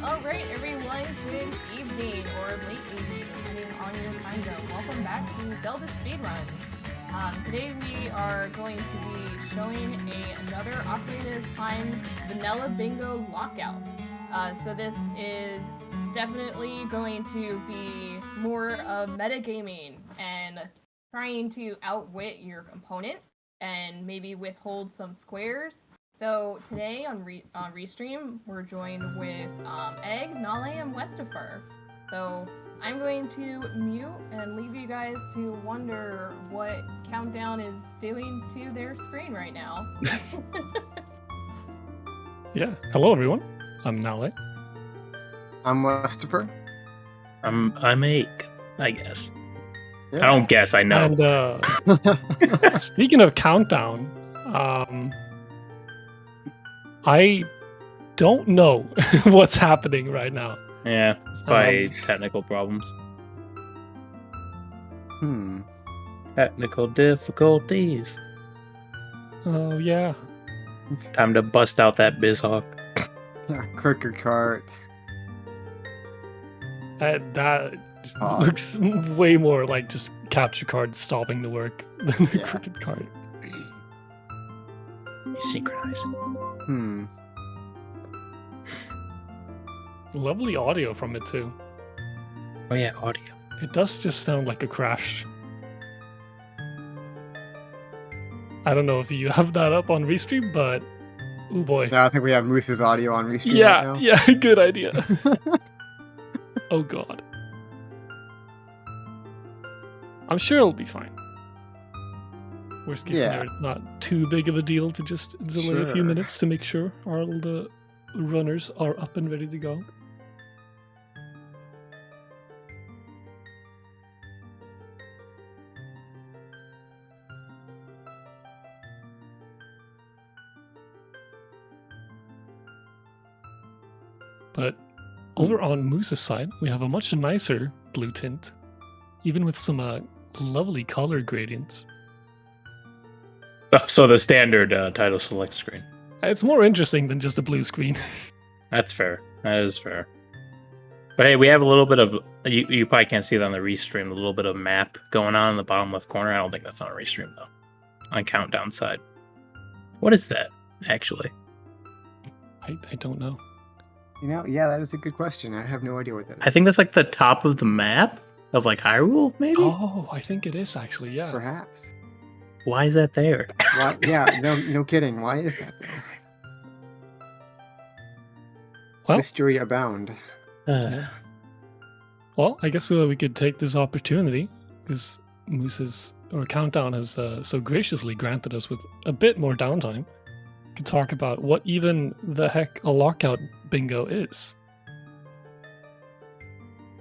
Alright everyone, good evening or late evening, depending on your time zone. Welcome back to ZeldaSpeedRuns. Today we are going to be showing another Ocarina of Time Vanilla Bingo Lockout. So this is definitely going to be more of metagaming and trying to outwit your opponent and maybe withhold some squares. So today on Restream, we're joined with Egg, Nale, and Westifer. So I'm going to mute and leave you guys to wonder what Countdown is doing to their screen right now. Yeah, hello everyone. I'm Nale. I'm Westifer. I'm Egg, I guess. Yeah. I don't guess, I know. And speaking of Countdown, I don't know what's happening right now. Yeah, it's by technical problems. Technical difficulties. Oh yeah. Time to bust out that BizHawk. Cricket cart. That looks way more like just capture card stopping the work than the cricket card. Synchronize. Lovely audio from it too. Oh yeah, audio. It does just sound like a crash. I don't know if you have that up on Restream, but oh boy. Yeah, I think we have Moose's audio on Restream Yeah, right now. yeah, good idea. Oh god. I'm sure it'll be fine. Worst case scenario, it's not too big of a deal to just delay a few minutes to make sure all the runners are up and ready to go. But over on Moose's side, we have a much nicer blue tint, even with some lovely color gradients. So the standard title select screen. It's more interesting than just a blue screen. That's fair. That is fair. But hey, we have a little bit of, you probably can't see it on the Restream, a little bit of map going on in the bottom left corner. I don't think that's on a Restream though. On Countdown side. What is that, actually? I don't know. You know, yeah, that is a good question. I have no idea what that is. I think that's like the top of the map of like Hyrule, maybe? Oh, I think it is actually, yeah. Perhaps. Why is that there? Why? Yeah, no kidding. Why is that there? Well, mystery abound. Well, I guess we could take this opportunity, because Moose's, or Countdown has so graciously granted us with a bit more downtime, to talk about what even the heck a lockout bingo is.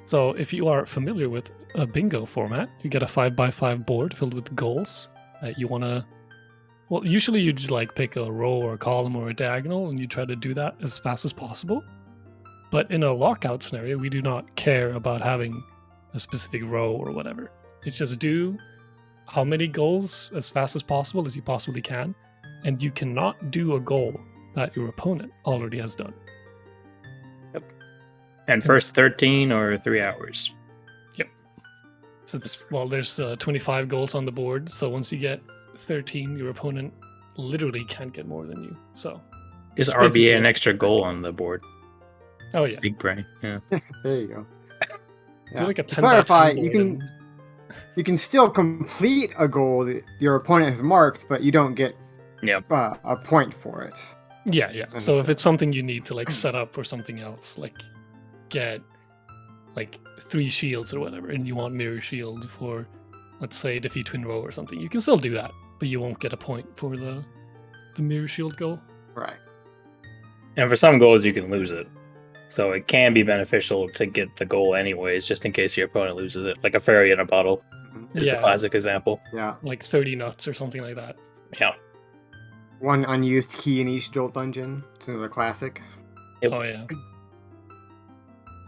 So if you are familiar with a bingo format, you get a 5x5 board filled with goals that you want to, well, usually you just like pick a row or a column or a diagonal and you try to do that as fast as possible. But in a lockout scenario, we do not care about having a specific row or whatever. It's just do how many goals as fast as possible as you possibly can, and you cannot do a goal that your opponent already has done. Yep. And first 13 or 3 hours. Yep. So it's, well, there's 25 goals on the board, so once you get 13, your opponent literally can't get more than you. So just RBA an extra goal on the board. Oh yeah. Big brain. Yeah. There you go. I feel like a 10 to clarify, by 10 you can still complete a goal that your opponent has marked, but you don't get a point for it. Yeah. So if it's something you need to like set up for something else, like get like 3 shields or whatever, and you want mirror shield for, let's say, defeat twin row or something, you can still do that, but you won't get a point for the mirror shield goal. Right. And for some goals, you can lose it. So it can be beneficial to get the goal anyways, just in case your opponent loses it. Like a fairy in a bottle is the classic example. Yeah. Like 30 nuts or something like that. Yeah. 1 unused key in each Jolt dungeon. It's another classic. Yep. Oh yeah.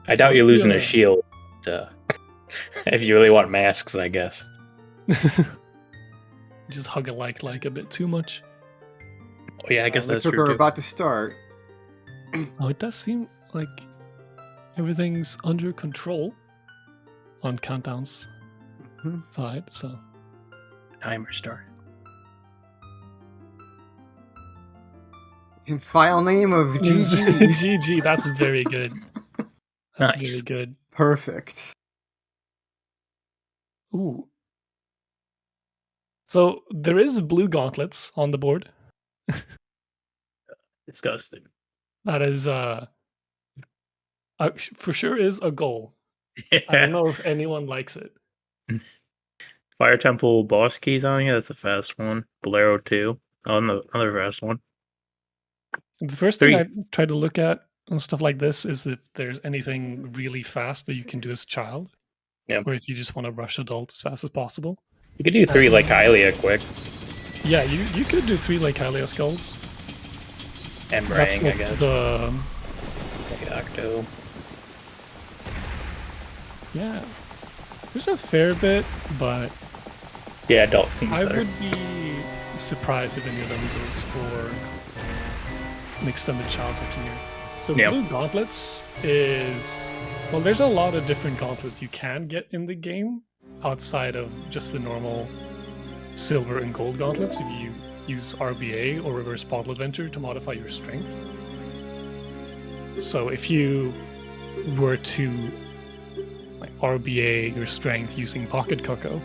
I doubt you're losing a shield if you really want masks, I guess. Just hug a like a bit too much. Oh yeah, I guess that's looks like true we're too. about to start. Oh, it does seem like everything's under control on Countdown's side, so. Timer started. In file name of GG. GG, that's very good. That's Nice. very good. Perfect. Ooh. So there is blue gauntlets on the board. Disgusting. That is for sure is a goal. I don't know if anyone likes it. Fire Temple boss keys on you. That's a fast one. Bolero 2. Oh, no, another fast one. The first thing I try to look at on stuff like this is if there's anything really fast that you can do as a child. Yeah. Or if you just want to rush adult as fast as possible. You could do 3 like Hylia quick. Yeah, you could do 3 like Hylia skulls. And That's Rang, like I guess. Like Octo. Yeah. There's a fair bit, but Yeah, adult theme I better. would be surprised if any of them goes for an extended child section here. So blue gauntlets is... Well, there's a lot of different gauntlets you can get in the game outside of just the normal silver and gold gauntlets if you use RBA or Reverse Bottle Adventure to modify your strength. So if you were to like RBA your strength using Pocket Cocoa,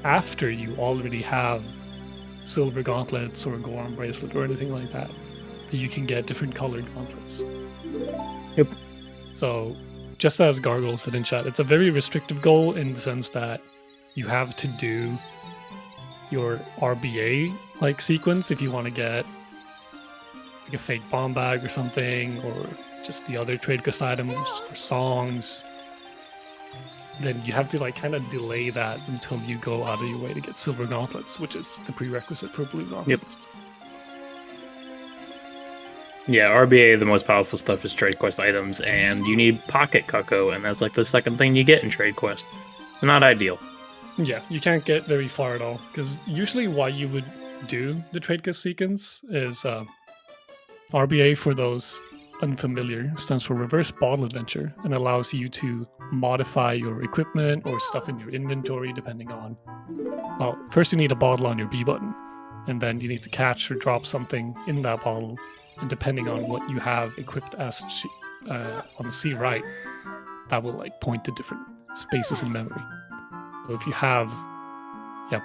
after you already have silver gauntlets or a Goron bracelet or anything like that, you can get different colored gauntlets. Yep. So just as Gargoyle said in chat, it's a very restrictive goal in the sense that you have to do your RBA like sequence if you want to get like a fake bomb bag or something, or just the other trade quest items for songs. Then you have to like kind of delay that until you go out of your way to get silver gauntlets, which is the prerequisite for blue gauntlets. Yep. Yeah, RBA, the most powerful stuff is trade quest items, and you need Pocket Cocoa, and that's like the second thing you get in trade quest. Not ideal. Yeah, you can't get very far at all, because usually why you would do the trade quest sequence is RBA, for those unfamiliar, stands for Reverse Bottle Adventure, and allows you to modify your equipment or stuff in your inventory depending on... Well, first you need a bottle on your B button, and then you need to catch or drop something in that bottle, and depending on what you have equipped as on the C right, that will like point to different spaces in memory. So if you have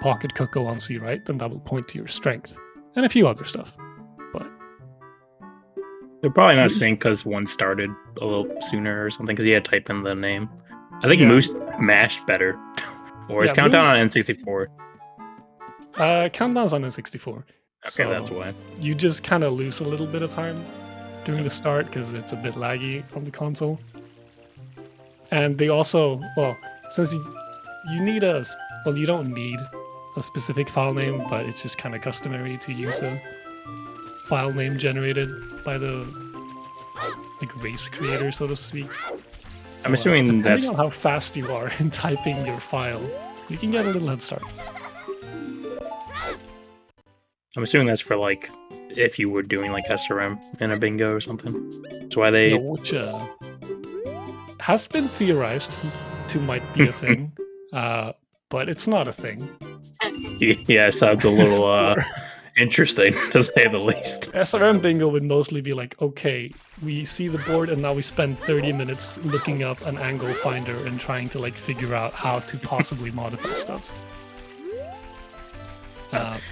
Pocket Cocoa on C right, then that will point to your strength, and a few other stuff. But They're probably not synced because one started a little sooner or something, because you had to type in the name. I think Moose mashed better. Or is Countdown on N64? Countdown's on N64. Okay, so that's why. You just kind of lose a little bit of time during the start because it's a bit laggy on the console. And they also, well, since you need you don't need a specific file name, but it's just kind of customary to use a file name generated by the like race creator, so to speak. So, I'm assuming depending on how fast you are in typing your file, you can get a little head start. I'm assuming that's for like if you were doing like SRM in a bingo or something. That's why they Which has been theorized to might be a thing, but it's not a thing. Yeah, it sounds a little interesting to say the least. SRM bingo would mostly be like, okay, we see the board and now we spend 30 minutes looking up an angle finder and trying to like figure out how to possibly modify stuff.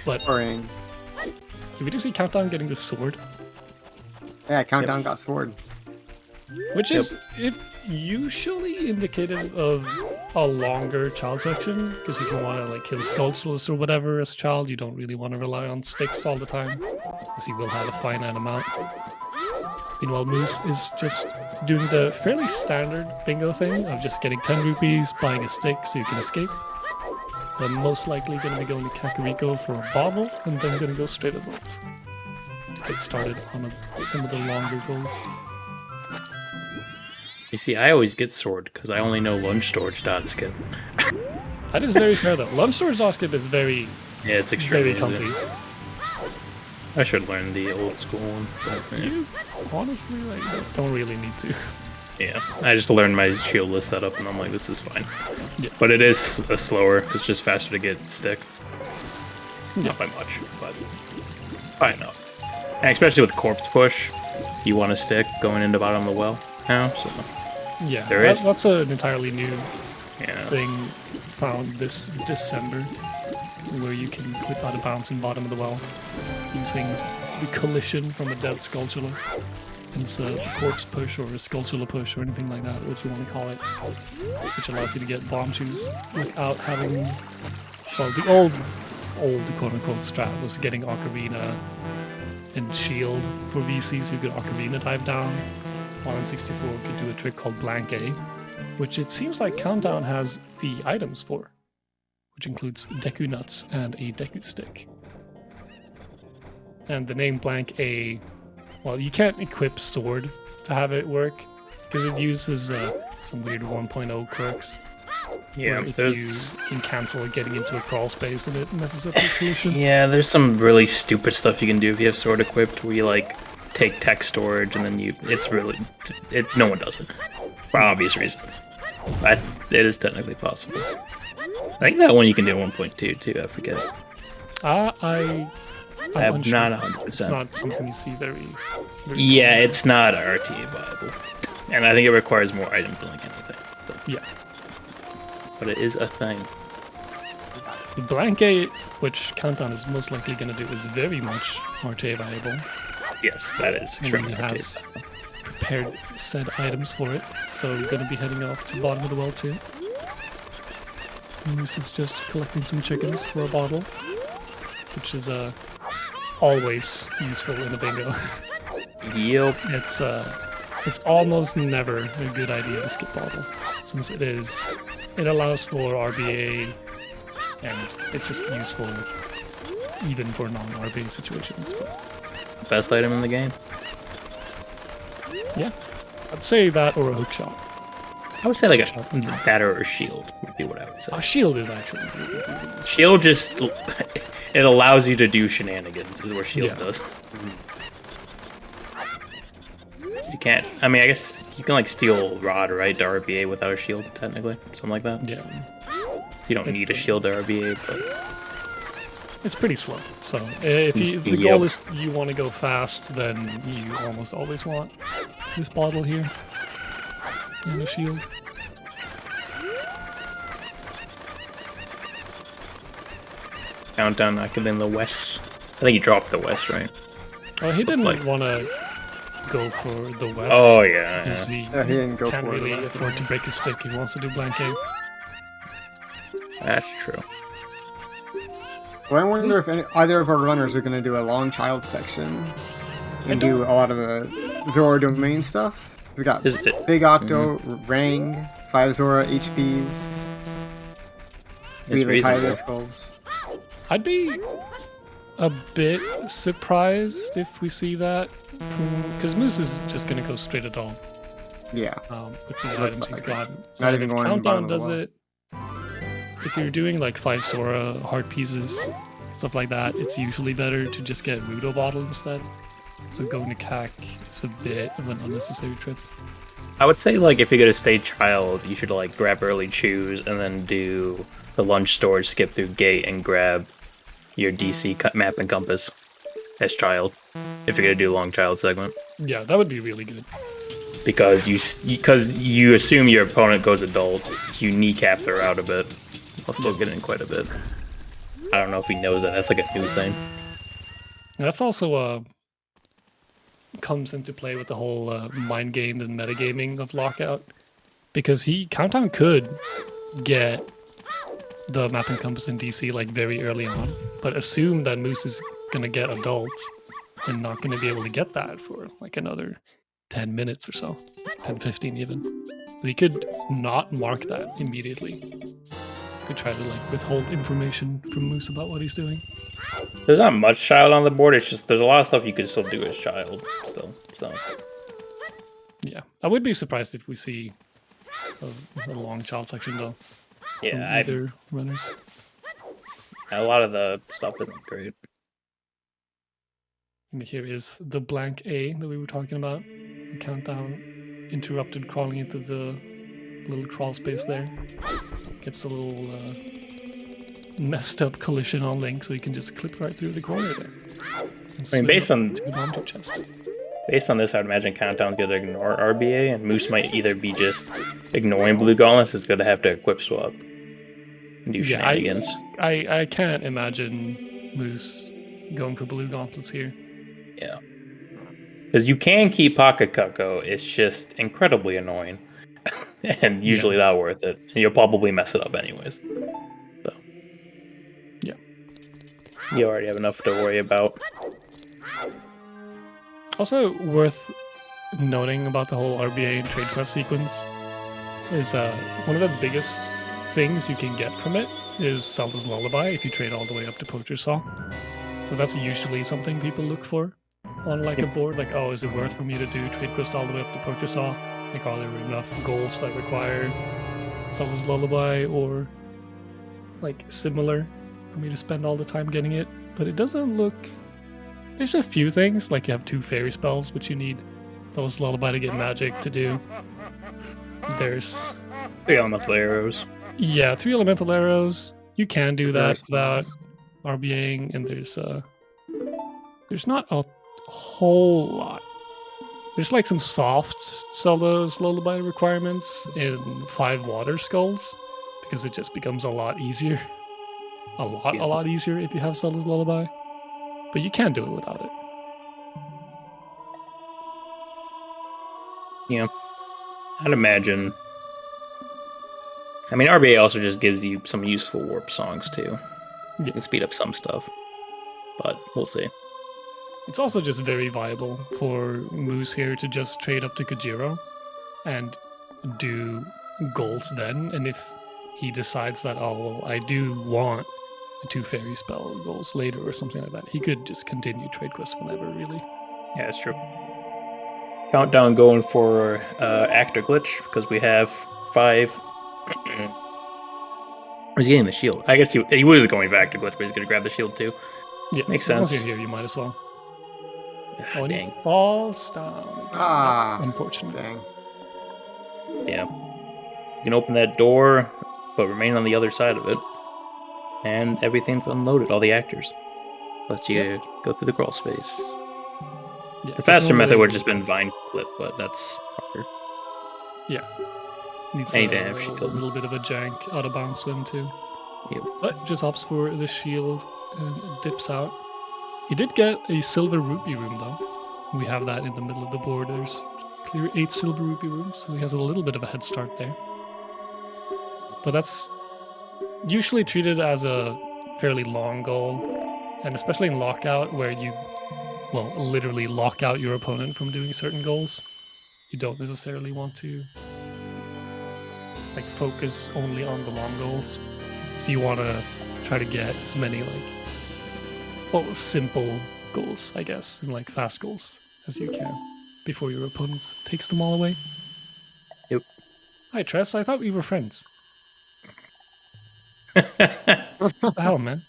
But Boring. we do see Countdown getting the sword, Yeah, Countdown got sword. which is usually indicative of a longer child section, because if you want to like kill Skulltulas or whatever as a child, you don't really want to rely on sticks all the time, because you will have a finite amount. Meanwhile, Moose is just doing the fairly standard bingo thing of just getting 10 rupees, buying a stick so you can escape. Then most likely going to be going to Kakariko for a bottle, and then going to go straight adult to get started on some of the longer goals. You see, I always get sword because I only know lunch storage dot skip. That is very fair though. Lunch storage skip is very, Yeah, it's extremely very comfy. easy. I should learn the old school one. But, yeah. You honestly don't really need to. Yeah, I just learned my shieldless setup, and I'm like, this is fine. Yeah. But it is slower. It's just faster to get stick. Yeah. Not by much, but by enough. And especially with corpse push, you want to stick going into bottom of the well now. So Yeah, there is. that's an entirely new Yeah. thing found this December, where you can clip out a bouncing bottom of the well using the collision from a dead Skulltula. Instead of a corpse push or a Skulltula push or anything like that, what you want to call it, which allows you to get bomb shoes without having. Well, the old quote-unquote strat was getting Ocarina and Shield for VCs, so you could Ocarina type down. While in 64 you could do a trick called Blank A, which it seems like Countdown has the items for, which includes Deku Nuts and a Deku Stick. And the name Blank A, well, you can't equip Sword to have it work, because it uses some weird 1.0 quirks. Yeah, if you can cancel getting into a crawl space and it messes up your collision. Yeah, there's some really stupid stuff you can do if you have sword equipped, where you like take tech storage and then no one does it for obvious reasons. It is technically possible. I think that one you can do 1.2 too. I forget. I'm not unsure. 100%. It's not something you see very Yeah, it's not RTA viable, and I think it requires more items than like anything. So. Yeah. But it is a thing. The Blank A, which Countdown is most likely going to do, is very much RTA viable. Yes, that is And extremely he has prepared said items for it, so we're going to be heading off to bottom of the well too. Moose is just collecting some chickens for a bottle, which is always useful in a bingo. Yep. It's almost never a good idea to skip bottle, since it allows for RBA, and it's just useful even for non-RBA situations. But Best item in the game. yeah, I'd say that or a hook shot. I would say like that or a shield would be what I would say. A shield is actually really useful. Shield just it allows you to do shenanigans is what shield does. You can't. I mean, I guess you can like steal rod, right, to RBA without a shield, technically, something like that. Yeah, You don't need a shield to RBA, but it's pretty slow. So if the goal is you want to go fast, then you almost always want this bottle here and a shield. Countdown, I could in the west. I think he dropped the west, right? Oh, he didn't want to go for the west. Oh yeah. Because he didn't go can't for really the west. afford to break his stick. He wants to do Blank A. That's true. Well, I wonder if either of our runners are going to do a long child section and do a lot of the Zora domain stuff. We got Big Octo, Rang, 5 Zora HPs, 3 Lekaitis skulls. I'd be a bit surprised if we see that, because Moose is just going to go straight adult. Yeah. With the items he's got. Not even if going Countdown bottom of the does well. it. If you're doing like 5 Sora heart pieces, stuff like that, it's usually better to just get Rudo Bottle instead. So going to CAC, it's a bit of an unnecessary trip. I would say like if you're gonna stay child, you should like grab early choose and then do the lunch storage, skip through gate, and grab your DC map and compass as child. If you're gonna do a long child segment. Yeah, that would be really good. Because you assume your opponent goes adult, you kneecap their out a bit. I'll still get in quite a bit. I don't know if he knows that. That's like a new thing. That's also comes into play with the whole mind game and metagaming of Lockout, because Countdown could get the map and compass in DC like very early on, but assume that Moose is gonna get adult and not gonna be able to get that for like another 10 minutes or so, 10, 15 even. So he could not mark that immediately. Could try to like withhold information from Moose about what he's doing. There's not much child on the board. It's just there's a lot of stuff you could still do as child. Still, so yeah, I would be surprised if we see a long child section though. Yeah, either runners. A lot of the stuff isn't great. And here is the Blank A that we were talking about. The Countdown interrupted crawling into the little crawl space there. Gets a little messed up collision on Link, so you can just clip right through the corner there. I mean, based on to the object chest. Based on this, I'd imagine Countdown's going to ignore RBA, and Moose might either be just ignoring Blue Gauntlets, is going to have to equip swap and do shenanigans. I can't imagine Moose going for Blue Gauntlets here. Yeah. Because you can keep Pocket Cucko, it's just incredibly annoying. And usually not worth it. And you'll probably mess it up anyways. So. Yeah. You already have enough to worry about. Also worth noting about the whole RBA and trade quest sequence is one of the biggest things you can get from it is Zelda's Lullaby if you trade all the way up to Poacher Saw. So that's usually something people look for on like a board, like, oh, is it worth for me to do trade quest all the way up to Poacher Saw? Like, are there enough goals that require Zelda's Lullaby or like similar for me to spend all the time getting it? But it doesn't look... There's a few things, like you have 2 fairy spells, which you need Zelda's Lullaby to get magic to do. There's 3 elemental arrows. Yeah, 3 elemental arrows. You can do that without RBAing, and there's not a whole lot. There's like some soft Zelda's Lullaby requirements in 5 water skulls, because it just becomes a lot easier. A lot easier if you have Zelda's Lullaby. But you can do it without it. Yeah. I'd imagine. I mean, RBA also just gives you some useful warp songs too. You can speed up some stuff. But we'll see. It's also just very viable for Moose here to just trade up to Kajiro and do golds then. And if he decides that, oh, well, I do want 2 fairy spell goals later or something like that, he could just continue trade quests whenever, really. Yeah, that's true. Countdown going for actor glitch because we have 5. He's getting the shield. I guess he was going for actor glitch, but he's going to grab the shield too. Yeah, makes sense. Once you're here, you might as well. Oh, and dang. he falls down. Unfortunate. Dang. Yeah. You can open that door, but remain on the other side of it. And everything's unloaded, all the actors. Lets you go through the crawl space. Yeah, The faster method would have just been Vine Clip, but that's harder. Yeah. Needs I need to have shield. A little bit of a jank out of bounds swim too. Yep. But just opts for the shield and dips out. He did get a silver rupee room though. We have that in the middle of the board. There's clear 8 silver rupee rooms, so he has a little bit of a head start there. But that's usually treated as a fairly long goal, and especially in Lockout where you, well, literally lock out your opponent from doing certain goals. You don't necessarily want to like focus only on the long goals. So you want to try to get as many simple goals, I guess, and like fast goals as you can before your opponent takes them all away. Yep. Hi Tress, I thought we were friends. What the hell, man?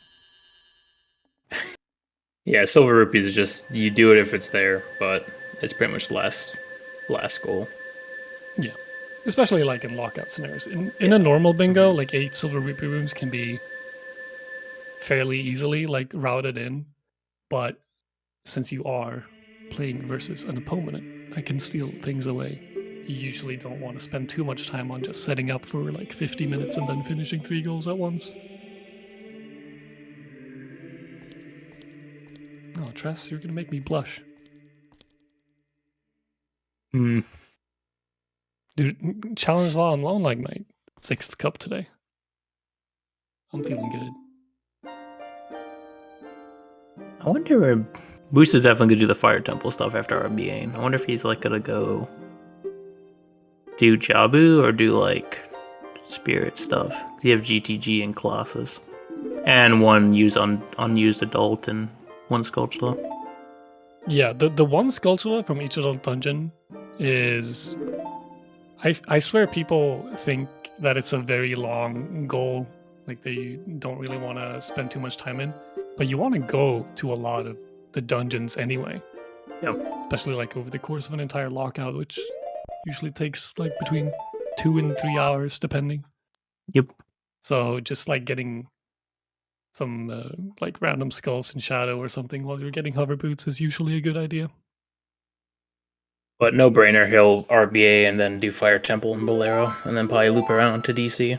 Yeah, silver rupees is just, you do it if it's there, but it's pretty much last goal. Yeah. Especially like in lockout scenarios. In a normal bingo, like 8 silver rupee rooms can be fairly easily like routed in, but since you are playing versus an opponent that can steal things away, you usually don't want to spend too much time on just setting up for like 50 minutes and then finishing 3 goals at once. Oh, Tress, you're gonna make me blush. Dude, challenge while I'm lone like night. 6th cup today. I'm feeling good. I wonder Boost is definitely gonna do the Fire Temple stuff after RBA. I wonder if he's like gonna go do Jabu or do like Spirit stuff. You have GTG and Colossus. And one unused adult and 1 Sculptula. Yeah, the 1 Sculptula from each adult dungeon is... I swear people think that it's a very long goal, like they don't really want to spend too much time in, but you want to go to a lot of the dungeons anyway. Yep. Especially like over the course of an entire lockout, which Usually takes like between 2 and 3 hours, depending. Yep. So just like getting some like random skulls in shadow or something while you're getting hover boots is usually a good idea. But no brainer, he'll RBA and then do Fire Temple and Bolero, and then probably loop around to DC.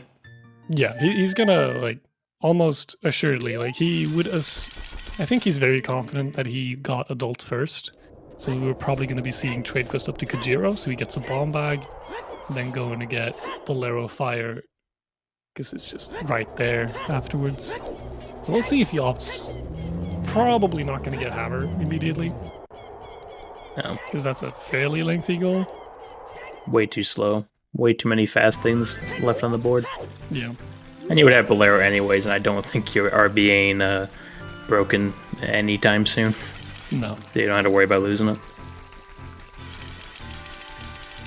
Yeah, he's gonna like almost assuredly like he would. I think he's very confident that he got adult first, so we're probably gonna be seeing trade quest up to Kajiro, so he gets a bomb bag, then going to get Bolero Fire because it's just right there afterwards. We'll see if he opts. Probably not gonna get Hammer immediately. No. Because that's a fairly lengthy goal. Way too slow. Way too many fast things left on the board. Yeah. And you would have Bolero anyways, and I don't think you're RBAing broken anytime soon. No. So you don't have to worry about losing it.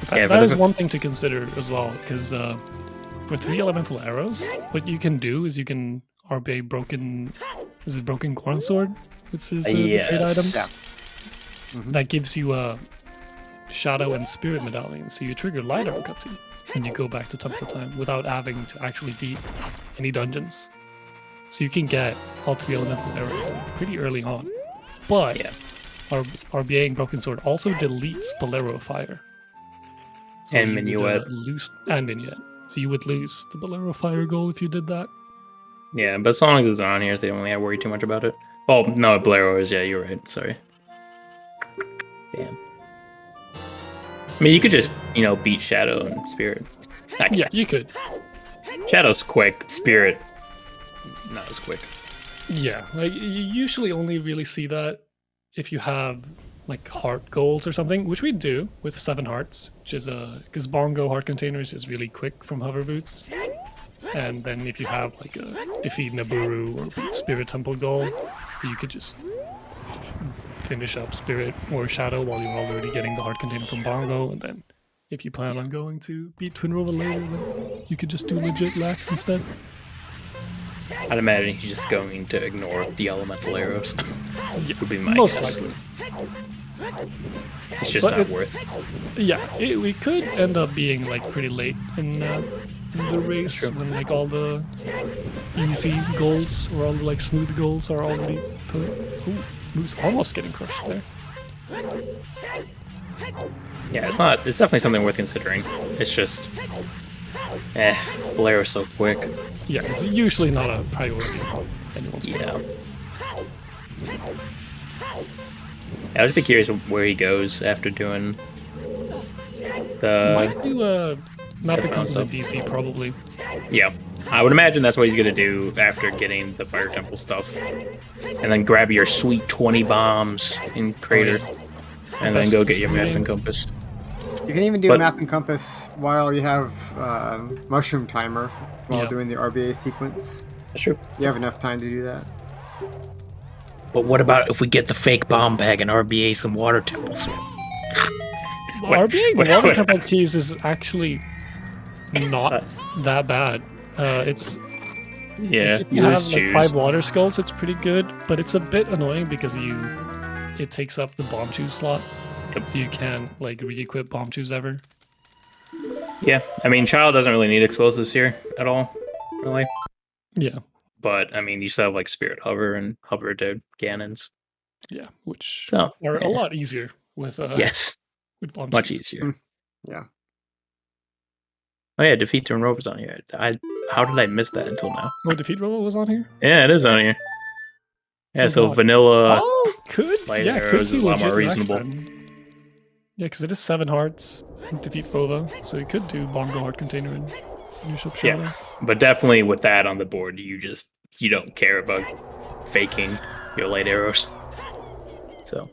That is one thing to consider as well, because for 3 elemental arrows, what you can do is you can RBA broken... Is it Broken Corn Sword? Which is the trade item? Yeah. That gives you a Shadow and Spirit medallion, so you trigger Light Arrow cutscene, and you go back to Temple of Time without having to actually beat any dungeons. So you can get all 3 elemental arrows pretty early on. But RBAing Broken Sword also deletes Bolero Fire. So and you Minuet. And Minuet. So you would lose the Bolero Fire goal if you did that. Yeah, but as long as it's on here, so they don't really have to worry too much about it. Oh, no, Bolero is, yeah, you're right, sorry. Damn. I mean, you could just, beat Shadow and Spirit. Yeah, you could. Shadow's quick, Spirit, not as quick. Yeah, like you usually only really see that if you have like heart goals or something, which we do with 7 hearts, which is because Bongo heart containers is really quick from hover boots. And then if you have like a defeat Naburu or beat Spirit Temple goal, you could just finish up Spirit or Shadow while you're already getting the heart container from Bongo, and then if you plan on going to beat Twin Rova later, then you could just do legit lax instead. I'd imagine he's just going to ignore the elemental arrows. Yeah, would be my most guess. likely. It's just But not it's- worth. Yeah, we could end up being like pretty late in the race True. when like all the easy goals or all the like smooth goals are already put. Ooh, Moose almost getting crushed there. Yeah, it's not. It's definitely something worth considering. It's just, Bolero's so quick. Yeah, it's usually not a priority. Anyone's Yeah. I would be curious where he goes after doing the. Might do a map Headphones encompass in up. DC probably. Yeah, I would imagine that's what he's gonna do after getting the Fire Temple stuff, and then grab your sweet 20 bombs in Crater, and then go get your map and compass. You can even do But- map and compass while you have mushroom timer while Yeah. doing the RBA sequence. That's true. You have enough time to do that. But what about if we get the fake bomb bag and RBA some water temples? RBing what- water temple keys is actually not not- that bad. It's Yeah, if you have like 5 water skulls, it's pretty good, but it's a bit annoying because it takes up the bomb choose slot, so you can't like re-equip bomb choose ever. Yeah, I mean, Child doesn't really need explosives here at all, really. Yeah, But I mean, you still have like Spirit Hover and Hover to Ganons. yeah, which So are yeah. a lot easier with Yes, with bomb much choose. easier. Yeah. Oh yeah, Defeat Twin Rova's on here. How did I miss that until now? Oh, Defeat Robo was on here. Yeah, it is on here. Yeah, Oh, so God. vanilla. Oh, could light yeah, could arrows see is a lot more legit max reasonable. then. Yeah, because it is 7 hearts. Defeat Rova, so you could do Bongo heart container and finish up Shadow. Yeah, but definitely with that on the board, you don't care about faking your light arrows. So,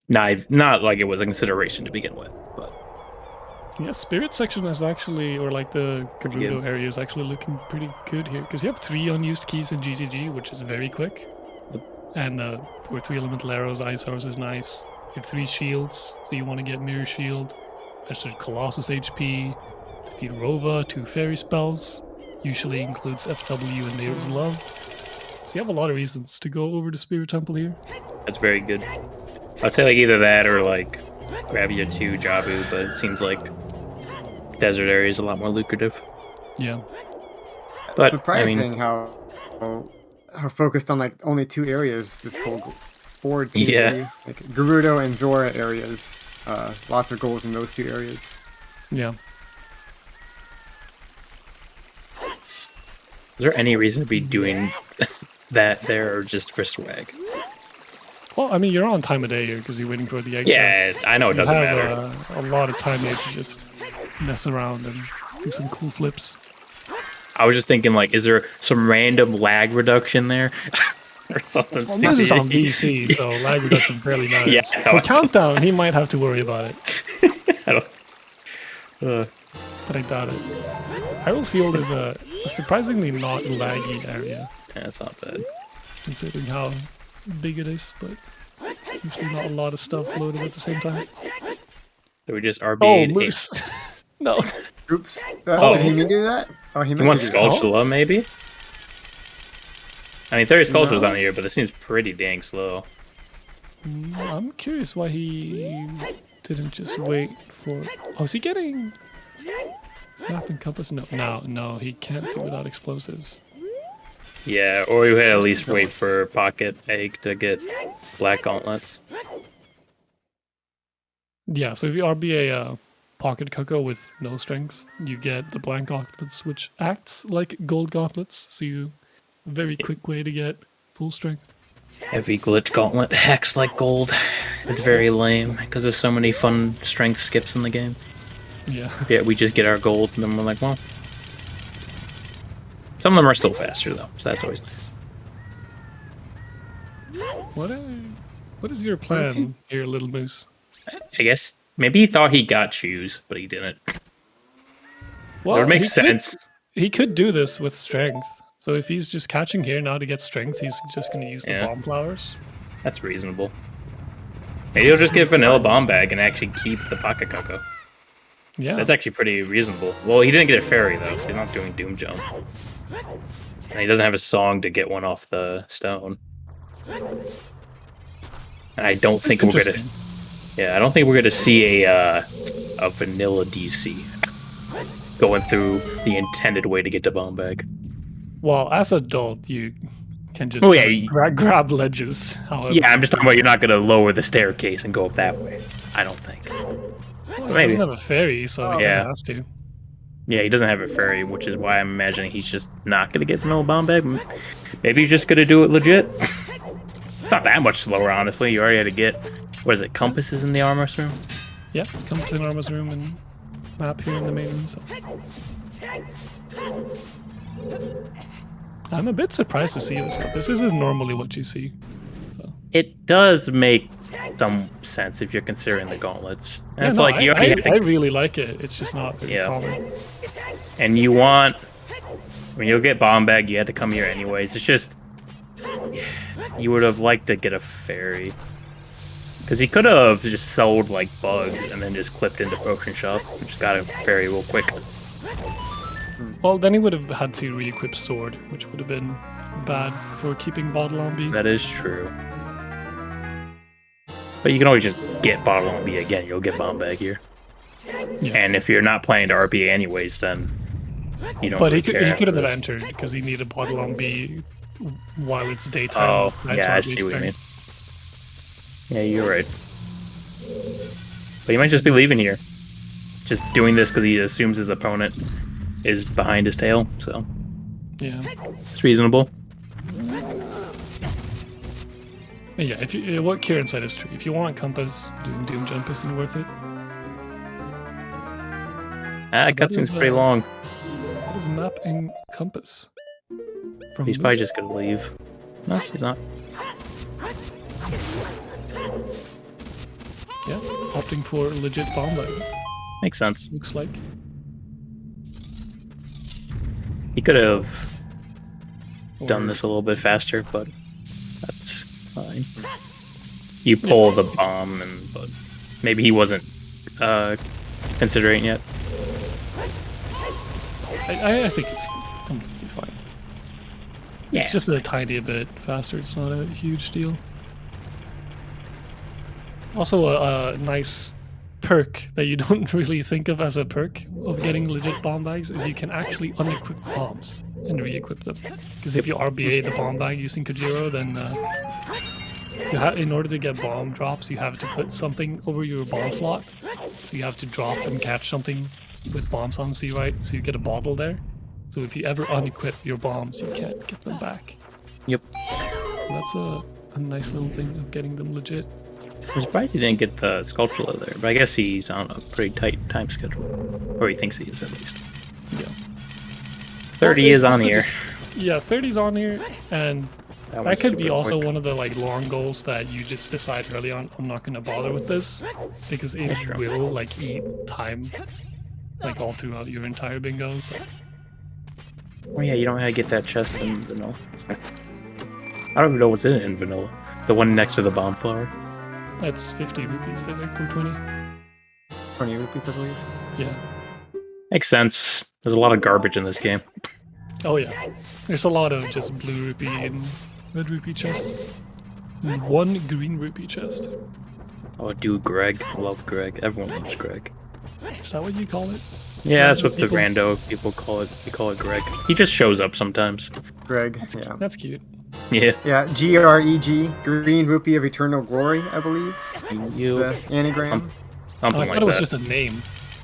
not like it was a consideration to begin with, but Yeah, Spirit section is actually, or like the Pretty Gerudo good. area is actually looking pretty good here because you have 3 unused keys in GGG, which is very quick. And for 3 elemental arrows, Ice Horse is nice. You have 3 shields, so you want to get Mirror Shield. There's the Colossus HP, Defeat Rova, 2 fairy spells. Usually includes FW and Neighbor's Love. So you have a lot of reasons to go over to Spirit Temple here. that's very good. I'd say like either that or like grab you 2 Jabu, but it seems like desert area is a lot more lucrative. Yeah. But surprising I mean, how focused on like only 2 areas this whole board seems to be. Like Gerudo and Zora areas. Lots of goals in those 2 areas. Yeah. is there any reason to be doing that there, or just for swag? Well, I mean, you're on time of day here because you're waiting for the egg. Yeah, I know it You doesn't have matter. a lot of time here to just mess around and do some cool flips. I was just thinking, like, is there some random lag reduction there? Or something Well, this is stupid? on VC, so lag reduction barely matters. Yeah, no, For Countdown, he might have to worry about it, I don't. but I doubt it. Hyrule Field is a surprisingly not laggy area, Yeah, it's not bad. considering how big it is, but usually not a lot of stuff loaded at the same time. So we just Oh, RB'd. Moose! No. Oops. Oh. Did he mean to do that? Oh, he You meant want to do that. Skulltula, maybe? I mean, 30 Skulltula's on here, but it seems pretty dang slow. I'm curious why he didn't just wait for... Oh, is he getting... Map and compass? No, he can't do without explosives. Yeah, or we had at least wait for Pocket Egg to get Black Gauntlets. Yeah, so if you RB a Pocket Cocoa with no strengths, you get the Blank Gauntlets, which acts like Gold Gauntlets, so you... A very quick way to get full strength. Heavy Glitch Gauntlet hacks like gold. It's very lame, because there's so many fun strength skips in the game. Yeah. Yeah, we just get our gold, and then we're like, well... Some of them are still faster, though, so that's always nice. What is your plan here, Little Moose? I guess maybe he thought he got shoes, but he didn't. Well, That would make sense. He could do this with strength. So if he's just catching here now to get strength, he's just going to use the bomb flowers. That's reasonable. Maybe he'll just get Vanilla Bomb Bag and actually keep the Pocket Cocoa. Yeah. That's actually pretty reasonable. Well, he didn't get a fairy, though, so he's not doing Doom Jump. And he doesn't have a song to get one off the stone. And I don't think we're gonna... Yeah, I don't think we're gonna see a vanilla DC going through the intended way to get to Bomb Bag. Well, as an adult, you can just grab ledges. However. Yeah, I'm just talking about you're not gonna lower the staircase and go up that way. I don't think. Well, he Maybe. doesn't have a fairy, so he Yeah. kinda has to. Yeah, he doesn't have a fairy, which is why I'm imagining he's just not gonna get Vanilla Bomb Bag. Maybe he's just gonna do it legit. It's not that much slower, honestly. You already had to get, what is it, compasses in the armor room? Yeah, come to the Arma's room and map here in the main room. So. I'm a bit surprised to see this. This isn't normally what you see. So. It does make some sense if you're considering the gauntlets. And Yeah, it's no, like you already have to, I really like it. It's just not very common. and you want, when you'll get Bomb Bag, you had to come here anyways. It's just, you would have liked to get a fairy. Because he could have just sold like bugs and then just clipped into Potion Shop. Just got a fairy real quick. Well, then he would have had to re-equip Sword, which would have been bad for keeping Bottle on B. That is true. But you can always just get Bottle on B again. You'll get Bomb Bag here. Yeah. And if you're not playing to RPA anyways, then you don't But really he care couldn't have afterwards. entered because he needed Bottle on B while it's daytime. Oh, That's yeah, why I we see what you mean. spent- Yeah, you're right. But he might just be leaving here. Just doing this because he assumes his opponent is behind his tail, so Yeah. it's reasonable. Yeah, if you, what Kieran said is true. If you want Compass, doing Doom Jump isn't worth it. That That cutscene's is, pretty long. What is Map and Compass? From He's probably Moose? just gonna leave. No, he's not. Yeah, opting for legit bomb bag, Makes sense. looks like. He could have done Or- this a little bit faster, but that's fine. You pull the bomb, but maybe he wasn't considering yet. I think it's completely fine. Yeah. It's just a tiny bit faster. It's not a huge deal. Also, a nice perk that you don't really think of as a perk of getting legit bomb bags is you can actually unequip bombs and re-equip them. Because if you RBA the bomb bag using Kojiro, then in order to get bomb drops, you have to put something over your bomb slot. So you have to drop and catch something with bombs on C, right? So you get a bottle there. So if you ever unequip your bombs, you can't get them back. Yep. That's a nice little thing of getting them legit. I'm surprised he didn't get the Sculpture there, but I guess he's on a pretty tight time schedule. Or he thinks he is, at least. Yeah. 30 is on here. Yeah, 30's on here, and that could be also quick. one of the like long goals that you just decide early on, I'm not going to bother with this, because it will like eat time like all throughout your entire bingos. Oh yeah, you don't know how to get that chest in vanilla. I don't even know what's in it in vanilla. The one next to the bomb flower. That's 50 rupees, I think, or 20. 20 rupees, I believe. Yeah. Makes sense. There's a lot of garbage in this game. Oh yeah. There's a lot of just blue rupee and red rupee chests. And one green rupee chest. Oh, dude, Greg. I love Greg. Everyone loves Greg. Is that what you call it? Yeah, that's what the People- rando people call it. We call it Greg. He just shows up sometimes. Greg. That's, Yeah. that's cute. Yeah. Yeah, GREG, Green Rupee of Eternal Glory, I believe. You. The anagram. Oh, Something I like thought it was that. just a name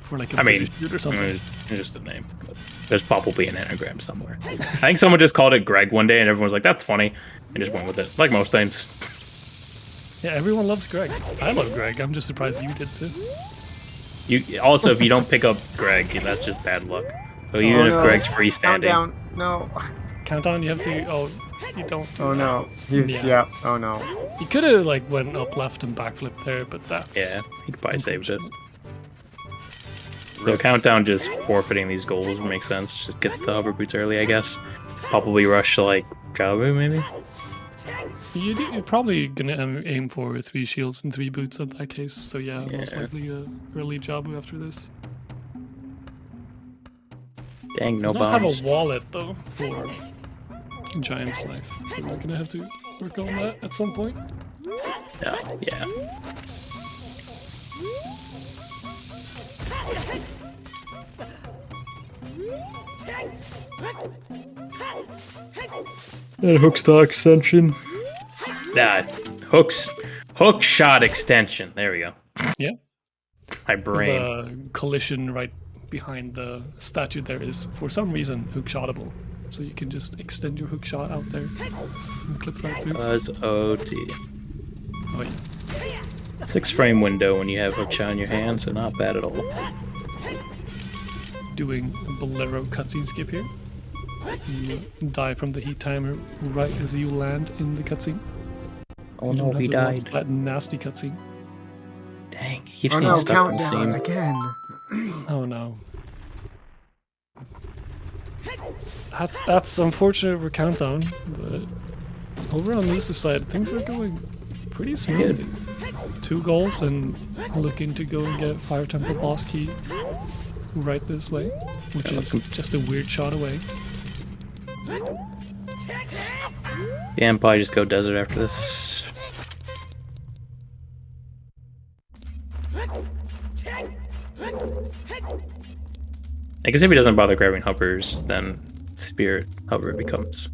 for like a I mean, British dude or something. It's just a name. But there's probably an anagram somewhere. I think someone just called it Greg one day, and everyone was like, "That's funny," and just went with it, like most things. Yeah, everyone loves Greg. I love Greg. I'm just surprised you did too. You also, if you don't pick up Greg, that's just bad luck. So even if no. Greg's freestanding, Countdown. No. Countdown, you have to. Oh, you don't. Do Oh that. no. He's Yeah. yeah. Oh no. You could have like went up left and backflip there, but that's. yeah, he could probably saved it. So countdown just forfeiting these goals would make sense. Just get the hover boots early, I guess. Probably rush to like Jabu maybe. You're probably gonna aim for 3 shields and 3 boots in that case. So yeah, most Yeah. likely early Jabu after this. Dang, no Does not have bombs. a wallet though for Giant's Knife, so he's gonna have to work on that at some point. Yeah, yeah. That hook stock extension. Hook shot extension. There we go. Yeah. My brain. The collision right behind the statue there is, for some reason, hook-shottable. So you can just extend your hook shot out there and clip right through. Buzz OT. Oh yeah. 6-frame window when you have hook shot in your hand, so not bad at all. Doing a Bolero cutscene skip here. You die from the heat timer right as you land in the cutscene. Oh You no, don't have he to watch died. That nasty cutscene. Dang, he keeps Oh getting no, stuck in the countdown scene. again. Oh no. That's unfortunate for Countdown, but over on Moose's side, things are going pretty smoothly. 2 goals and looking to go and get Fire Temple boss key right this way, which is just a weird shot away. Yeah, and probably just go desert after this. I guess if he doesn't bother grabbing hovers, then Spirit hover becomes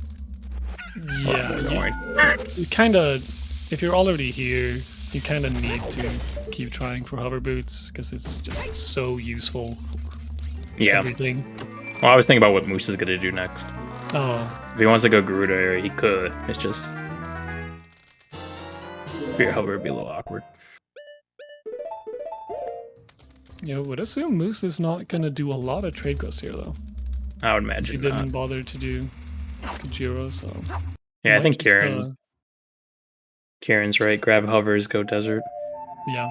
Yeah, annoying. you kind of, if you're already here, you kind of need to keep trying for hover boots because it's just so useful for Yeah. everything. Well, I was thinking about what Moose is gonna do next. Oh, If he wants to go Garuda area, he could. It's just Spirit hover would be a little awkward. you know, would assume Moose is not gonna do a lot of trade quests here though. I would He imagine didn't not. bother to do Kojiro, so Yeah, I might think just, Kieran's right. Grab hovers, go desert. yeah,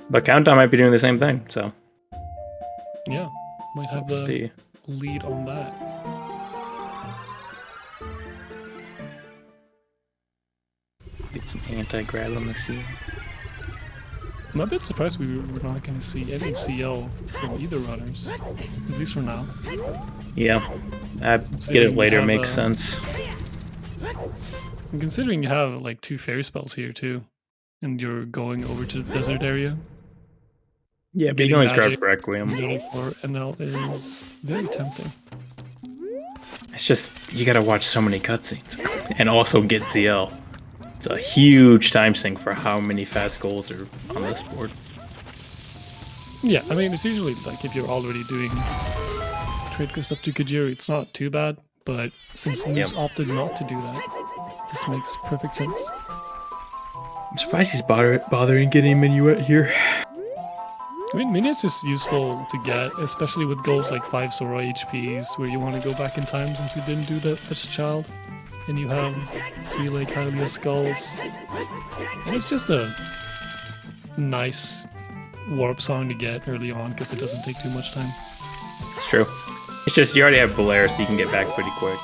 But Countdown might be doing the same thing, so yeah, might have we'll the see. lead on that. Get some anti-grab on the scene. I'm a bit surprised we're not going to see any CL from either runners, at least for now. Yeah, I get Considering it we later have, makes sense. And considering you have like 2 fairy spells here too, and you're going over to the desert area, Yeah, but you getting can always grab magic Requiem. for NL is very tempting. It's just, you gotta watch so many cutscenes. And also get ZL. It's a huge time sink for how many fast goals are on this board. Yeah, I mean, it's usually like if you're already doing trade quest up to Kajiri, it's not too bad. But since Moose opted not to do that, this makes perfect sense. I'm surprised he's bothering getting Minuet here. I mean, Minuet's is useful to get, especially with goals like 5 Sora HPs, where you want to go back in time since you didn't do that as a child. And you have 3 Lake Hylia skulls. And it's just a nice warp song to get early on because it doesn't take too much time. It's true. It's just, you already have Belair, so you can get back pretty quick.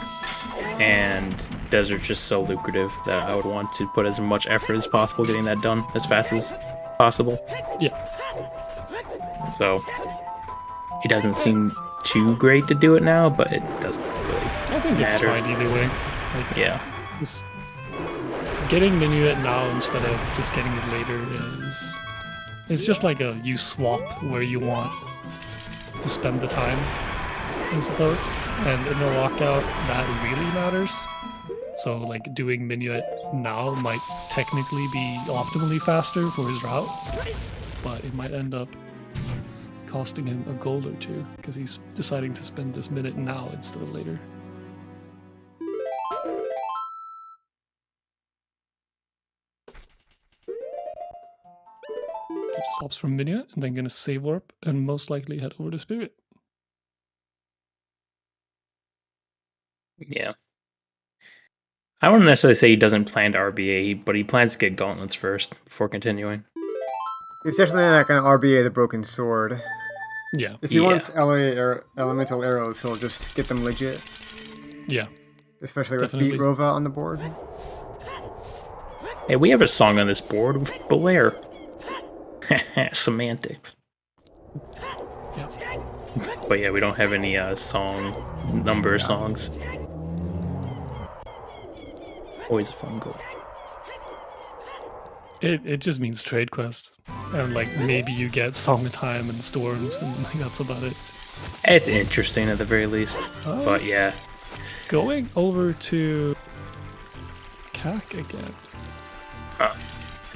And Desert's just so lucrative that I would want to put as much effort as possible getting that done as fast as possible. Yeah. So, it doesn't seem too great to do it now, but it doesn't really I think it's matter. fine either way. Like, Yeah. Just getting Minuet now instead of just getting it later is... It's just like a you swap where you want to spend the time, I suppose. And in the lockout, that really matters. So like doing Minuet now might technically be optimally faster for his route, but it might end up costing him a gold or two because he's deciding to spend this minute now instead of later. He just hops from Minuet and then gonna save warp and most likely head over to Spirit. Yeah. I wouldn't necessarily say he doesn't plan to RBA, but he plans to get gauntlets first before continuing. He's definitely not going to RBA the Broken Sword. Yeah. If he wants elemental arrows, he'll just get them legit. Yeah. Especially with Definitely. Beat Rova on the board. Hey, we have a song on this board. Belair. Semantics. Yeah. But yeah, we don't have any songs. Always a fun goal. It just means trade quest. And like maybe you get Song of Time and Storms and like, that's about it. It's interesting at the very least. But yeah. Going over to CAC again.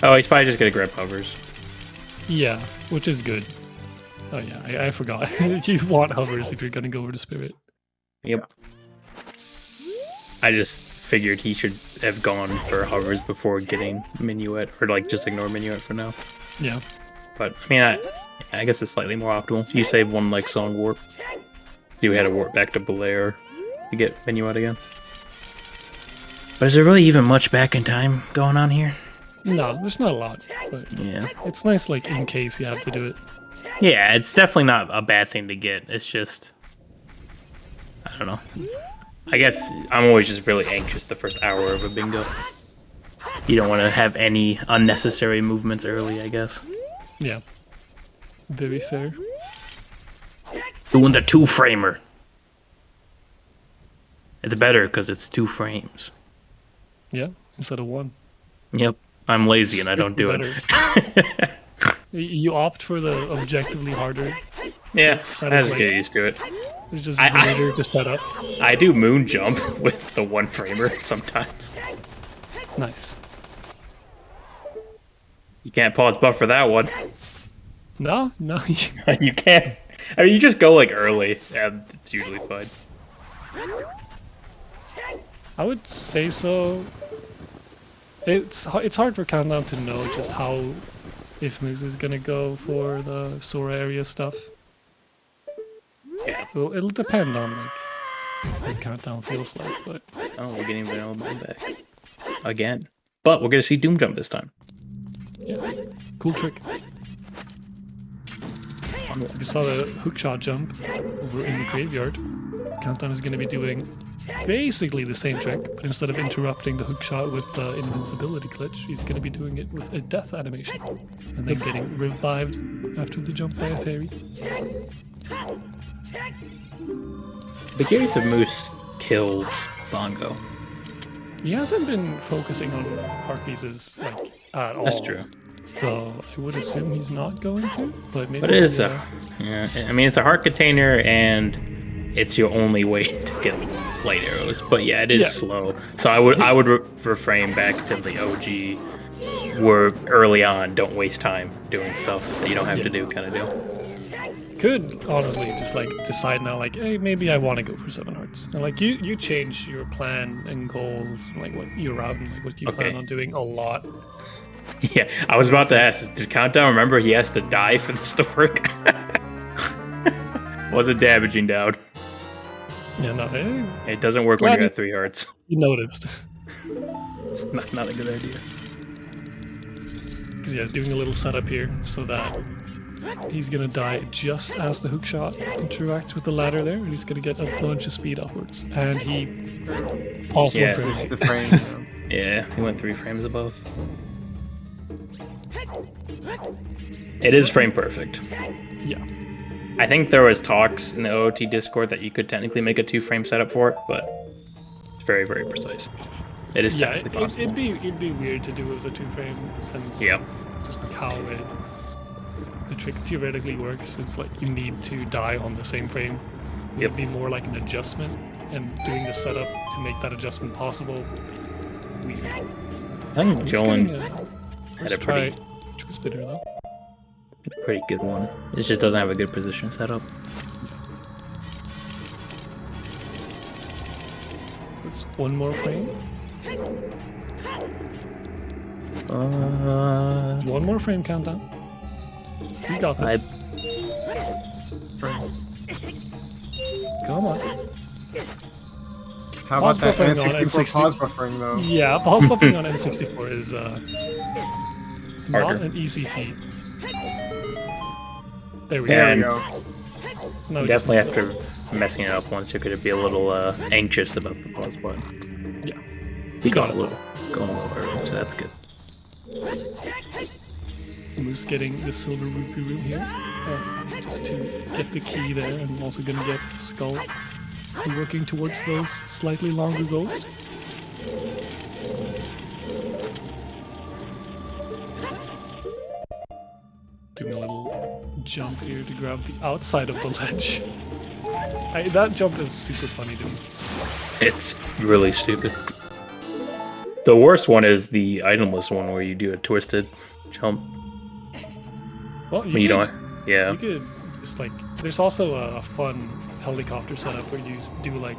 Oh, he's probably just gonna grab hovers. Yeah, which is good. Oh yeah, I forgot. You want hovers if you're gonna go over to Spirit. Yep. I just figured he should have gone for hovers before getting Minuet, or like just ignore Minuet for now. Yeah. But I mean, I guess it's slightly more optimal. You save one like song warp. You had to warp back to Belair to get Minuet again. But is there really even much back in time going on here? No, there's not a lot, but Yeah. it's nice like in case you have to do it. Yeah, it's definitely not a bad thing to get. It's just, I don't know. I guess I'm always just really anxious the first hour of a bingo. You don't want to have any unnecessary movements early, I guess. Yeah. Very fair. Doing the 2-framer. It's better because it's 2 frames. Yeah, instead of 1. Yep. I'm lazy and I don't do it. You opt for the objectively harder. Yeah, I That is just like- get used to it. It's just harder to set up. I do moon jump with the 1-framer sometimes. Nice. You can't pause buffer that one. No. You can't. I mean, you just go like early, and it's usually fine. I would say so. It's hard for Countdown to know just how if Moose is gonna go for the Sora area stuff. Yeah. So it'll depend on like what Countdown feels like, but Oh, we're getting Vanilla Bone back. Again. But we're gonna see Doom Jump this time. yeah, cool trick. So you saw the hookshot jump over in the graveyard. Countdown is gonna be doing basically the same trick, but instead of interrupting the hookshot with the invincibility glitch, he's gonna be doing it with a death animation, and then getting revived after the jump by a fairy. Be curious if Moose kills Bongo. He hasn't been focusing on heart pieces like at all. That's true. So I would assume he's not going to, but maybe. But it is yeah. I mean, it's a heart container, and it's your only way to get light arrows. But yeah, it is slow. So I would refrain back to the OG, where early on, don't waste time doing stuff that you don't have to do, kind of deal. Could honestly just like decide now, like, hey, maybe I want to go for 7 hearts. And like you change your plan and goals, and like what you're out and like what you plan on doing a lot. Yeah, I was about to ask, did Countdown remember he has to die for this to work? Wasn't damaging down. Yeah, no, it doesn't work when you're at 3 hearts. You noticed. It's not a good idea. Because yeah, doing a little setup here so that he's gonna die just as the hook shot interacts with the ladder there, and he's gonna get a bunch of speed upwards. And he paused 1 frame. The frame. Yeah, he went 3 frames above. It is frame perfect. Yeah. I think there was talks in the OOT Discord that you could technically make a 2-frame setup for it, but it's very, very precise. It is technically possible. It'd be weird to do it with a 2-frame since just like how the trick theoretically works. It's like you need to die on the same frame. It'd be more like an adjustment, and doing the setup to make that adjustment possible. Weird. I think Jolin had a pretty spinner though. A pretty good one. It just doesn't have a good position set up. It's 1 more frame. 1 more frame countdown. You got this. Come on. How about that N64 pause buffering though? Yeah, pause buffering on N64 is not an easy feat. There we go. No, you definitely after messing it up once, you're going to be a little anxious about the pause button. Yeah. He got a little early, so that's good. Moose getting the silver rupee room here, just to get the key there, and also going to get Skull working towards those slightly longer goals. Doing a little jump here to grab the outside of the ledge. That jump is super funny to me. It's really stupid. The worst one is the itemless one where you do a twisted jump. Well, you don't. Yeah. You could just like. There's also a fun helicopter setup where you do like.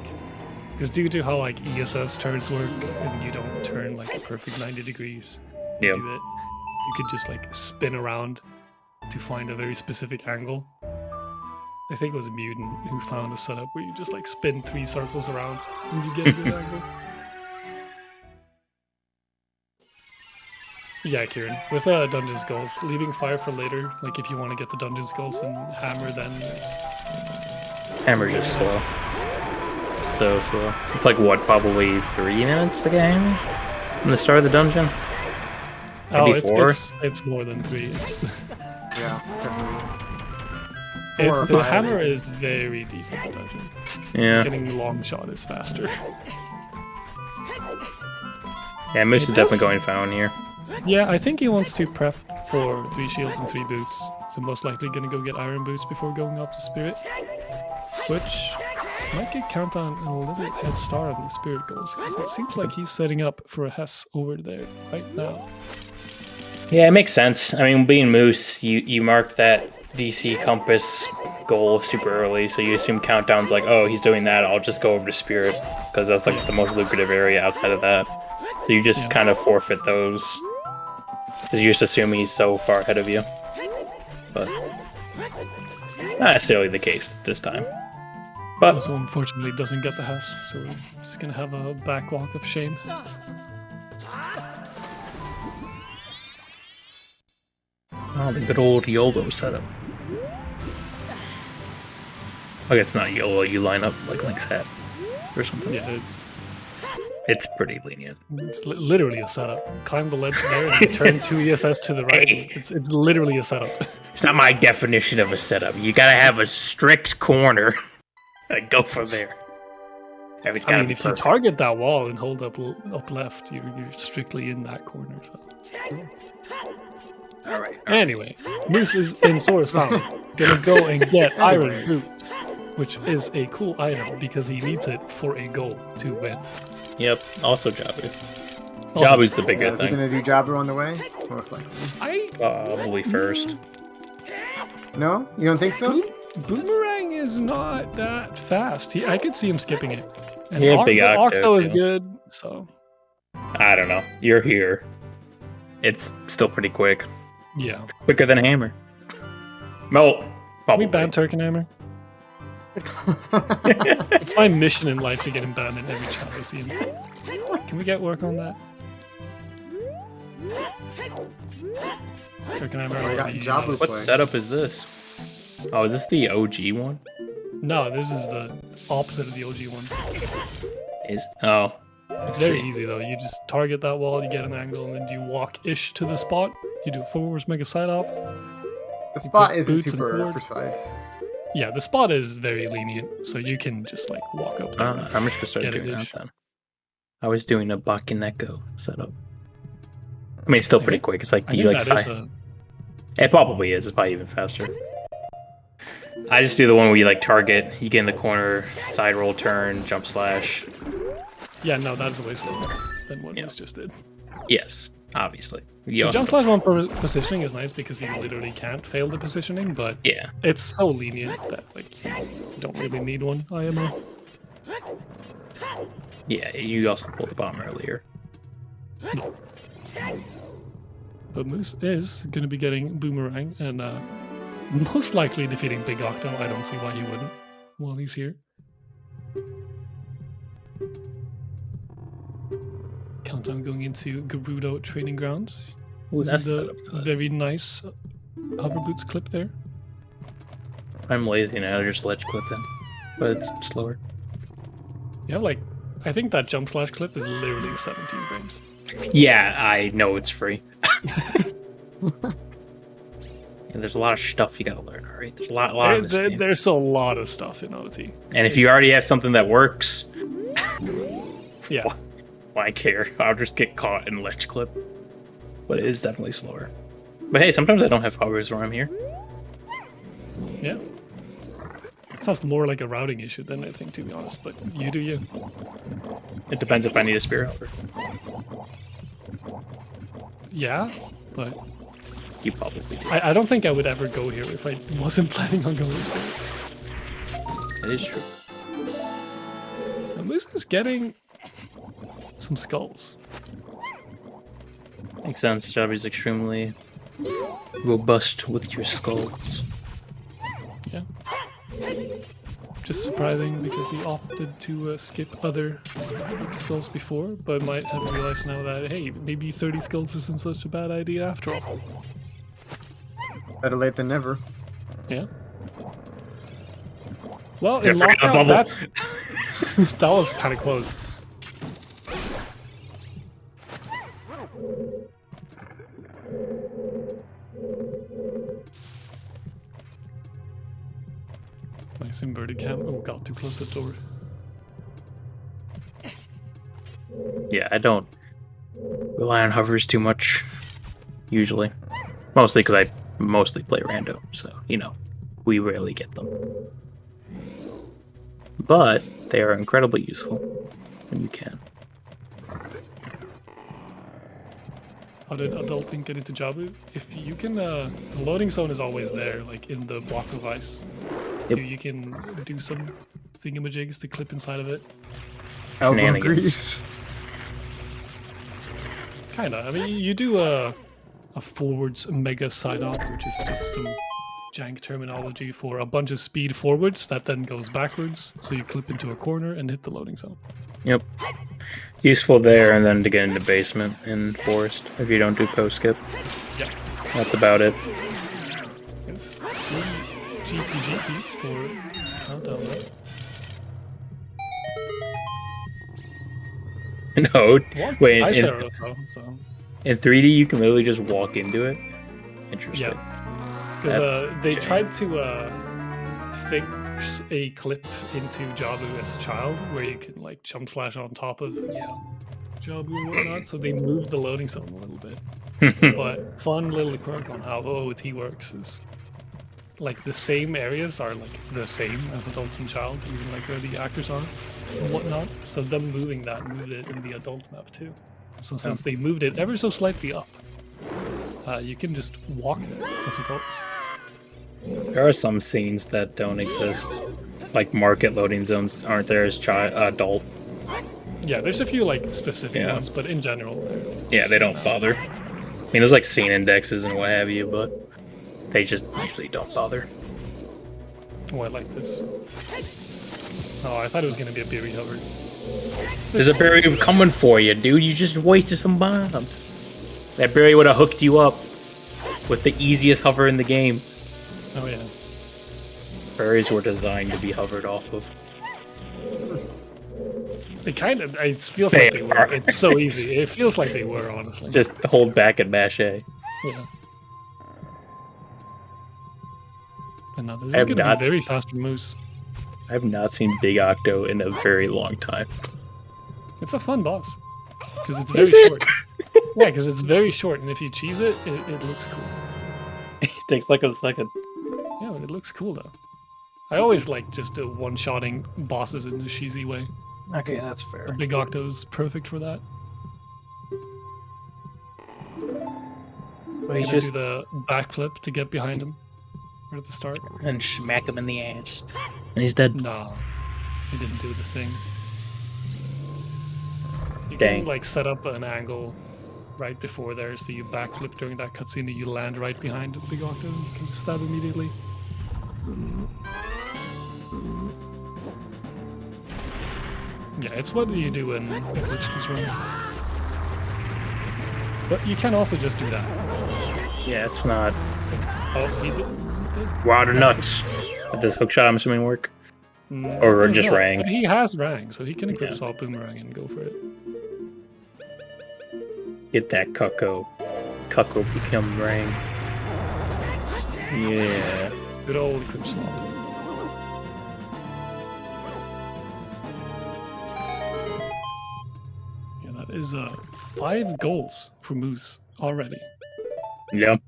Because due to how like ESS turns work, and you don't turn like a perfect 90 degrees. Do it. You could just like spin around to find a very specific angle. I think it was a mutant who found a setup where you just like spin 3 circles around and you get a good angle. Yeah, Kieran. With dungeon skulls, leaving fire for later. Like if you want to get the dungeon skulls, and hammer then is. Hammer just slow. So slow. It's like what, probably 3 minutes to get hammer from the start of the dungeon. Maybe 4. It's more than 3. It's. Yeah, the hammer is very deep in the dungeon. Yeah. Getting the long shot is faster. Yeah, Moose is definitely going found here. Yeah, I think he wants to prep for 3 shields and 3 boots. So most likely gonna go get iron boots before going up to spirit. Which might get Countdown a little head start on the spirit goals, because it seems like he's setting up for a Hess over there right now. Yeah, it makes sense. I mean, being Moose, you marked that DC compass goal super early, so you assume Countdown's like, oh, he's doing that, I'll just go over to Spirit, because that's like the most lucrative area outside of that. So you just kind of forfeit those, because you just assume he's so far ahead of you. But not necessarily the case this time. But also, unfortunately, doesn't get the Hess, so we're just gonna have a backwalk of shame. Oh, the good old YOLO setup. Okay, it's not YOLO, you line up like Link's hat or something. Yeah, it's pretty lenient. It's literally a setup. Climb the ledge there and turn 2 ESS to the right. Hey. It's literally a setup. It's not my definition of a setup. You gotta have a strict corner and go from there. I mean, if you target that wall and hold up left, you're strictly in that corner. So. All right. Anyway, Moose is in Sora's Fountain. Gonna go and get Iron Boots, which is a cool item because he needs it for a goal to win. Yep. Also Jabu. Also, Jabu's the bigger Is he thing. gonna do Jabu on the way? Most likely. Probably first. No, you don't think so? Boomerang is not that fast. I could see him skipping it. And Yeah, big Octo, is too. good, so I don't know. You're here. It's still pretty quick. yeah. Quicker than a hammer. No, Can probably. we ban Turkenhammer? It's my mission in life to get him banned in every chat I see him. Can we get work on that? Turkenhammer. Oh, we got Jabu What play. setup is this? Oh, is this the OG one? No, this is the opposite of the OG one. Oh. It's very easy though. You just target that wall, you get an angle, and then you walk-ish to the spot. You do forwards, make a side op. The spot put isn't boots and super sword. precise. Yeah, the spot is very lenient, so you can just like walk up there. I'm just gonna start Get it, doing that ish. then. I was doing a Bakineko setup. I mean, it's still pretty quick. It's like I you think like that is side. It probably is. It's probably even faster. I just do the one where you like target, you get in the corner, side roll, turn, jump slash. Yeah, no, that is way slower than what Yeah. Moose just did. Yes, obviously. The You also- jump slash one positioning is nice because you literally can't fail the positioning, but yeah. it's so lenient that like you don't really need one IMO. Yeah, you also pulled the bomb earlier. But Moose is going to be getting Boomerang and most likely defeating Big Octo. I don't see why he wouldn't while he's here. Countdown going into Gerudo Training Grounds. Ooh, Using that's the set up for that. very nice hover boots clip there. I'm lazy now. I just ledge clip in, but it's slower. Yeah, like I think that jump slash clip is literally 17 frames. Yeah, I know it's free. And there's a lot of stuff you gotta learn. All right, there's a lot in this game. There's a lot of stuff in OT. And if you already have something that works, Yeah. why care? I'll just get caught in ledge clip. But it is definitely slower. But hey, sometimes I don't have hovers where I'm here. Yeah. It sounds more like a routing issue than I think, to be honest, but you do you. It depends if I need a spear hover. Yeah, but You probably do. I don't think I would ever go here if I wasn't planning on going to Spain. That is true. And Moose is getting some skulls. Makes sense. Javi's extremely robust with your skulls. Yeah. Just surprising because he opted to skip other skulls before, but might have realized now that, hey, maybe 30 skulls isn't such a bad idea after all. Better late than never. Yeah. Well, Yeah, in forget the Lockout, bubble. that was kind of close. Nice inverted cam. Oh, got too close to the door. Yeah, I don't rely on hovers too much, usually. Mostly because I mostly play random, so, you know, we rarely get them. But they are incredibly useful when you can. How did Adulting get into Jabu? If you can, the loading zone is always there, like in the block of ice. Yep. You can do some thingamajigs to clip inside of it. Elbow Shenanigans. grease. Kinda. I mean, you do a forwards mega side op, which is just some jank terminology for a bunch of speed forwards that then goes backwards. So you clip into a corner and hit the loading zone. Yep. Useful there, and then to get into basement in forest if you don't do post skip. Yeah. That's about it. It's 3 GPGPs for countdown. Right? No, One wait. eye In, shadow, though, so. in 3D, you can literally just walk into it. Interesting. Yeah. Because That's they jank. tried to fix a clip into Jabu as a child, where you can like jump slash on top of Jabu and whatnot. So they moved the loading zone a little bit. But fun little quirk on how OOT works is like the same areas are like the same as adult and child, even like where the actors are and whatnot. So them moving that moved it in the adult map too. So since they moved it ever so slightly up, you can just walk there as adults. There are some scenes that don't exist. Like market loading zones aren't there as adult. Yeah, there's a few like specific ones, but in general, they don't bother. I mean, there's like scene indexes and what have you, but they just usually don't bother. Oh, I like this. Oh, I thought it was gonna be a berry hover. There's a berry coming for you, dude. You just wasted some bombs. That berry would have hooked you up with the easiest hover in the game. Oh yeah. Berries were designed to be hovered off of. It kind of, it feels like they were. It's so easy. It feels like they were, honestly. Just hold back and mash A. Yeah. But no, this is going to be very fast for Moose. I have not seen Big Octo in a very long time. It's a fun boss. Because it's very short. Yeah, because it's very short, and if you cheese it, it looks cool. It takes like a second. Yeah, but it looks cool, though. I always like just one-shotting bosses in a cheesy way. Okay, that's fair. The Big Octo is perfect for that. But he's just do the backflip to get behind him right at the start. And smack him in the ass. And he's dead. No, he didn't do the thing. You Dang. can like set up an angle right before there, so you backflip during that cutscene and you land right behind the Big Octo and you can just stab immediately. Yeah, it's what you do in glitchless runs. But you can also just do that. Yeah, it's not. Oh, he did. Wow, the nuts. Did this hookshot, I'm assuming, work? Or just Rang? But he has Rang, so he can equip swap Boomerang and go for it. Get that Cucko. Cucko become Rang. Yeah. Good old equip swap. Is 5 goals for Moose already. Yep.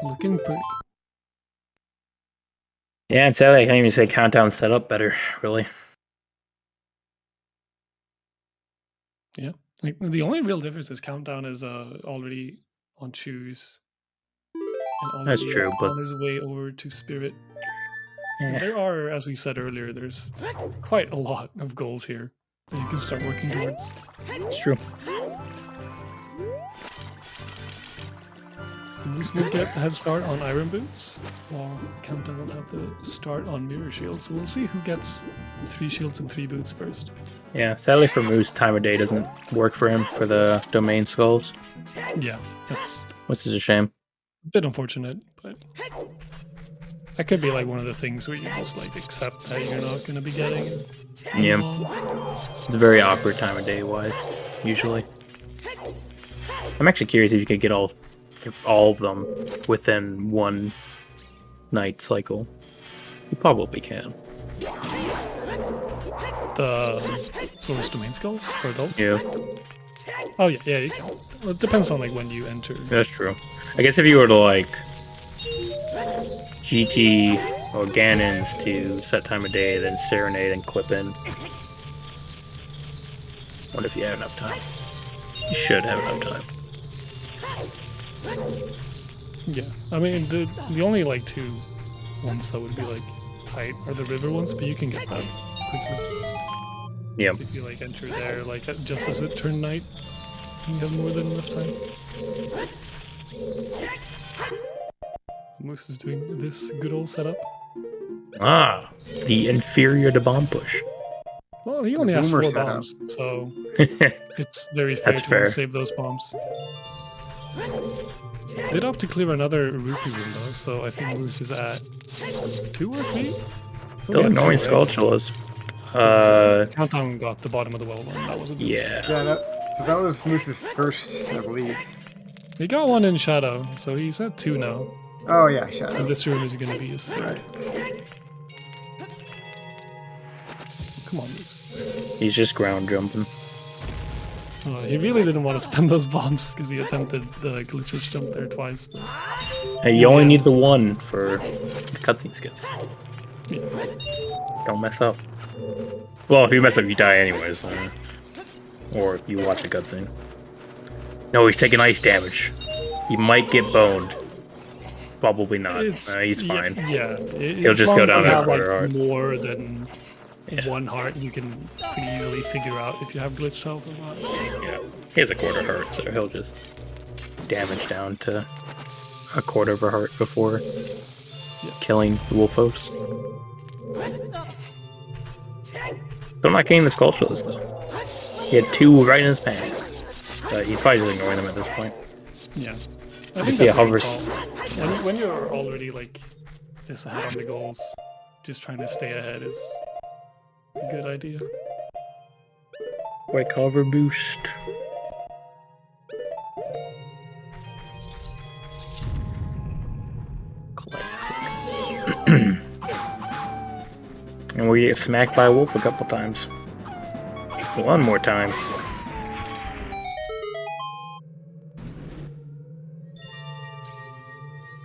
Looking pretty. Yeah, and sadly I can't even say countdown set up better, really. Yeah. Like, the only real difference is countdown is already on choose. And that's true, but on his way over to Spirit. Yeah. There are, as we said earlier, there's quite a lot of goals here that you can start working towards. It's true. Moose will get a head start on Iron Boots, while Countdown will have the start on Mirror Shields. So we'll see who gets 3 shields and 3 boots first. Yeah, sadly for Moose, time of day doesn't work for him for the domain skulls. Yeah, that's which is a shame. A bit unfortunate, but that could be like one of the things where you just like accept that you're not going to be getting it. Yeah. It's a very awkward time of day wise, usually. I'm actually curious if you could get all of them within one night cycle. You probably can. The Source Domain Skulls for adults? Yeah. Oh yeah, you can. Well, it depends on like when you enter. That's true. I guess if you were to like GT or Ganon's to set time of day, then Serenade and clip in. What if you have enough time? You should have enough time. Yeah, I mean the only like 2 ones that would be like tight are the river ones, but you can get that quickly. Yeah. So if you like enter there like just as it turned night, you have more than enough time. Moose is doing this good old setup. Ah, the inferior to bomb push. Well, he only has 4 bombs, so it's very fair to save those bombs. Did opt to clear another rupee window, so I think Moose is at 2 or 3? Still annoying Skulltulas. Countdown got the bottom of the well one. That was a boost. Yeah. So that was Moose's first, I believe. He got 1 in Shadow, so he's at 2 now. Oh yeah, Shadow. And this room is going to be his 3rd. Come on, Moose. He's just ground jumping. He really didn't want to spend those bombs because he attempted the glitches jump there twice. But... Hey, you only need the one for the cutscene skill. Yeah. Don't mess up. Well, if you mess up, you die anyways. Or if you watch a cutscene. No, he's taking ice damage. He might get boned. Probably not. He's fine. Yeah. He'll just go down at a quarter heart. More than one heart, you can pretty easily figure out if you have glitched health or not. Yeah. He has a quarter heart, so he'll just damage down to a quarter of a heart before killing the wolf host. I'm not getting the sculptures though. He had 2 right in his pants. But he's probably just ignoring them at this point. Yeah. I think see a hover. When you're already like this ahead on the goals, just trying to stay ahead is a good idea. Quick hover boost. Classic. And we get smacked by a wolf a couple times. One more time.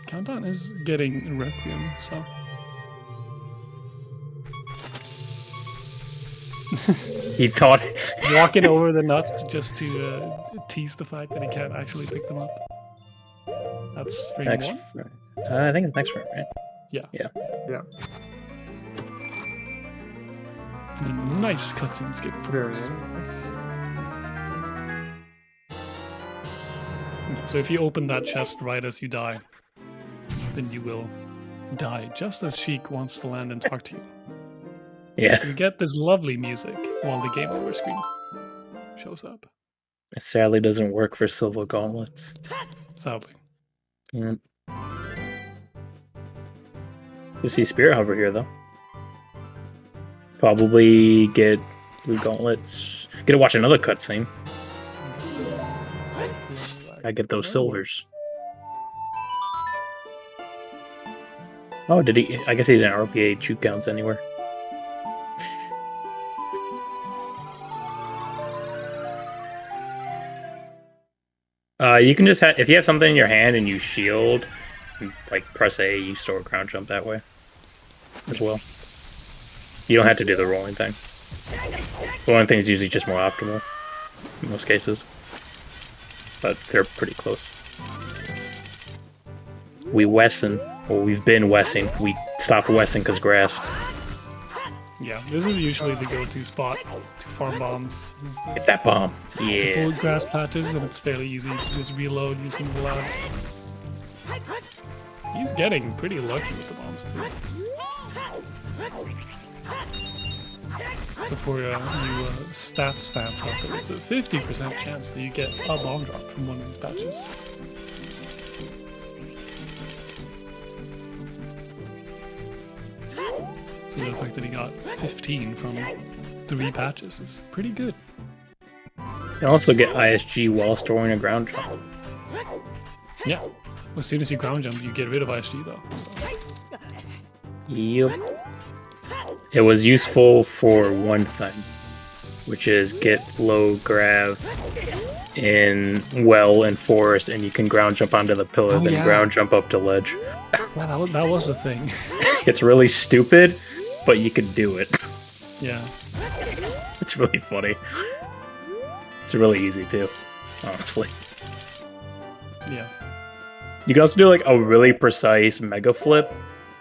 Countdown is getting Requiem, so... He thought... Walking over the nuts just to tease the fact that he can't actually pick them up. That's frame next 1? I think it's next frame, right? Yeah. Yeah. And a nice cutscene skip for Very us. nice. So if you open that chest right as you die, then you will die just as Sheik wants to land and talk to you. Yeah. You get this lovely music while the game over screen shows up. It sadly doesn't work for silver gauntlets. Sadly. Mm. You see Spirit Hover here, though. Probably get blue gauntlets. Get to watch another cutscene. I get those silvers. Oh, did he? I guess he's an RPA shoot counts anywhere. You can just have, if you have something in your hand and you shield, like press A, you store a ground jump that way as well. You don't have to do the rolling thing. The rolling thing is usually just more optimal in most cases, but they're pretty close. We Wesson, or we've been Wessing. We stopped Wessing because grass. Yeah, this is usually the go-to spot to farm bombs. Hit that bomb. Yeah. Bullet grass patches, and it's fairly easy to just reload using the lab. He's getting pretty lucky with the bombs too. So for you stats fans out there, it's a 50% chance that you get a bomb drop from one of these patches. So the fact that he got 15 from 3 patches is pretty good. You can also get ISG while storing a ground jump. Yeah. As soon as you ground jump, you get rid of ISG though. So. Yep. It was useful for one thing, which is get low grav in well and forest, and you can ground jump onto the pillar, then ground jump up to ledge. Yeah, that was the thing. It's really stupid, but you could do it. Yeah. It's really funny. It's really easy too, honestly. Yeah. You can also do like a really precise mega flip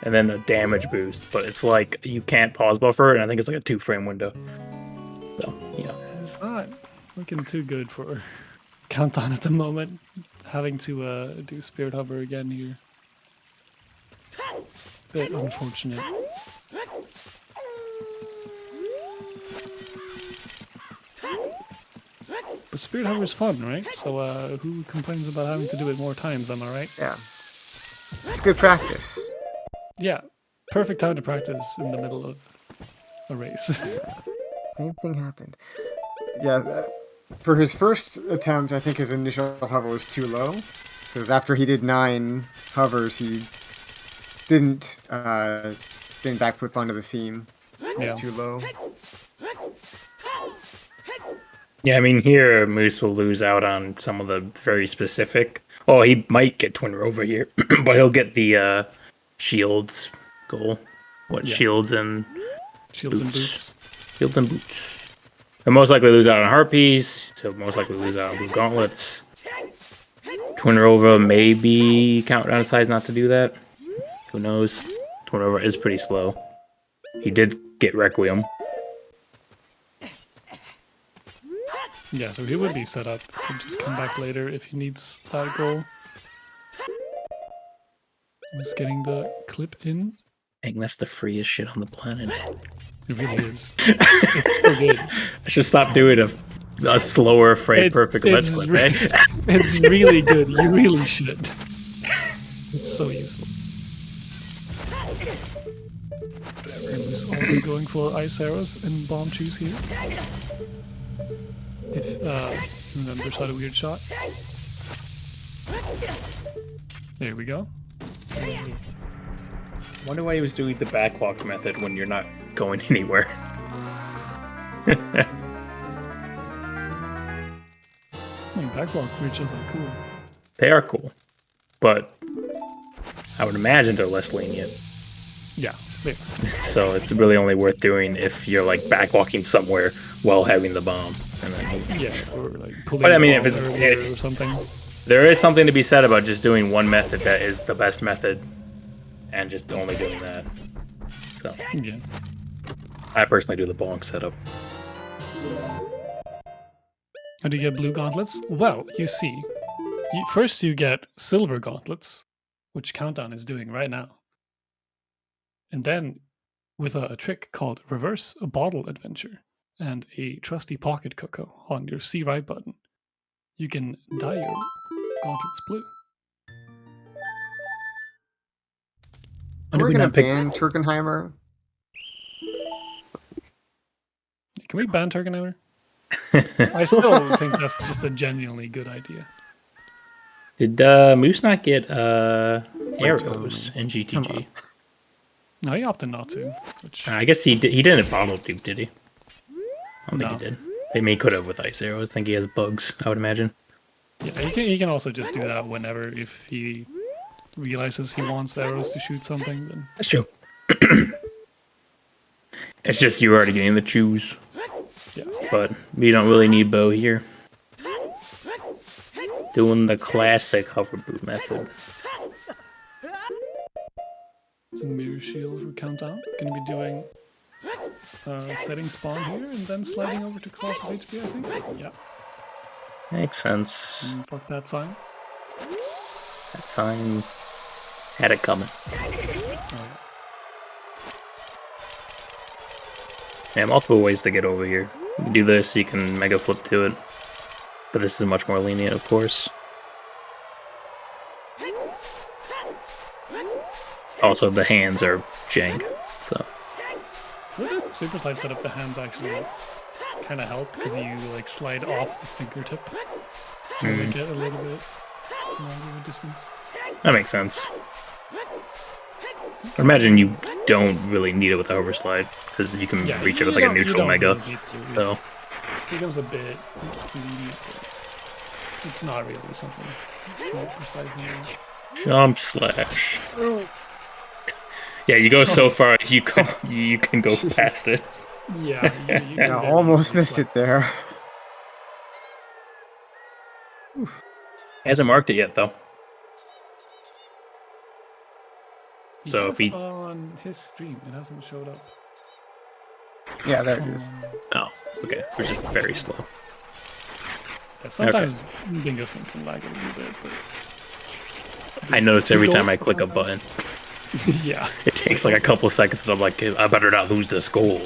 and then a damage boost, but it's like you can't pause buffer, and I think it's like a 2-frame window. So, yeah. It's not looking too good for Countdown at the moment. Having to do Spirit Hover again here. Bit unfortunate. But Spirit Hover is fun, right? So who complains about having to do it more times, am I right? Yeah. It's good practice. Yeah. Perfect time to practice in the middle of a race. Same thing happened. Yeah, for his first attempt, I think his initial hover was too low. Because after he did 9 hovers, he didn't backflip onto the seam. It was too low. Yeah, I mean, here, Moose will lose out on some of the very specific... Oh, he might get Twin Rover here, but he'll get the shields goal. What, Yeah. shields and Shields and boots? boots. Shields and boots. He'll most likely lose out on Harpies. He'll most likely lose out on Blue Gauntlets. Twin Rover maybe Countdown decides not to do that. Who knows? Twin Rover is pretty slow. He did get Requiem. Yeah, so he would be set up to just come back later if he needs that goal. Just getting the clip in. Dang, that's the freest shit on the planet. It really is. It's so good. I should stop doing a slower frame perfect let's play, right? It's really good. You really should. It's so useful. Who's also going for ice arrows and bomb chews here. If he remembers how to weird shot. There we go. Wonder why he was doing the backwalk method when you're not going anywhere. I mean, backwalk weird shots are cool. They are cool, but I would imagine they're less lenient. Yeah, they are. So it's really only worth doing if you're like backwalking somewhere while having the bomb. And then Yeah, or like pulling But I mean, the if ball it's- earlier or something. there is something to be said about just doing one method that is the best method, and just only doing that. So Yeah. I personally do the bonk setup. How do you get blue gauntlets? Well, you see, first you get silver gauntlets, which Countdown is doing right now. And then, with a trick called Reverse Bottle Adventure and a trusty pocket cocoa on your C right button, you can dye your gauntlets blue. We're gonna ban Turkenheimer. Can we ban Turkenheimer? I still think that's just a genuinely good idea. Did Moose not get arrows in GTG? No, he opted not to. Which I guess he didn't bottle dupe, did he? I don't think No. he did. I mean, he could have with ice arrows. I think he has bugs, I would imagine. yeah, he can also just do that whenever if he realizes he wants arrows to shoot something. Then That's true. It's just you're already getting the choose. yeah, But we don't really need bow here. Doing the classic hover boot method. some mirror shield for Countdown. Gonna be doing setting spawn here and then sliding over to Colossus HP, I think. Yeah, Makes sense. and fuck that sign. That sign had it coming. Oh, yeah. Yeah, multiple ways to get over here. You can do this, you can mega flip to it. But this is much more lenient, of course. Also, the hands are jank, so. For the super slide setup, the hands actually kind of help because you like slide off the fingertip, so they get a little bit longer distance. That makes sense. I imagine you don't really need it with the overslide, because you can reach it with like a neutral mega. So it becomes a bit needy, but it's not really something too precise anymore. jump slash. Yeah, you go so far you can go past it. Yeah, you Yeah, almost missed it there. He hasn't marked it yet though. So if he on his stream, it hasn't showed up. Yeah, there it is. oh okay, we're just very slow. Yeah, sometimes bingo sync can lag a little bit, but I notice every time I click a button, yeah. it takes like a couple seconds, and I'm like, I better not lose this goal.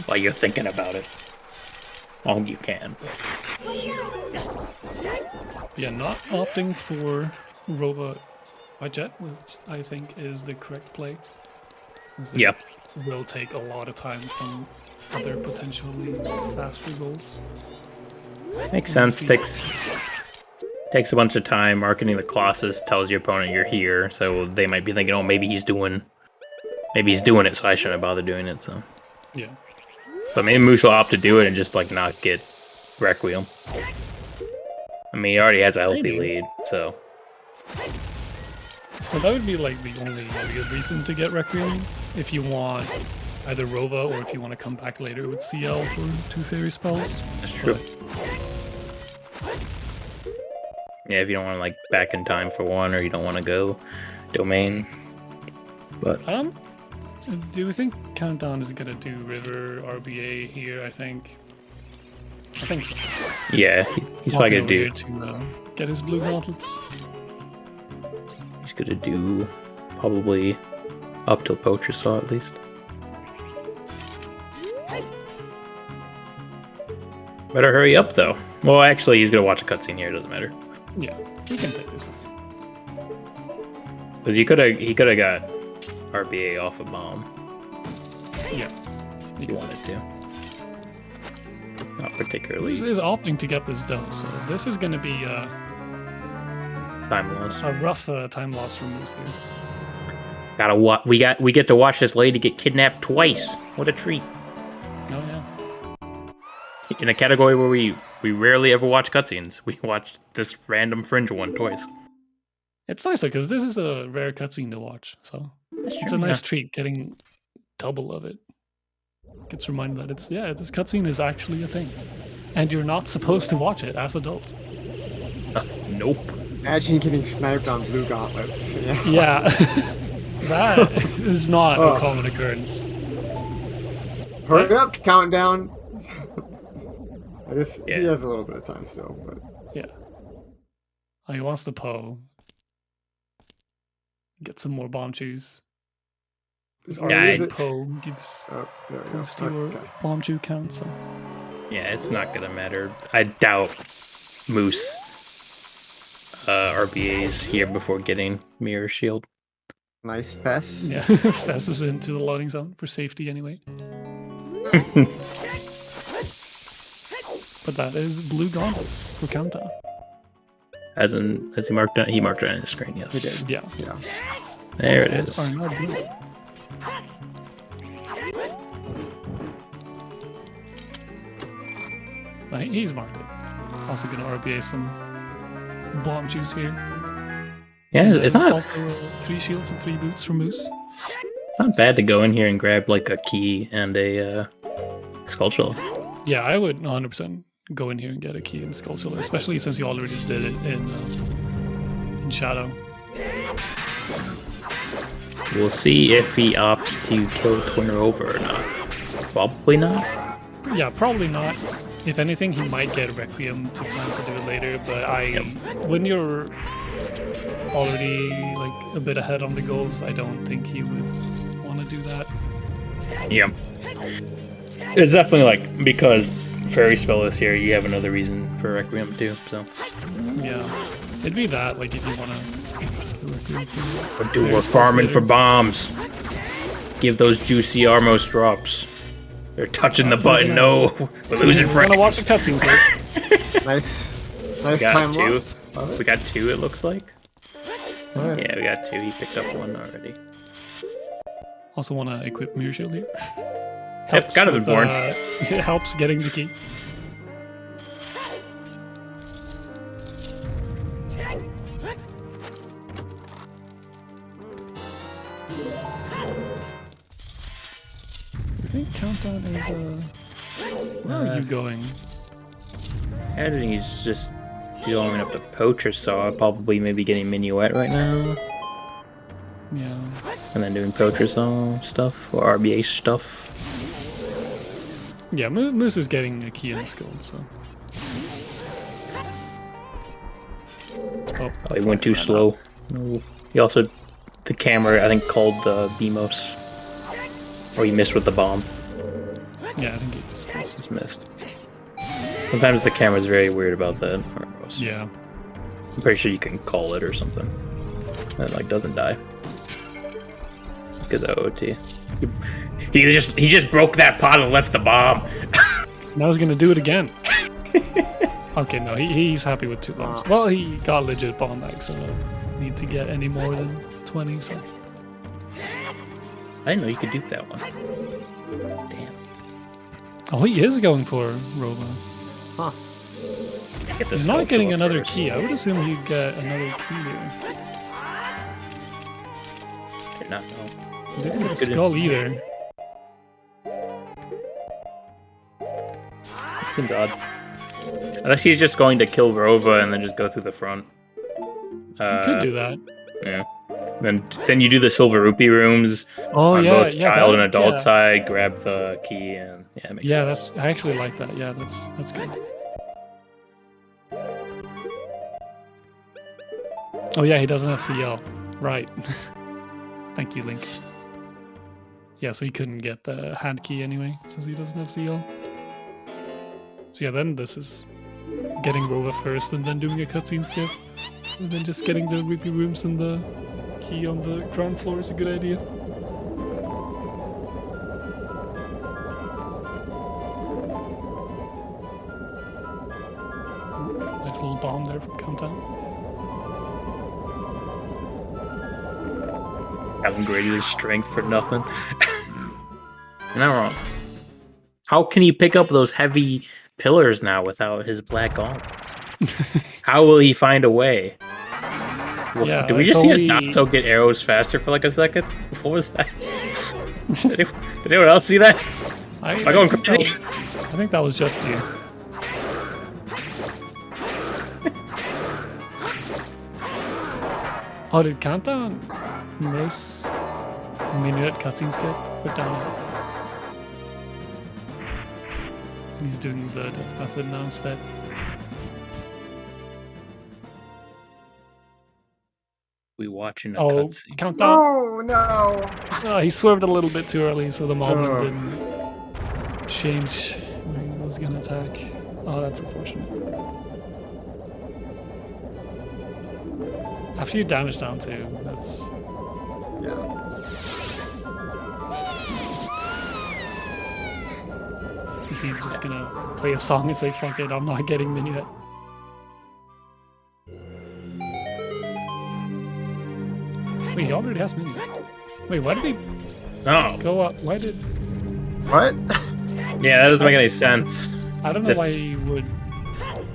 While you're thinking about it, oh, you can. Yeah, not opting for Rova Budget, which I think is the correct play. As it Yeah. will take a lot of time from other potentially faster goals. Makes sense. Takes a bunch of time. Marketing the Colossus tells your opponent you're here, so they might be thinking, oh, maybe he's doing it, so I shouldn't bother doing it. So, Yeah. but maybe Moose will opt to do it and just like not get Requiem. I mean, he already has a healthy lead, so. Well, that would be like the only real reason to get Requiem if you want either Rova or if you want to come back later with CL for 2 fairy spells. That's true. Yeah, if you don't want to like back in time for one, or you don't want to go domain. But do you think Countdown is gonna do River RBA here? I think so. Yeah, he's probably gonna do to get his blue gauntlets. He's gonna do probably up till Poacher Saw at least. Better hurry up though. Well, actually, he's gonna watch a cutscene here. It doesn't matter. Yeah, he can take this. Because he could have got RBA off a bomb. Yeah, he wanted to. Not particularly. Moose is opting to get this done, so this is going to be time loss. A rough time loss for Moose here. We get to watch this lady get kidnapped twice. What a treat! Oh yeah. In a category where we rarely ever watch cutscenes, we watched this random fringe one twice. It's nice though, because this is a rare cutscene to watch, so it's a nice treat getting double of it. Gets reminded that this cutscene is actually a thing, and you're not supposed to watch it as adults. Nope. Imagine getting sniped on blue gauntlets. Yeah, that is not a common occurrence. Hurry up, Countdown. I guess Yeah. he has a little bit of time still, but Yeah. Oh, he wants the Poe. Get some more bomb chews. Poe gives boost to your bomb chew count, so. Yeah, it's not gonna matter. I doubt Moose RBA's here before getting Mirror Shield. nice Fess. Yeah, Fess is into the loading zone for safety anyway. But that is blue gauntlets for Countdown. As he marked it, he marked it on his screen. Yes, He did. Yeah. There it Gauntlets is. are not blue. He's marked it. Also gonna RBA some bomb juice here. Yeah, it's not. Also 3 shields and 3 boots for Moose. It's not bad to go in here and grab like a key and a skull shell. Yeah, I would 100% go in here and get a key in Skull Chiller, especially since you already did it in Shadow. We'll see if he opts to kill Twin Rover or not. Probably not. Yeah, probably not. If anything, he might get Requiem to plan to do it later, but when you're already like a bit ahead on the goals, I don't think he would want to do that. Yeah. It's definitely like, because Fairy Spell is here, you have another reason for Requiem too, so. Yeah. It'd be that, like, if you want to We're farming for bombs. Give those juicy Armos drops. They're touching the button, no! We're losing friends. I'm gonna watch the cutscene first. Nice We got time 2. loss. Love it. We got 2, it looks like. Alright. Yeah, we got 2. He picked up 1 already. Also want to equip Mirror Shield here. Yep, gotta be born. It helps getting the key. I think Countdown is where are you going? And he's just going up to Poacher Saw, probably maybe getting Minuet right now. Yeah. And then doing Poacher Saw stuff, or RBA stuff. Yeah, Moose is getting a key in the skull, so. Oh, he went too slow. No. He also, the camera, I think, called BMOS. Or he missed with the bomb. Yeah, I think he just missed. Just missed. Sometimes the camera's very weird about that. Yeah. I'm pretty sure you can call it or something. That like doesn't die. Because of OT. He just broke that pot and left the bomb. Now he's gonna do it again. Okay, no, he's happy with 2 bombs. Well, he got legit bomb back, so no need to get any more than 20, so. I didn't know you could dupe that one. Damn. Oh, he is going for Robo. Huh. Get the He's not getting Skulltula another first. key. I would assume he'd get another key here. Did not know. Didn't get a Good skull either. Seems odd. Unless he's just going to kill Rova and then just go through the front. You could do that. Yeah. Then you do the silver rupee rooms Oh on yeah, both yeah, child that- and adult yeah. side. Grab the key and yeah, it makes Yeah, sense. I actually like that. Yeah, that's good. Oh yeah, he doesn't have CL. Right. Thank you, Link. Yeah, so he couldn't get the hand key anyway, since he doesn't have CL. So yeah, then this is getting Rova first and then doing a cutscene skip. And then just getting the rupee rooms and the key on the ground floor is a good idea. Nice little bomb there from Countdown. Downgraded his strength for nothing. You're not wrong. How can he pick up those heavy pillars now without his black gauntlets? How will he find a way? Yeah, Did we if just see a only- Dotso get arrows faster for like a second? What was that? Did anyone else see that? I Am I going think crazy? I think that was just you. Oh, did Countdown miss Minuet cutscene skip? Put down it. And he's doing the death method now instead. We watching a Oh, cutscene. Countdown! Oh no! Oh, he swerved a little bit too early, so the moment Oh. didn't change where he was gonna attack. Oh, that's unfortunate. After you damage down too, that's... Yeah. Is he just gonna play a song and say, fuck it, I'm not getting Minuet? Wait, he already has Minuet. Wait, why did he Oh, go up? Why did... What? yeah, that doesn't make any sense. I don't know Just- why he would...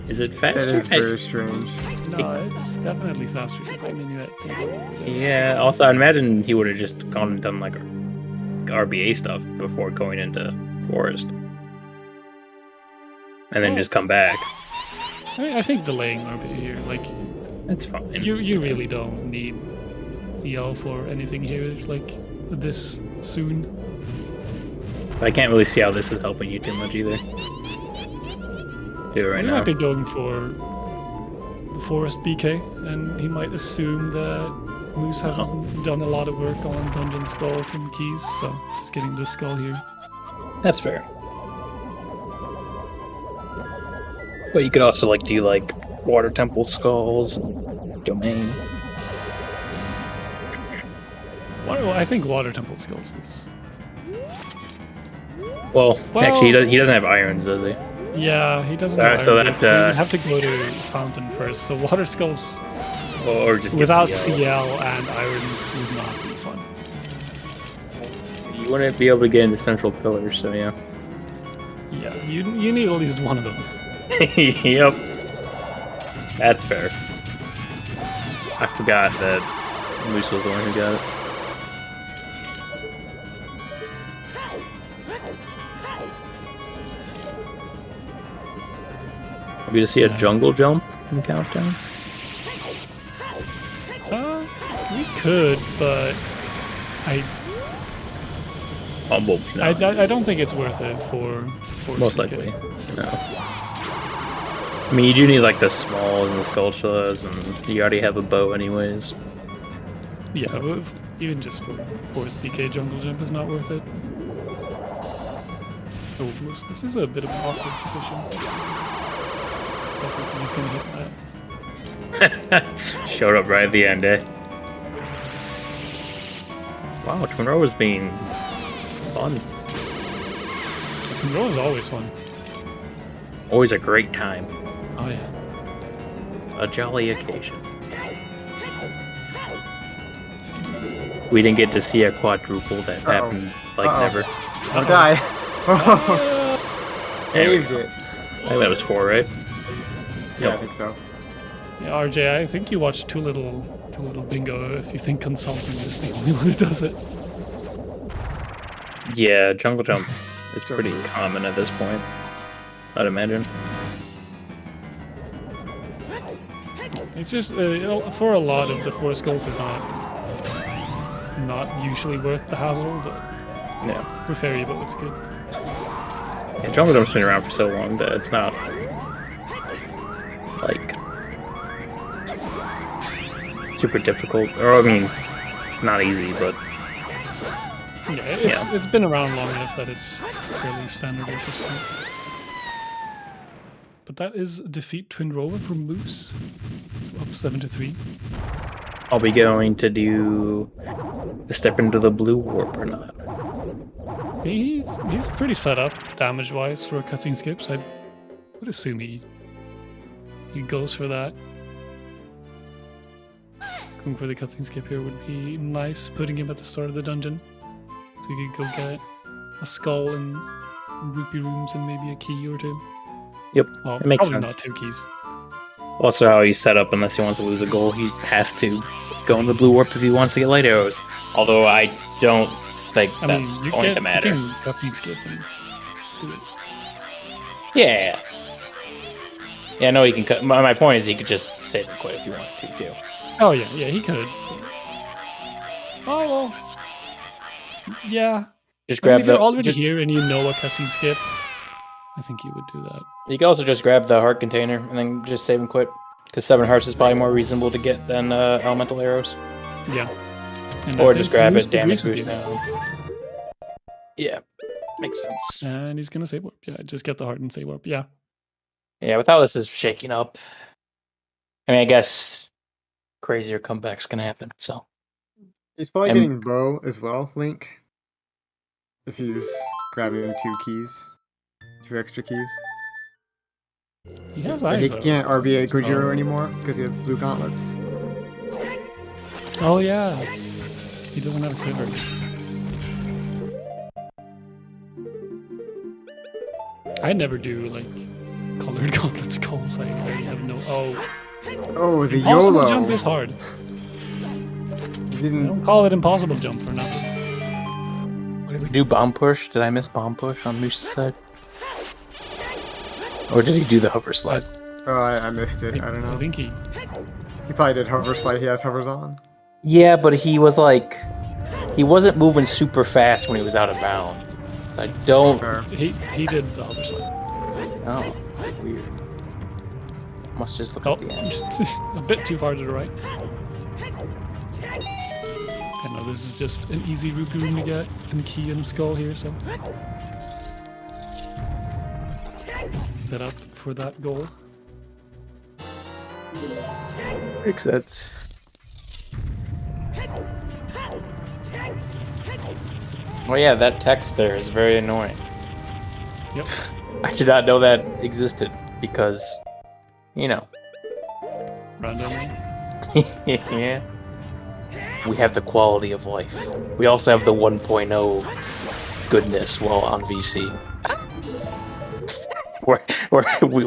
Is it It faster? is very strange. No, it's definitely faster to play Minuet. Yeah, also, I imagine he would have just gone and done like RBA stuff before going into Forest. And then Oh. just come back. I think delaying RB here, like, That's fine. you really don't need CL for anything here, like, this soon. I can't really see how this is helping you too much either. Do it right He now. might be going for the Forest BK, and he might assume that Moose hasn't done a lot of work on dungeon stalls and keys, so just getting the skull here. That's fair. But you could also like do like Water Temple skulls and Domain. Well, I think Water Temple skulls is... Well, Well- actually, he doesn't have irons, does he? Yeah, he doesn't Alright, have so iron, that, but you have to go to Fountain first, so Water Skulls Or just get without the, CL and irons would not be fun. You wouldn't be able to get into Central Pillar, so yeah. Yeah, you need at least one of them. Yep. That's fair. I forgot that Moose was the one who got it. Maybe to see a jungle jump in Countdown? We could, but Bumblebee, no. I don't think it's worth it for Most CK. likely, no. I mean, you do need like the smalls and the Skulltulas, and you already have a bow anyways. Yeah, even just for Forest BK jungle jump is not worth it. Oh, Moose, this is a bit of an awkward position. I don't think he's gonna hit that. Showed up right at the end, eh? Wow, Twinro was being fun. Control is always fun. Always a great time. Oh yeah. A jolly occasion. We didn't get to see a quadruple that happens like never. I'll die. There we Saved go. it. I think that was 4, right? Yeah, I think so. Yeah, RJ, I think you watched Too Little Bingo if you think consulting is the only one who does it. Yeah, Jungle Jump is pretty common at this point, I'd imagine. It's just, for a lot of the forest goals, it's not usually worth the hassle, but Yeah. for fairy boat, it's good. Yeah, Jungle Jump's been around for so long that it's not like super difficult, or I mean, not easy, but Yeah, it's been around long enough that it's fairly standard at this point. But that is defeat Twin Rover from Moose. So up 7-3. Are we going to do a step into the blue warp or not? He's pretty set up damage wise for cutscene skips. I would assume he goes for that. Going for the cutscene skip here would be nice, putting him at the start of the dungeon. So you could go get a skull and rupee rooms and maybe a key or two. Yep, Well, it makes probably sense. not 2 keys. Also, how he's set up, unless he wants to lose a goal, he has to go into the blue warp if he wants to get light arrows. Although I don't think that's going to matter. You can cutscene skip and do it. Yeah. Yeah, I know he can cut. My point is he could just save and quit if he wanted to, too. Oh yeah, he could. Oh well. Yeah. Just I mean, grab if you're already just, here and you know a cutscene skip, I think you would do that. You can also just grab the heart container and then just save and quit. Because 7 hearts is probably more reasonable to get than elemental arrows. Yeah. And Or I just think grab Moose it, damage agrees with boost you. down. Yeah, makes sense. And he's gonna save warp. Yeah, just get the heart and save warp. Yeah. Yeah, with how this is shaking up, I mean, I guess crazier comebacks can happen. So He's probably And- getting bow as well, Link. If he's grabbing 2 extra keys. He has Like, eyes. he though, can't so- RBA Kojiro anymore because he has blue gauntlets. Oh yeah. He doesn't have a quiver. I never do like colored gauntlets calls. I have no. Oh, Oh, the impossible YOLO! jump is hard. You I didn't. don't call it impossible jump for nothing. what did we do? Bomb push? Did I miss bomb push on Moose's side? Or did he do the hover slide? Oh, I missed it. I don't know. I think he. He probably did hover slide. He has hovers on. Yeah, but he was like, he wasn't moving super fast when he was out of bounds. I don't. Fair. He did the hover slide. Oh, weird. Must just look Oh, at the end. a bit too far to the right. I know this is just an easy rupee room to get and a key and a skull here, so set up for that goal. Makes sense. Oh yeah, that text there is very annoying. Yep. I did not know that existed because, you know. Randomly. Yeah. We have the quality of life. We also have the 1.0 goodness while on VC.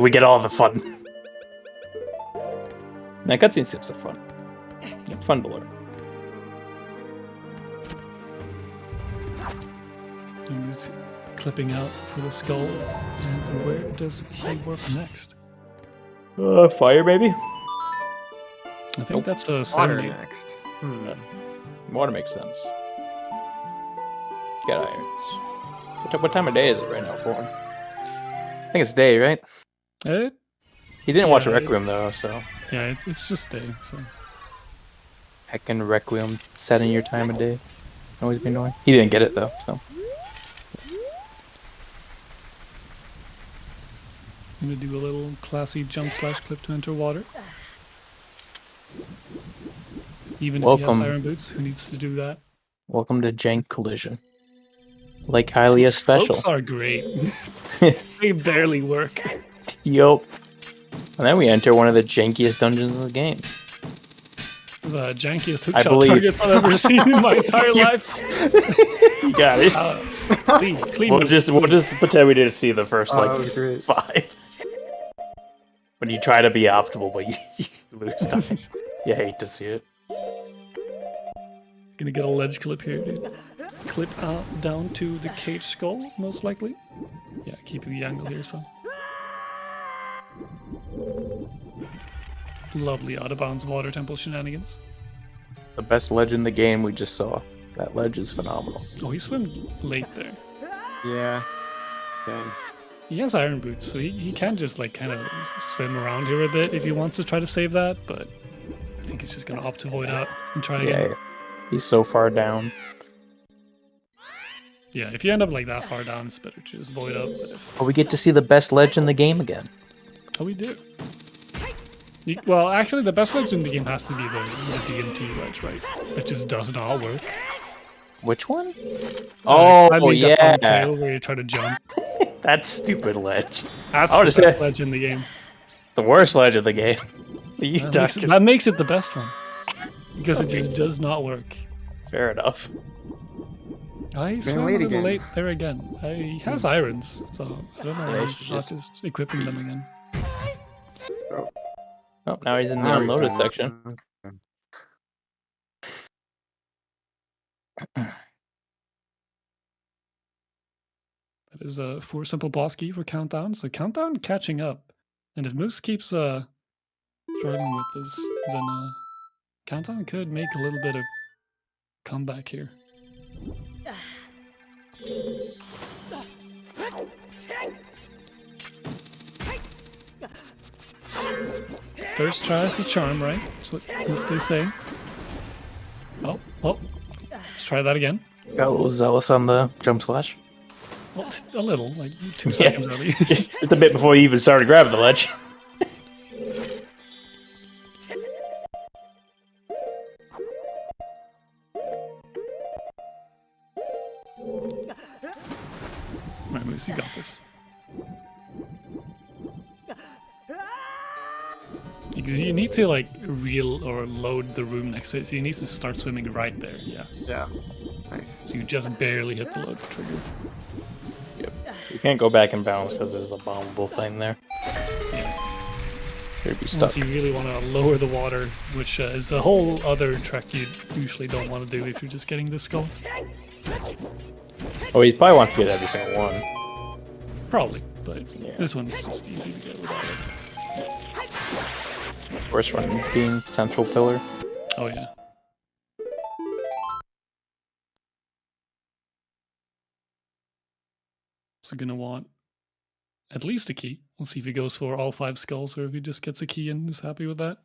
we get all the fun. Now, cutscene sips are fun. Yep. Fun to learn. And he's clipping out for the skull. And where does he work next? Fire, maybe? I think that's a Water serenade. next. Water makes sense. Got irons. What time of day is it right now for him? I think it's day, right? He didn't watch yeah, Requiem though, so Yeah, it's just day. So heckin' Requiem setting your time of day. Always be annoying. He didn't get it though, so I'm gonna do a little classy jump / clip to enter water. Even if he Welcome. has iron boots, who needs to do that? welcome to Jank Collision. Like Hylia Special. Slopes are great. They barely work. Yup. And then we enter one of the jankiest dungeons in the game. The jankiest I hookshot believe. targets I've ever seen in my entire life. You got it. Clean We'll moves. just pretend we didn't see the first Oh, that like was great. 5. When you try to be optimal, but you lose time. You hate to see it. Gonna get a ledge clip here, dude. Clip down to the cage skull, most likely. Yeah, keeping the angle here, so. Lovely out of bounds water temple shenanigans. The best ledge in the game we just saw. That ledge is phenomenal. Oh, he swam late there. Yeah. Dang. He has iron boots, so he can just like kind of swim around here a bit if he wants to try to save that, but I think he's just gonna opt to void out and try again. Yeah, he's so far down. Yeah, if you end up like that far down, it's better to just void up. But if... Oh, we get to see the best ledge in the game again. Oh, we do. Well, actually, the best ledge in the game has to be the DMT ledge, right? It just does not work. Which one? Oh, yeah. Trail where you try to jump. That stupid ledge. That's the best ledge in the game. The worst ledge of the game. That makes it the best one. Because it just does not work. Fair enough. He's swam a little late there again. He has irons, so I don't know why he's not just equipping them again. Oh, now he's in the unloaded section. That is a 4 simple boss key for Countdown. So Countdown catching up. And if Moose keeps struggling with this, then Countdown could make a little bit of comeback here. Thirst tries the charm, right? That's what they say. Oh, let's try that again. Got a little zealous on the jump slash. Well, a little, like 2 seconds early. just a bit before you even started grabbing the ledge. Right, Moose, you got this. Because you need to like reel or load the room next to it, so you need to start swimming right there. Yeah. Yeah. Nice. So you just barely hit the load trigger. Yep. You can't go back and bounce because there's a bombable thing there. Yeah. You'd be stuck. Unless you really want to lower the water, which is a whole other trek you usually don't want to do if you're just getting this skull. Oh, he probably wants to get every single one. Probably, but this one's just easy to get without it. Worst one being central pillar. Oh yeah. So gonna want at least a key. We'll see if he goes for all 5 skulls or if he just gets a key and is happy with that.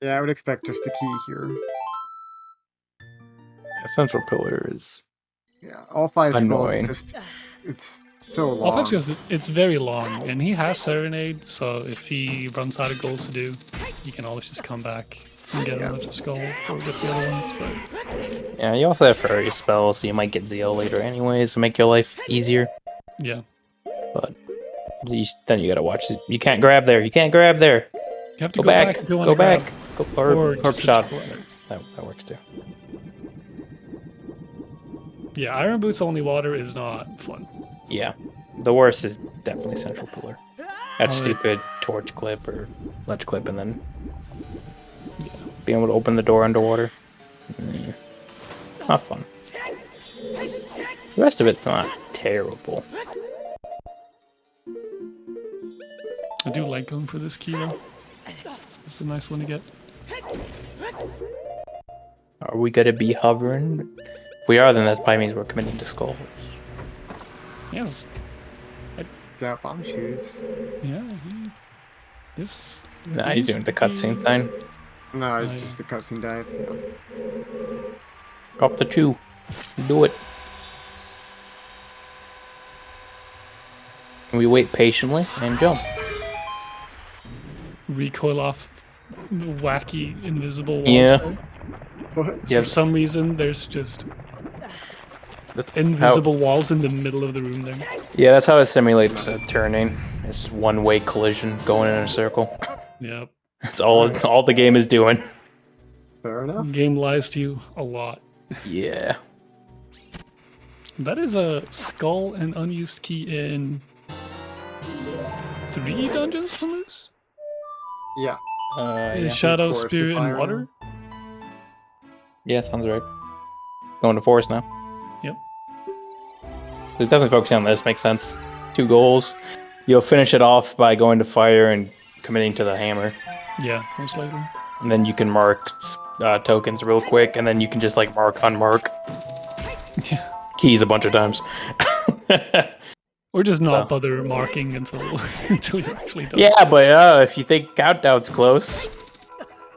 Yeah, I would expect just a key here. Yeah, central pillar is Yeah, all 5 annoying. Skulls it's so long. All 5 skulls, it's very long, and he has Serenade, so if he runs out of goals to do, he can always just come back and get another skull or get the other ones, but... Yeah, you also have fairy spells, so you might get Zeal later anyways to make your life easier. Yeah. But then you gotta watch it. You can't grab there. You can't grab there. You have to go back. If you go grab. back. Or corpse shot. Water. That works too. Yeah, Iron Boots only water is not fun. Yeah. The worst is definitely central pillar. That Oh, stupid torch clip or ledge clip and then being able to open the door underwater. Not fun. The rest of it's not terrible. I do like going for this key though. It's a nice one to get. Are we gonna be hovering? If we are, then that probably means we're committing to skulls. Yes. Got bomb shoes. Yeah, this... Nah, he's doing the cutscene thing. No, just the cutscene dive. Yeah. Drop the 2. Do it. We wait patiently and jump. Recoil off wacky invisible walls. Yeah. There. What? For some reason, there's just That's invisible walls in the middle of the room there. Yeah, that's how it simulates the turning. It's one-way collision going in a circle. Yep. That's all the game is doing. Fair enough. Game lies to you a lot. Yeah. That is a skull and unused key in 3 dungeons for Moose? Yeah. Yeah. Shadow, Forest Spirit, and Fire. Water? Yeah, sounds right. Going to forest now. Yep. So definitely focusing on this makes sense. 2 goals. You'll finish it off by going to fire and committing to the hammer. Yeah, most likely. And then you can mark tokens real quick, and then you can just like mark, unmark Yeah. keys a bunch of times. Or just not So. bother marking until until you're actually done. Yeah, but if you think countdown's close,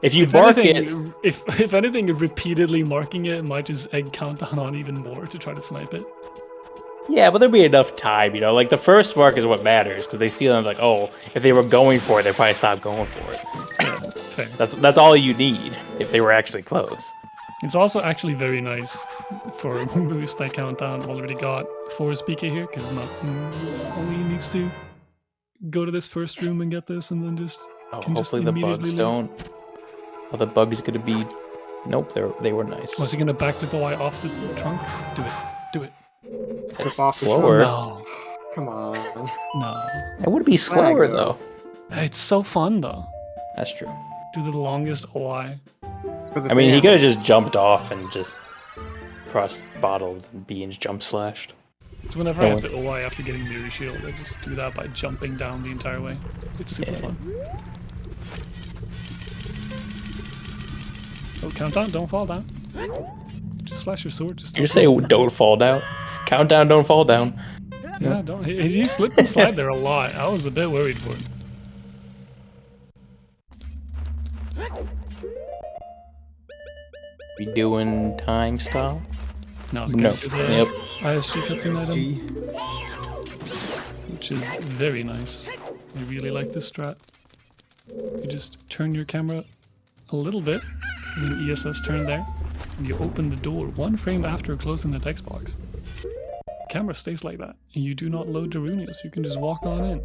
if you mark it, If anything, repeatedly marking it might just egg countdown on even more to try to snipe it. yeah, but there'll be enough time, you know. Like the first mark is what matters because they see them like, oh, if they were going for it, they probably stop going for it. Yeah, fair. That's all you need if they were actually close. It's also actually very nice for Moose that countdown already got Forest PK here, because not Moose only needs to go to this first room and get this, and then just Oh, can just hopefully the immediately bugs leave. don't. Oh, the bugs gonna be. Nope, they were nice. Was he gonna backflip away off the trunk? Do it. Do it. That's off the slower. No. Come on. No. It would be slower though. It's so fun though. That's true. Do the longest OI. For the I mean, he could have fans. just jumped off and just cross bottled and being jump slashed. So whenever I have to OI after getting Mirror Shield, I just do that by jumping down the entire way. It's super fun. Oh, countdown, don't fall down. Just flash your sword, just You just say don't fall down. Countdown, don't fall down. yeah, don't. He slipped and slide there a lot. I was a bit worried for him. We doing time style? Now it's No. going to the Yep. ISG cutscene item, which is very nice. I really like this strat. You just turn your camera a little bit, and then ESS turn there, and you open the door 1 frame after closing the text box. Camera stays like that, and you do not load Darunia, so you can just walk on in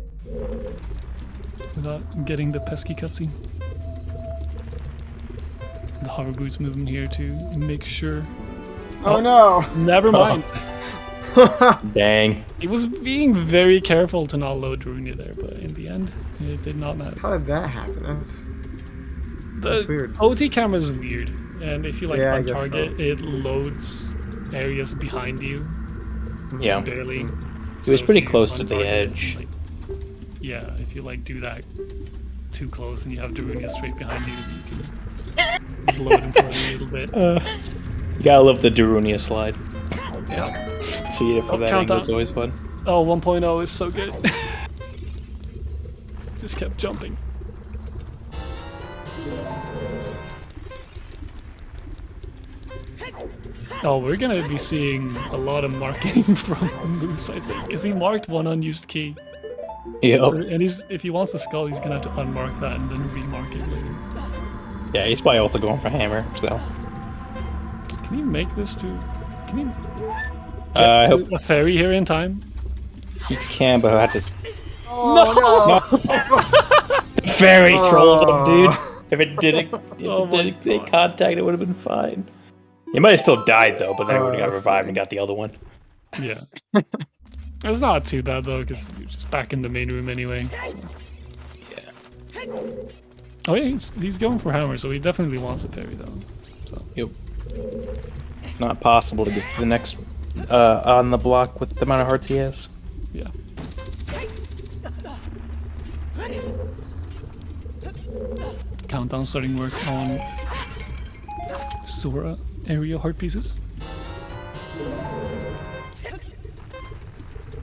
without getting the pesky cutscene. The hover boots movement here to make sure. Oh no! Never mind. Dang. He was being very careful to not load Darunia there, but in the end, it did not matter. How did that happen? That's The weird. OT camera is weird, and if you like Yeah, I on guess target, so. it loads areas behind you. Yeah. Just barely. He was if pretty you close on to the target, edge. like, yeah, if you like do that too close and you have Darunia straight behind you, you can just load in front of you a little bit. You gotta love the Darunia slide. Yeah. See it for Oh, that countdown. angle is always fun. Oh, 1.0 is so good. Just kept jumping. Oh, we're gonna be seeing a lot of marking from Moose, I think, because he marked 1 unused key. Yep. So, and if he wants the skull, he's gonna have to unmark that and then remark it later. Yeah, he's probably also going for hammer, so. Can you make this to? Can you I get hope to a ferry here in time? you can, but I have to. Oh, Fairy trolled him, Oh. dude. If it didn't, Oh my make God. contact, it would have been fine. He might have still died though, but then he would have got that's revived and got the other one. Yeah. It's not too bad though, because you're just back in the main room anyway. So. Yeah. Oh yeah, he's going for hammer, so he definitely wants the ferry though. So Yep. Not possible to get to the next on the block with the amount of hearts he has. yeah. Countdown starting work on Sora area heart pieces.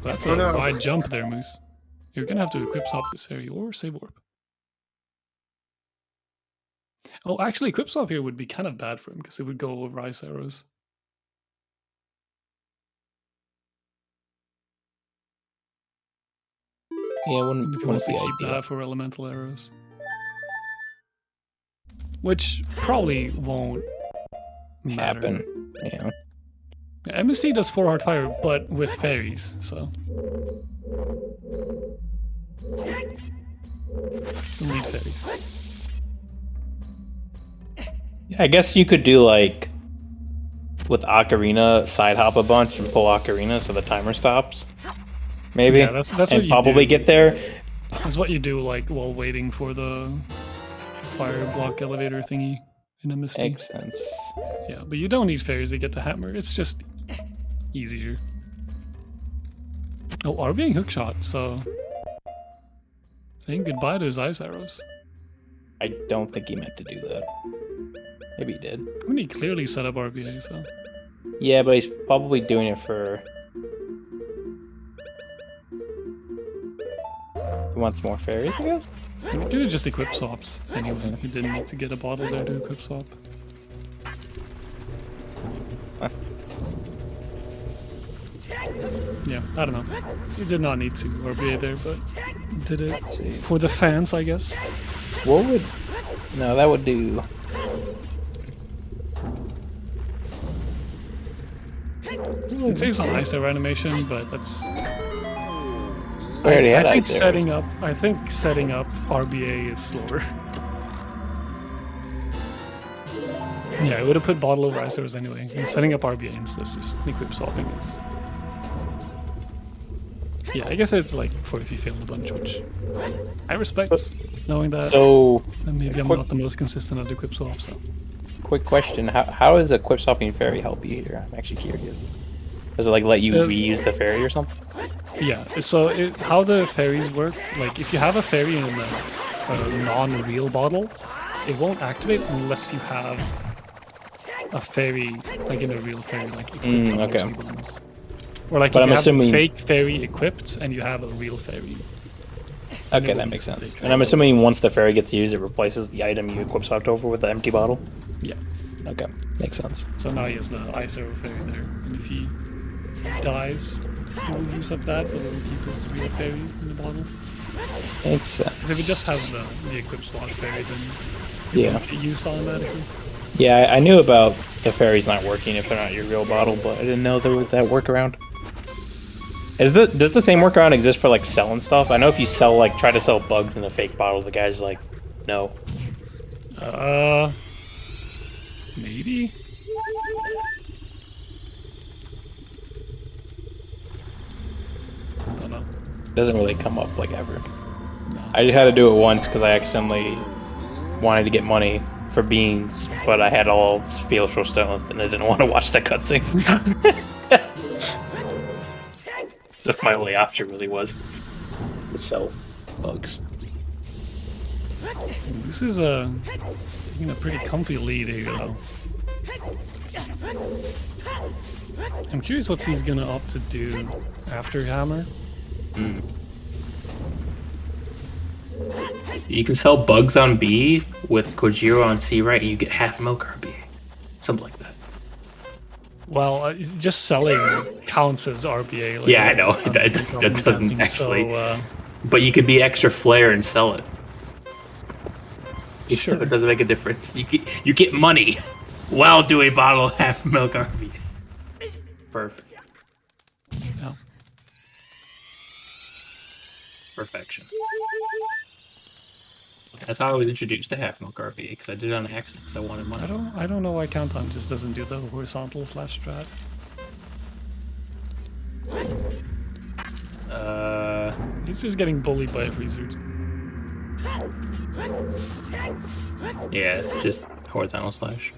That's Oh, a no. wide jump there, Moose. You're gonna have to equip swap this ferry or save warp. Oh, actually, equip swap here would be kind of bad for him because it would go over ice arrows. Yeah, If wouldn't he wants to be keep ideal. that for elemental arrows. Which probably won't matter. Happen. Yeah. Yeah, MST does 4 heart fire, but with fairies, so. Don't need fairies. I guess you could do like with Ocarina, side hop a bunch and pull Ocarina so the timer stops. Maybe. Yeah, that's what and you probably do. get there. It's what you do like while waiting for the fire block elevator thingy in a Misty. Makes sense. Yeah, but you don't need fairies to get the hammer. It's just easier. Oh, are being hookshot, so saying goodbye to his ice arrows. I don't think he meant to do that. Maybe he did. I mean, he clearly set up RBA, so. Yeah, but he's probably doing it for... He wants more fairies, I guess? He could have just equip swapped anyway. He didn't need to get a bottle there to equip swap. Huh. Yeah, I don't know. He did not need to RBA there, but did it for the fans, I guess. What would... No, that would do... It saves on ISO animation, but that's... We already had I think ice setting up RBA is slower. Yeah, I would have put bottle over ISOs anyway. And setting up RBA instead of just equip swapping is... Yeah, I guess it's like for if you failed a bunch, which I respect, knowing that. So... And maybe I'm not the most consistent at equip swap, so... Quick question, how does equip swapping fairy help you here? I'm actually curious. Does it like let you reuse the fairy or something? Yeah, so how the fairies work, like if you have a fairy in a non-real bottle, it won't activate unless you have a fairy, like in a real fairy, like equipped okay. ones. Or like But if I'm you assuming... have a fake fairy equipped and you have a real fairy. Okay, that makes sense. And I'm assuming once the fairy gets used, it replaces the item you equip swapped over with the empty bottle? Yeah. Okay, makes sense. So now he has the ice arrow fairy there, and if he dies, he will use up that, but he will keep his real fairy in the bottle. Makes sense. Because if he just has the equipped swap fairy, then Yeah. it used automatically. Yeah, I knew about the fairies not working if they're not your real bottle, but I didn't know there was that workaround. Does the same workaround exist for like selling stuff? I know if you sell try to sell bugs in a fake bottle, the guy's like, no. Maybe? I don't know. Doesn't really come up like ever. No. I just had to do it once because I accidentally wanted to get money for beans, but I had all spiritual stones and I didn't want to watch that cutscene. So my only option really was to sell bugs. This is taking a pretty comfy lead here, though. I'm curious what he's gonna opt to do after Hammer. You can sell bugs on B with Kojiro on C, right? And you get half milk RBA. Something like that. Well, just selling counts as RBA. Like, Yeah, I know. That doesn't actually. So, but you could be extra flair and sell it. Sure. It doesn't make a difference. You get money while doing bottle half milk RBA. Perfect. Yeah. Perfection. That's how I was introduced to half milk RBA, because I did it on accident because I wanted money. I don't know why Countdown just doesn't do the horizontal / strat. He's just getting bullied by a freezer. Yeah, just horizontal slash.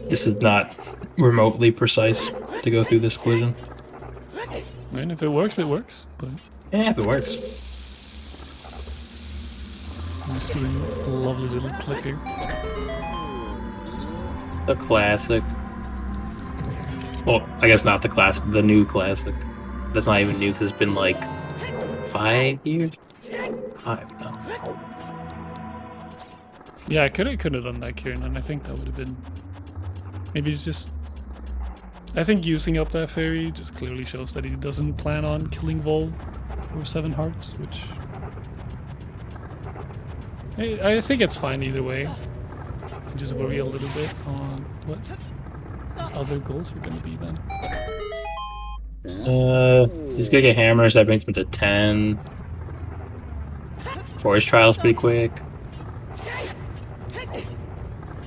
This is not remotely precise to go through this collision. I mean, if it works, it works. But Yeah, if it works. I'm just doing a lovely little clip here. The classic. Well, I guess not the classic, the new classic. That's not even new because it's been like 5 years? I don't know. Yeah, I could have done that, Kieran, and I think that would have been... Maybe he's just... I think using up that fairy just clearly shows that he doesn't plan on killing Volv or 7 hearts, which... I think it's fine either way. I just worry a little bit on what his other goals are going to be then. He's gonna get hammers, that brings him to 10. Forest trial's pretty quick.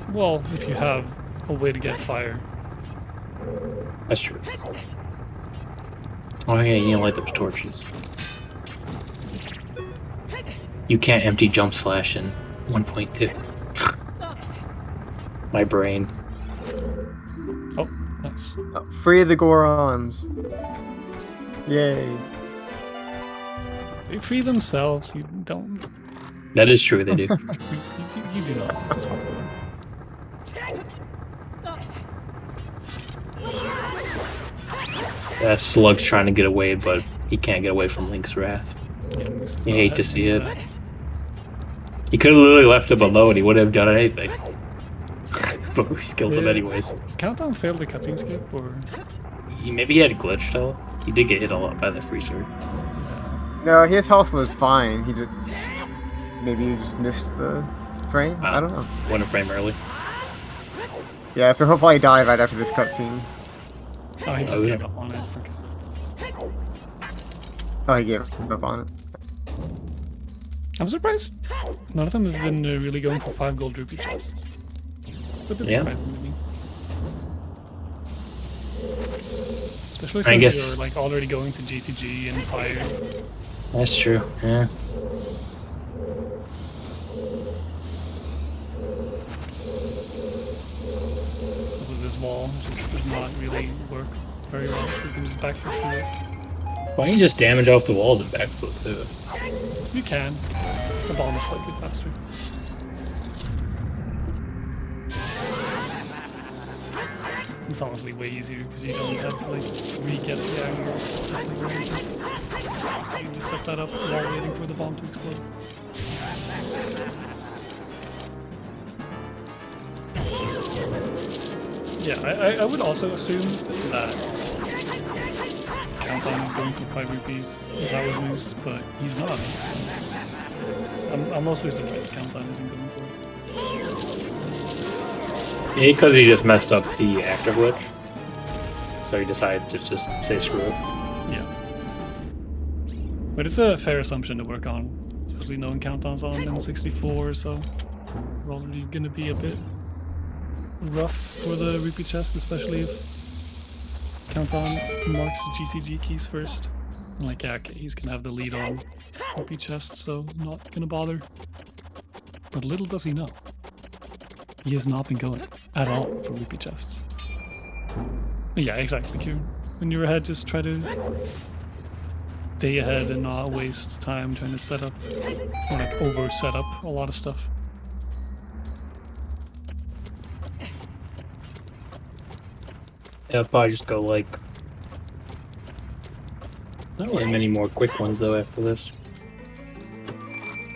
Well, if you have a way to get fire. That's true. Oh yeah, you need to light those torches. You can't empty jump slash in 1.2. My brain. Oh, nice. Free the Gorons. Yay. They free themselves. You don't. That is true, they do. You do not want to talk to them. That slug's trying to get away, but he can't get away from Link's wrath. Yeah, You hate to see it. He could have literally left him alone, he wouldn't have done anything. But we killed him anyways. Countdown failed the cutscene skip, or? Maybe he had glitched health. He did get hit a lot by the freezer. No, his health was fine. He just maybe he just missed the frame. I don't know. Went a frame early. Yeah, so he'll probably die right after this cutscene. Oh, he just gave up on it. Okay. Oh, he gave up on it. I'm surprised none of them have been really going for 5 gold rupee chests. It's a bit surprising to me. Especially since you're like already going to GTG and fire. That's true, yeah. Because of this wall, just does not really work very well, so you can just backflip through it. Why don't you just damage off the wall and backflip through it? You can. The bomb is slightly faster. It's honestly way easier because you don't have to like re-get the angle. You can just set that up while waiting for the bomb to explode. Yeah, I would also assume that Countdown is going for 5 rupees if that was news, but he's not. So I'm mostly surprised Countdown isn't going for it. Yeah, because he just messed up the actor glitch. So he decided to just say screw it. Yeah. But it's a fair assumption to work on, especially knowing Countdown's on N64, so probably gonna be a bit rough for the rupee chest, especially if Countdown marks the GTG keys first. Like, yeah, okay, he's gonna have the lead on rupee chest, so not gonna bother. But little does he know, he has not been going at all for rupee chests. Yeah, exactly, Kieran. When you're ahead, just try to stay ahead and not waste time trying to set up, or like over set up a lot of stuff. Yeah, I'll probably just go like... Not really many more quick ones though after this.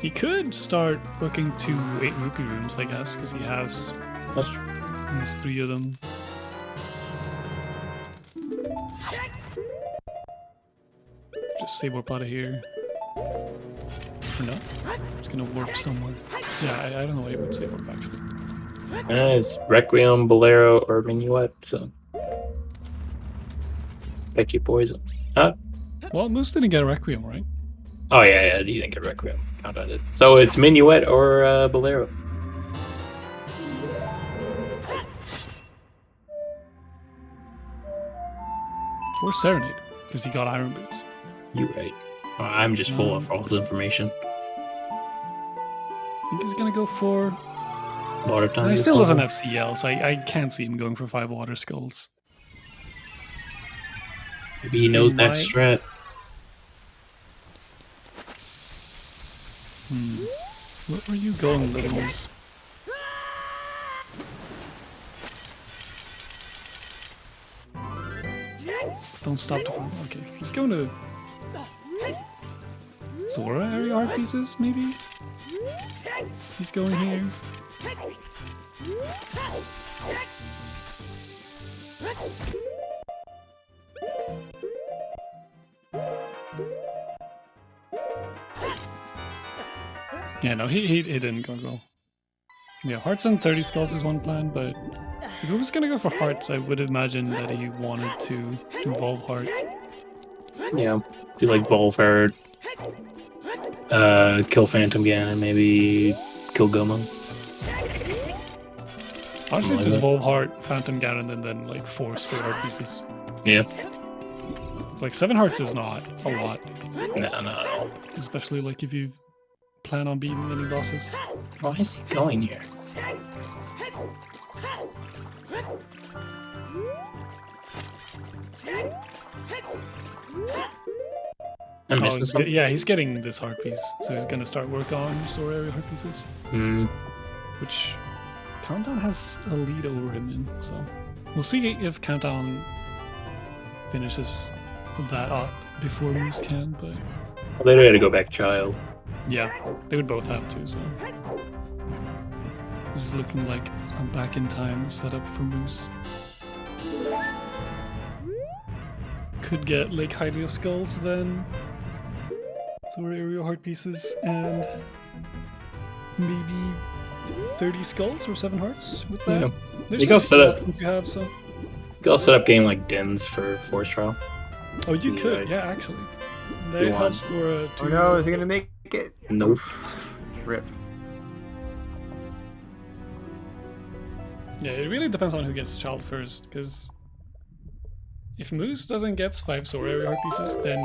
He could start working 2 8 rupee rooms, I guess, because he has... That's true. He has 3 of them. Just say warp out of here. Or no? It's gonna warp somewhere. Yeah, I don't know why he would say warp actually. It's Requiem, Bolero, or Minuet, so... Pick your poison. Well, Moose didn't get a Requiem, right? Oh yeah, he didn't get Requiem. Countdown did. So it's Minuet or Bolero. Or Serenade, because he got Iron Boots. You're right. I'm just full of false information. I think he's gonna go for... Water time. He still doesn't have CL, so I can't see him going for 5 Water Skulls. Maybe he knows that strat. Where were you going, Little Moose? Don't stop to farm. Okay, he's going to Zora area art pieces, maybe? He's going here. Yeah, no, he didn't go well. Yeah, Hearts and 30 Skulls is one plan, but if he was gonna go for Hearts, I would imagine that he wanted to do Volve Heart. Yeah, do like Volve Heart, kill Phantom Ganon, maybe kill Gomon. Honestly, just Volve Heart, Phantom Ganon, and then like 4 spare art pieces. Yeah. Like 7 Hearts is not a lot. No, not at all. Especially like if you've plan on beating any bosses. Why is he going here? I'm missing something. Yeah, he's getting this heart piece, so he's gonna start work on Sword area heart pieces. Which Countdown has a lead over him in, so we'll see if Countdown finishes that up before Moose can, but Well, they had to go back child. yeah, they would both have to, so this is looking like a back in time setup for Moose. Could get Lake Hylia skulls then, Sword area heart pieces, and maybe 30 skulls or 7 hearts with that. Yeah. There's You go some set up. options you have, so. You could also set up game like Dens for Force Trial. Oh, you Yeah. could, yeah, actually. That You helps for Oh no, is he gonna make it? Nope. Rip. Yeah, it really depends on who gets child first, because if Moose doesn't get 5 Sword area heart pieces, then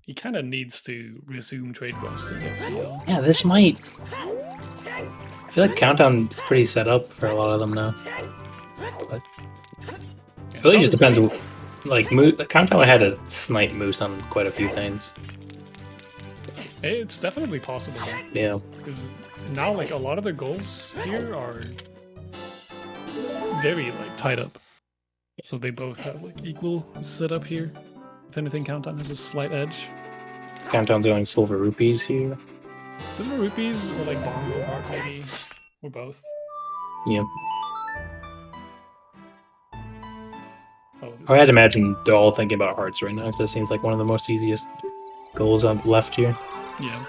he kind of needs to resume trade quests to get CL. Yeah, this might. I feel like Countdown is pretty set up for a lot of them now. But Yeah, it really just Child depends. Like Countdown had to snipe Moose on quite a few things. It's definitely possible, Yeah. because now like a lot of the goals here are very like tied up. So they both have like equal setup here. If anything, Countdown has a slight edge. Countdown's going silver rupees here. Silver rupees or like bongo heart maybe, or both. Yeah. Oh, I had to imagine they're all thinking about hearts right now, because that seems like one of the most easiest goals on left here. yeah.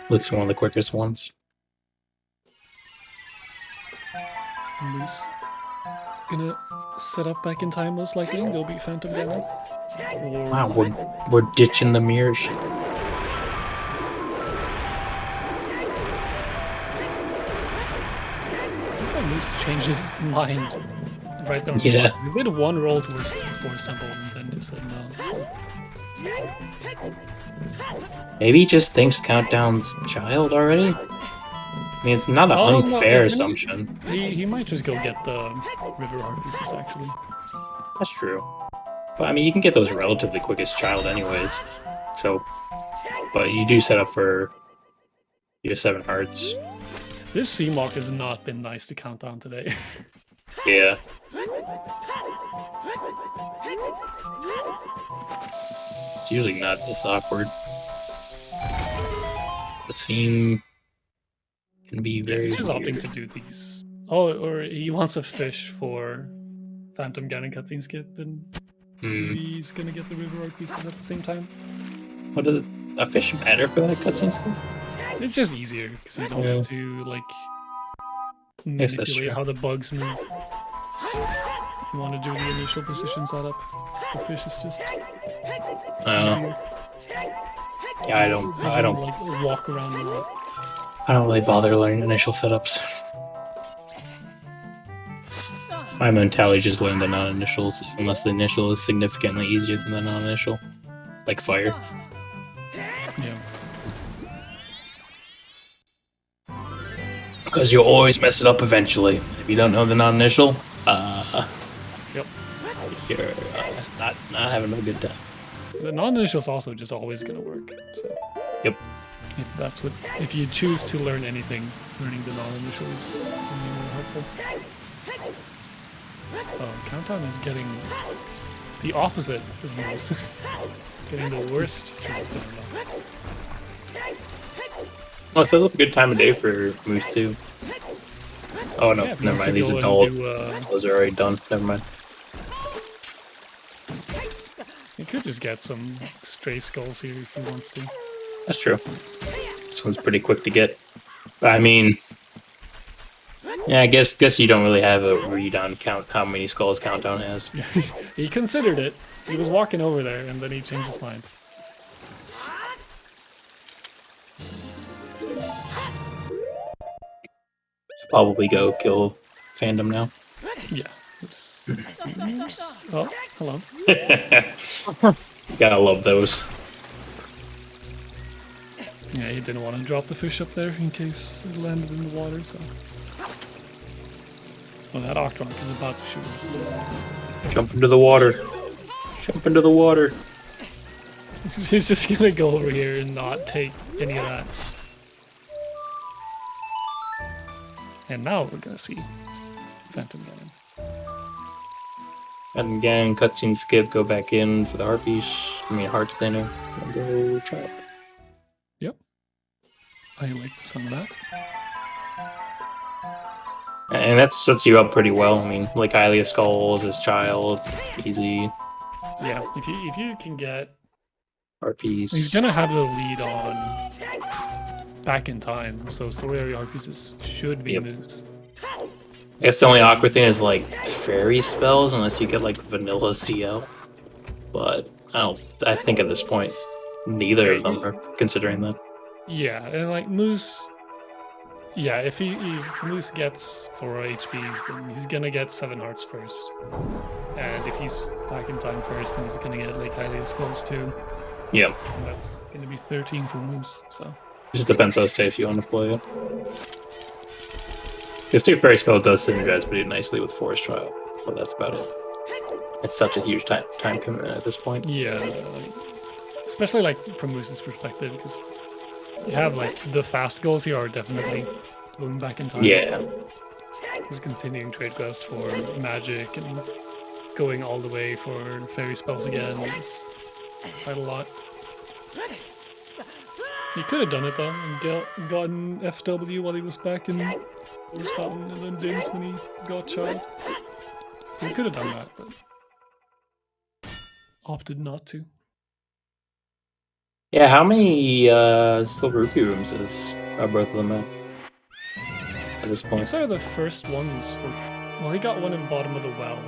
Looks one of the quickest ones. Moose gonna set up back in time most likely. They'll beat Phantom Ganon. Or Wow, we're ditching the mirror shit. looks like Moose changed his mind right there. Yeah. He did one roll towards Forest Temple and then just said no. So. Maybe he just thinks Countdown's child already? I mean, it's not an Oh, no, unfair yeah, assumption. He might just go get the River Heart pieces actually. That's true. But I mean, you can get those relatively quickest child anyways. So, but you do set up for your 7 hearts. This Seamawk has not been nice to Countdown today. Yeah. It's usually not this awkward. The scene can be very. He's just opting weird. to do these. Oh, or he wants a fish for Phantom Ganon cutscene skip, and maybe he's gonna get the River Heart pieces at the same time. What does a fish matter for that cutscene skill? It's just easier because you don't Yeah. have to like Yes, that's manipulate true. how the bugs move. If you want to do the initial position setup, the fish is just I don't know. easier. Yeah, I don't. Like walk around a lot. I don't really bother learning initial setups. My mentality is just learn the non-initials, unless the initial is significantly easier than the non-initial, like fire. Yeah. Because you'll always mess it up eventually. If you don't know the non-initial, Yep. you're not having a good time. The non-initial is also just always gonna work. So. Yep. If you choose to learn anything, learning the non-initial is really more helpful. Oh, Countdown is getting the opposite of Moose. Getting the worst transmitter luck. Oh, so that's a good time of day for Moose too. Oh no, Yeah, if he never wants to mind. These go adult. and do, Those are already done. Never mind. he could just get some stray skulls here if he wants to. That's true. This one's pretty quick to get. But I mean, yeah, I guess you don't really have a read on count how many skulls Countdown has. He considered it. He was walking over there and then he changed his mind. Probably go kill Fandom now. Yeah. Oops. Oh, hello. Gotta love those. Yeah, he didn't want to drop the fish up there in case it landed in the water, so... Well, that Octronk is about to shoot. Jump into the water. Jump into the water. He's just gonna go over here and not take any of that. And now we're gonna see Phantom Ganon. And again, cutscene skip, go back in for the heart piece. I mean, heart cleaner. And go child. Yep. I like the sound of that. And that sets you up pretty well. I mean, like Hylia Skulls as child, easy. Yeah, if you can get... Heart piece. He's gonna have the lead on back in time, so story area heart pieces should be Moose. I guess the only awkward thing is like fairy spells, unless you get like vanilla CL. But I think at this point, neither of them are considering that. Yeah, and like Moose, yeah, if Moose gets 4 HPs, then he's gonna get 7 hearts first. And if he's back in time first, then he's gonna get like Hylia Skulls too. Yeah. And that's gonna be 13 for Moose, so. It just depends how safe you want to play it. Because 2 fairy spell does synergize pretty nicely with Forest Trial, but that's about it. It's such a huge time commitment at this point. Yeah, especially like from Moose's perspective, because you have like the fast goals here are definitely going back in time. Yeah. He's continuing trade quest for magic and going all the way for fairy spells again. It's quite a lot. He could have done it though and gotten FW while he was back in Scotland and then Vince when he got child. He could have done that, but opted not to. Yeah, how many Silver Rupee rooms are both of them at this point? These are the first ones for... Well, he got one in the bottom of the well,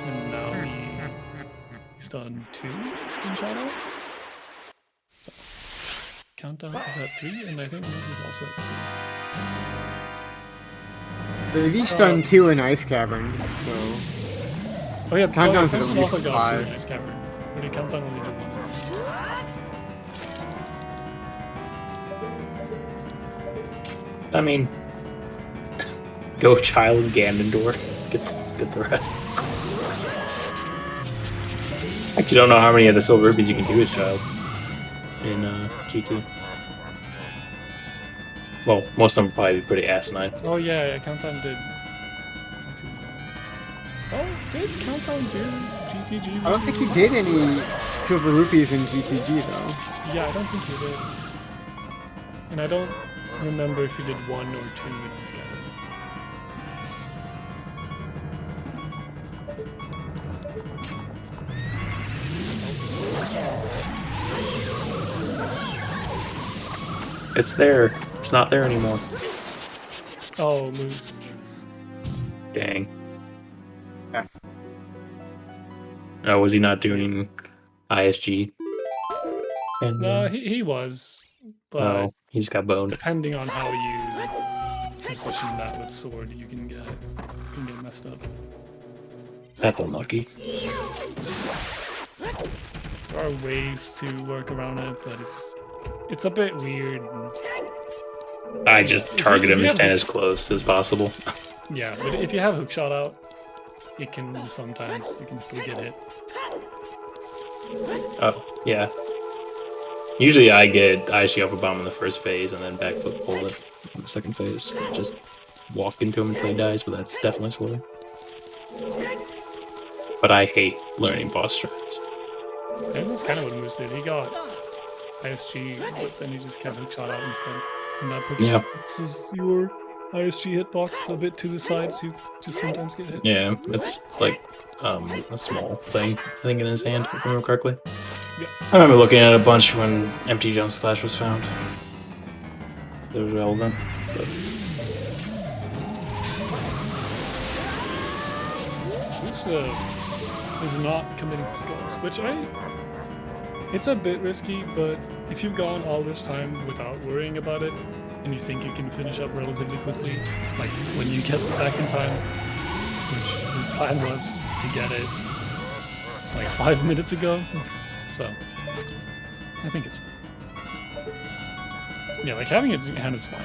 and now he's done 2 in Shadow. So, Countdown is at 3, and I think Moose is also at 3. They've each done 2 in Ice Cavern, so... Oh yeah, Countdown's at Countdown least also got 2 in 5. Ice Cavern. But the Countdown only did 1. I mean, go Child Ganondorf. Get the rest. I actually don't know how many of the Silver Rupees you can do as Child in G2. Well, most of them would probably be pretty asinine. Oh yeah, Countdown did. Oh, did Countdown do GTG? I don't think he did any Silver Rupees in GTG, though. Yeah, I don't think he did. And I don't remember if he did 1 or 2 in his game. It's there. It's not there anymore. Oh, Moose. Dang. Yeah. Oh, was he not doing ISG? And, No, he was. But oh, he just got boned. depending on how you position that with sword, you can get messed up. That's unlucky. There are ways to work around it, but it's a bit weird. I just target him and stand as close as possible. Yeah, but if you have hookshot out, it can sometimes you can still get hit. Oh, yeah. Usually I get ISG off a bomb in the first phase and then backflip bullet in the second phase. Just walk into him until he dies, but that's definitely slower. But I hate learning boss strats. And that's kind of what Moose did. He got ISG, but then he just kept hookshot out instead. And that puts your ISG hitbox a bit to the side, so you just sometimes get hit. Yeah, it's like a small thing, I think, in his hand, if I remember correctly. Yeah. I remember looking at a bunch when Empty Jump Splash was found. It was relevant, but... Moose is not committing to skulls, which it's a bit risky, but if you've gone all this time without worrying about it, and you think you can finish up relatively quickly, like when you get back in time, which his plan was to get it like 5 minutes ago, so I think it's fine. Yeah, like having it in your hand is fine.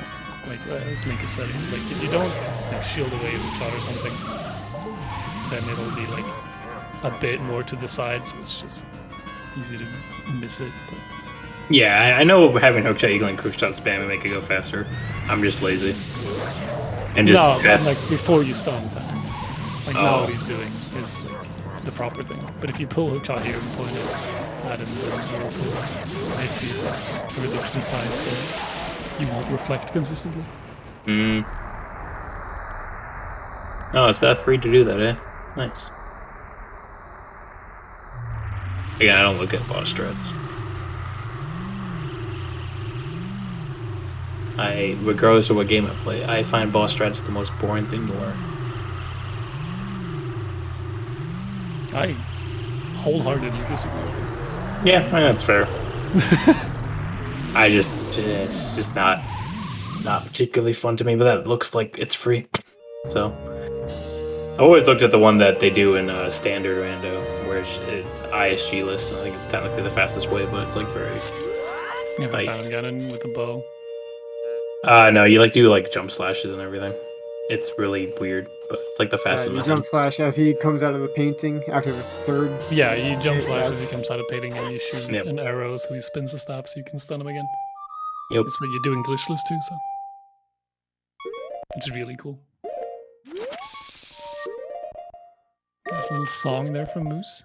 Like as Link is saying, like if you don't like shield away with shot or something, then it'll be like a bit more to the side, so it's just easy to miss it. But... Yeah, I know having hookshot, you can like hookshot spam and make it go faster. I'm just lazy. And just like before you stun, like now what he's doing is like the proper thing. But if you pull hookshot here and point it at him, then you'll pull HP attacks further to the side, so you won't reflect consistently. Oh, it's that free to do that, eh? Nice. Again, I don't look at boss strats. Regardless of what game I play, I find boss strats the most boring thing to learn. I wholeheartedly disagree with you. Yeah, I mean, that's fair. It's just not particularly fun to me, but that looks like it's free. So, I always looked at the one that they do in standard rando, where it's ISG list. I think it's technically the fastest way, but it's like very. You have a fountain cannon with a bow. No, you like do like jump slashes and everything. It's really weird, but it's like the fastest. You jump slash as he comes out of the painting after the third. Yeah, you jump slash as he comes out of painting, and you shoot an arrow so he spins the staff so you can stun him again. Yep. That's what you do in glitchless too, so it's really cool. Nice little song there from Moose.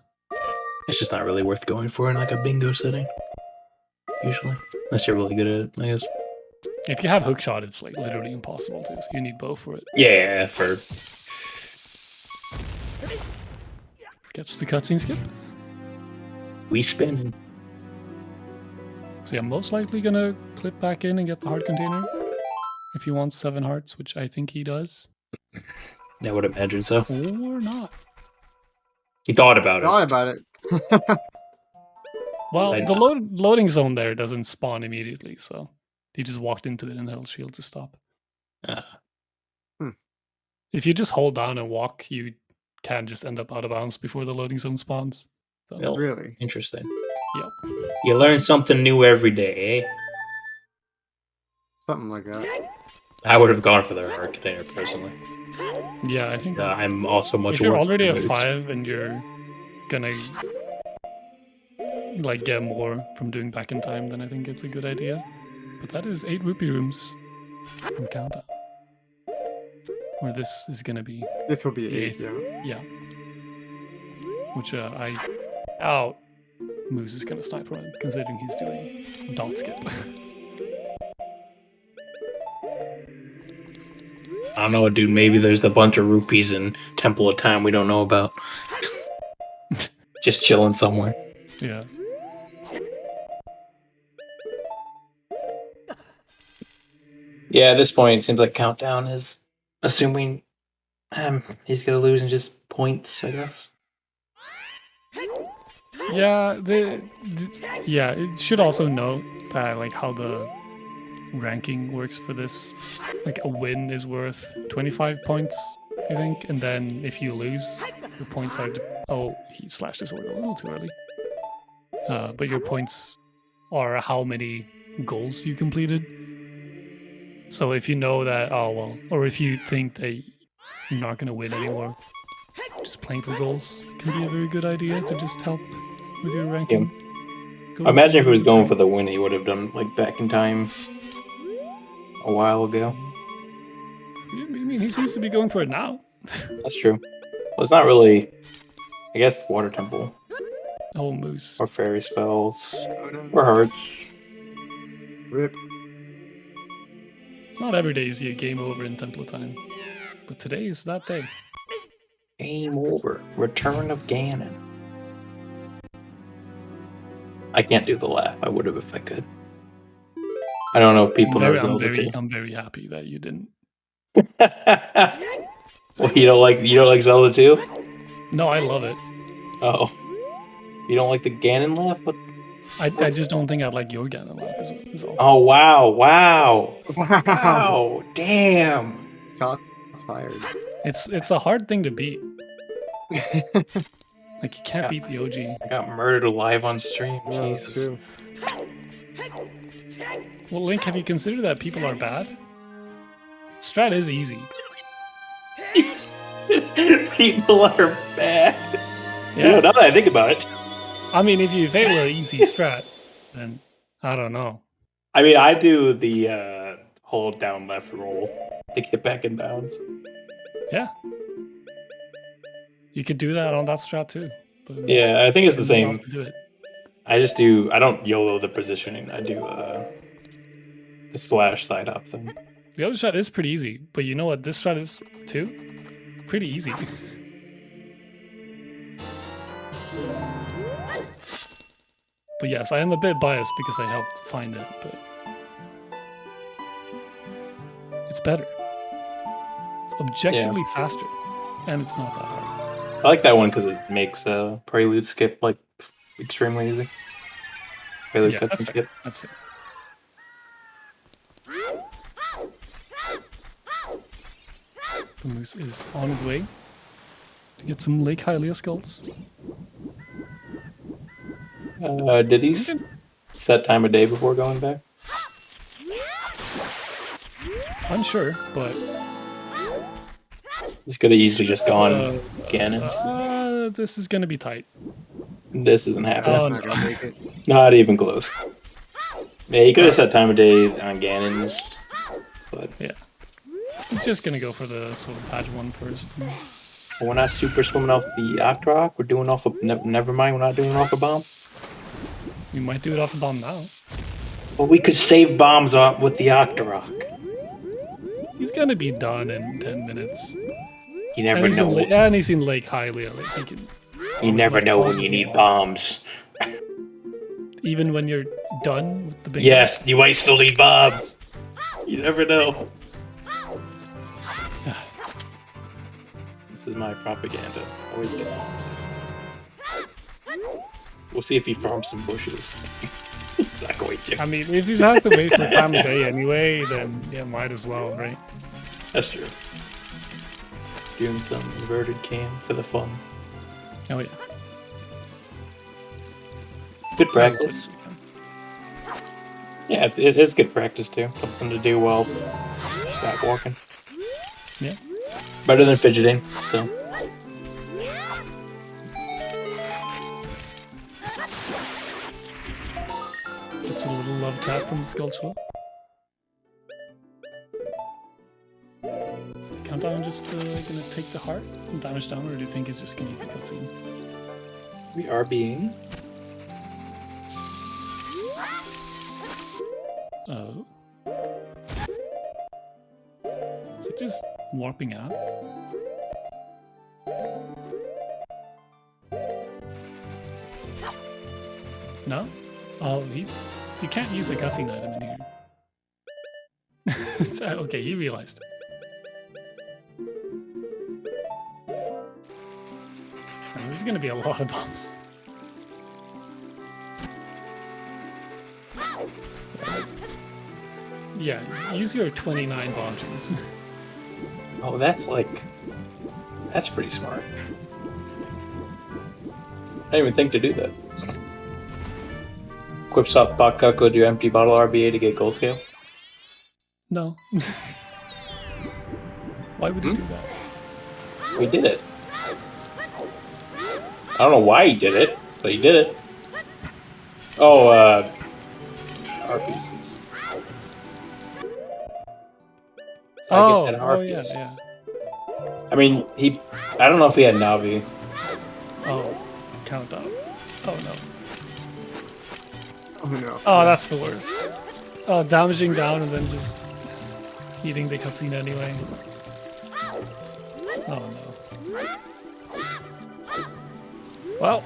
It's just not really worth going for in like a bingo setting. Usually, unless you're really good at it, I guess. If you have hookshot, it's like literally impossible to, so you need bow for it. Yeah, for gets the cutscene skip. We spinning. So yeah, I'm most likely gonna clip back in and get the heart container if he wants 7 hearts, which I think he does. I would imagine so. Or not. He thought about it. Thought about it. Well, the loading zone there doesn't spawn immediately, so he just walked into it and held shield to stop. If you just hold down and walk, you can just end up out of bounds before the loading zone spawns. So. Well, really? Interesting. Yep. You learn something new every day, eh? Something like that. I would have gone for the heart container personally. Yeah, I think I'm also much. If you're already at 5 and you're gonna like get more from doing back in time, then I think it's a good idea. But that is 8 rupee rooms from Countdown. Or this is gonna be. This will be 8, yeah. Yeah. Which Moose is gonna snipe run, considering he's doing dot skip. I don't know, dude. Maybe there's a bunch of rupees in Temple of Time we don't know about. Just chilling somewhere. Yeah. Yeah, at this point, it seems like Countdown is assuming he's gonna lose in just points, I guess. Yeah, it should also note that like how the ranking works for this. Like a win is worth 25 points, I think, and then if you lose, your points are. Oh, he slashed his sword a little too early. But your points are how many goals you completed. So if you know that, or if you think that you're not going to win anymore, just playing for goals can be a very good idea to just help with your ranking. Yeah. Imagine if he was going for the win, he would have done like back in time a while ago. I mean, he seems to be going for it now. That's true. Well, it's not really, I guess, Water Temple. Oh, Moose. Or fairy spells. Or hearts. Rip. It's not every day you see a game over in Temple of Time, but today is that day. Game over. Return of Ganon. I can't do the laugh. I would have if I could. I don't know if people know Zelda 2. I'm very happy that you didn't. Well, you don't like Zelda 2? No, I love it. Oh. You don't like the Ganon laugh? What? I just don't think I'd like your Ganon laugh is all. Oh, wow. Wow. Damn. Shots fired. It's a hard thing to beat. Like, you can't beat the OG. I got murdered alive on stream. No, Jesus. true. Well, Link, have you considered that people are bad? Strat is easy. People are bad. Yeah. You know, now that I think about it. I mean, if you fail an easy strat, then I don't know. I mean, I do the hold down left roll to get back in bounds. Yeah. You could do that on that strat too. But Yeah, I think it's the you don't same. have to do it. I don't YOLO the positioning. I do the slash side up thing. The other strat is pretty easy, but you know what this strat is too? Pretty easy. But yes, I am a bit biased because I helped find it, but it's better. It's objectively faster, and it's not that hard. I like that one because it makes Prelude skip like extremely easy. Prelude Yeah, cuts that's and fair. skip. That's fair. The moose is on his way to get some Lake Hylia skulls. Did he set time of day before going back? Unsure, but He's could have easily just gone Ganon's. this is gonna be tight. This isn't happening. Oh, I'm not gonna make it. Not even close. Yeah, he could have set time of day on Ganon's, but Yeah. He's just gonna go for the Soul Patch one first. we're not super swimming off the Octorok. We're doing off a never mind. We're not doing off a bomb. We might do it off the bomb now. But we could save bombs on with the Octorok. He's gonna be done in 10 minutes. You never know. And he's in Lake Hylia. Like he can, You never know when you need bombs. even when you're done with the big. Yes, you might still need bombs. You never know. This is my propaganda. Always get bombs. We'll see if he farms some bushes. He's not going to. I mean, if he has to wait for time of day anyway, then yeah, might as well, right? That's true. Doing some inverted cam for the fun. Oh yeah. Good practice. Yeah, it is good practice too. Something to do while back walking. Yeah. Better than fidgeting, so. It's a little love tap from the Skulltula. Countdown just gonna take the heart and damage down, or do you think he's just gonna eat the cutscene? We are being. Oh. Is it just warping out? No? Oh, you can't use a cutscene item in here. Okay, you realized. Now, this is gonna be a lot of bombs. Yeah, use your 29 bombs. Oh, that's pretty smart. I didn't even think to do that. Equip soft Bakuk with your empty bottle RBA to get gold scale. No. Why would you do that? We did it. I don't know why he did it, but he did it. Oh, our pieces. Oh, get that heart yeah, piece. yeah. I mean, I don't know if he had Navi. Oh, countdown. Oh no. Oh no. Oh, that's the worst. Oh, damaging down and then just eating the cutscene anyway. Oh no. Well,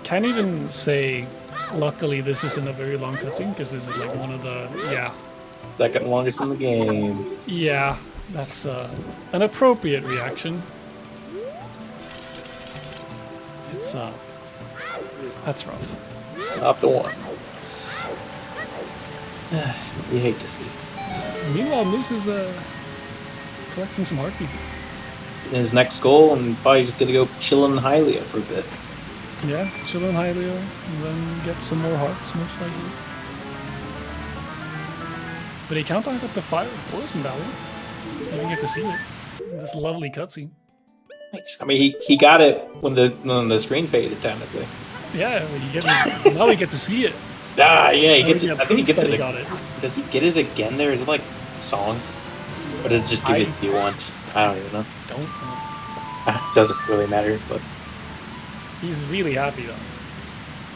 can't even say luckily this isn't a very long cutscene because this is like one of the Second longest in the game. yeah, that's an appropriate reaction. It's that's rough. Up to one. You hate to see it. Meanwhile, Moose is collecting some heart pieces. His next goal, and probably just gonna go chilling in Hylia for a bit. Yeah, chill in Hylia, and then get some more hearts, most likely. But he countdown got the fire forest medallion. You didn't get to see it. This lovely cutscene. Nice. I mean, he got it when the screen faded, technically. Yeah, now we get to see it. Ah, yeah, he gets it. I think he gets it. Got it. Does he get it again there? Is it like songs? Or does it just give it to you once? I don't even know. Don't know. Doesn't really matter, but... He's really happy though.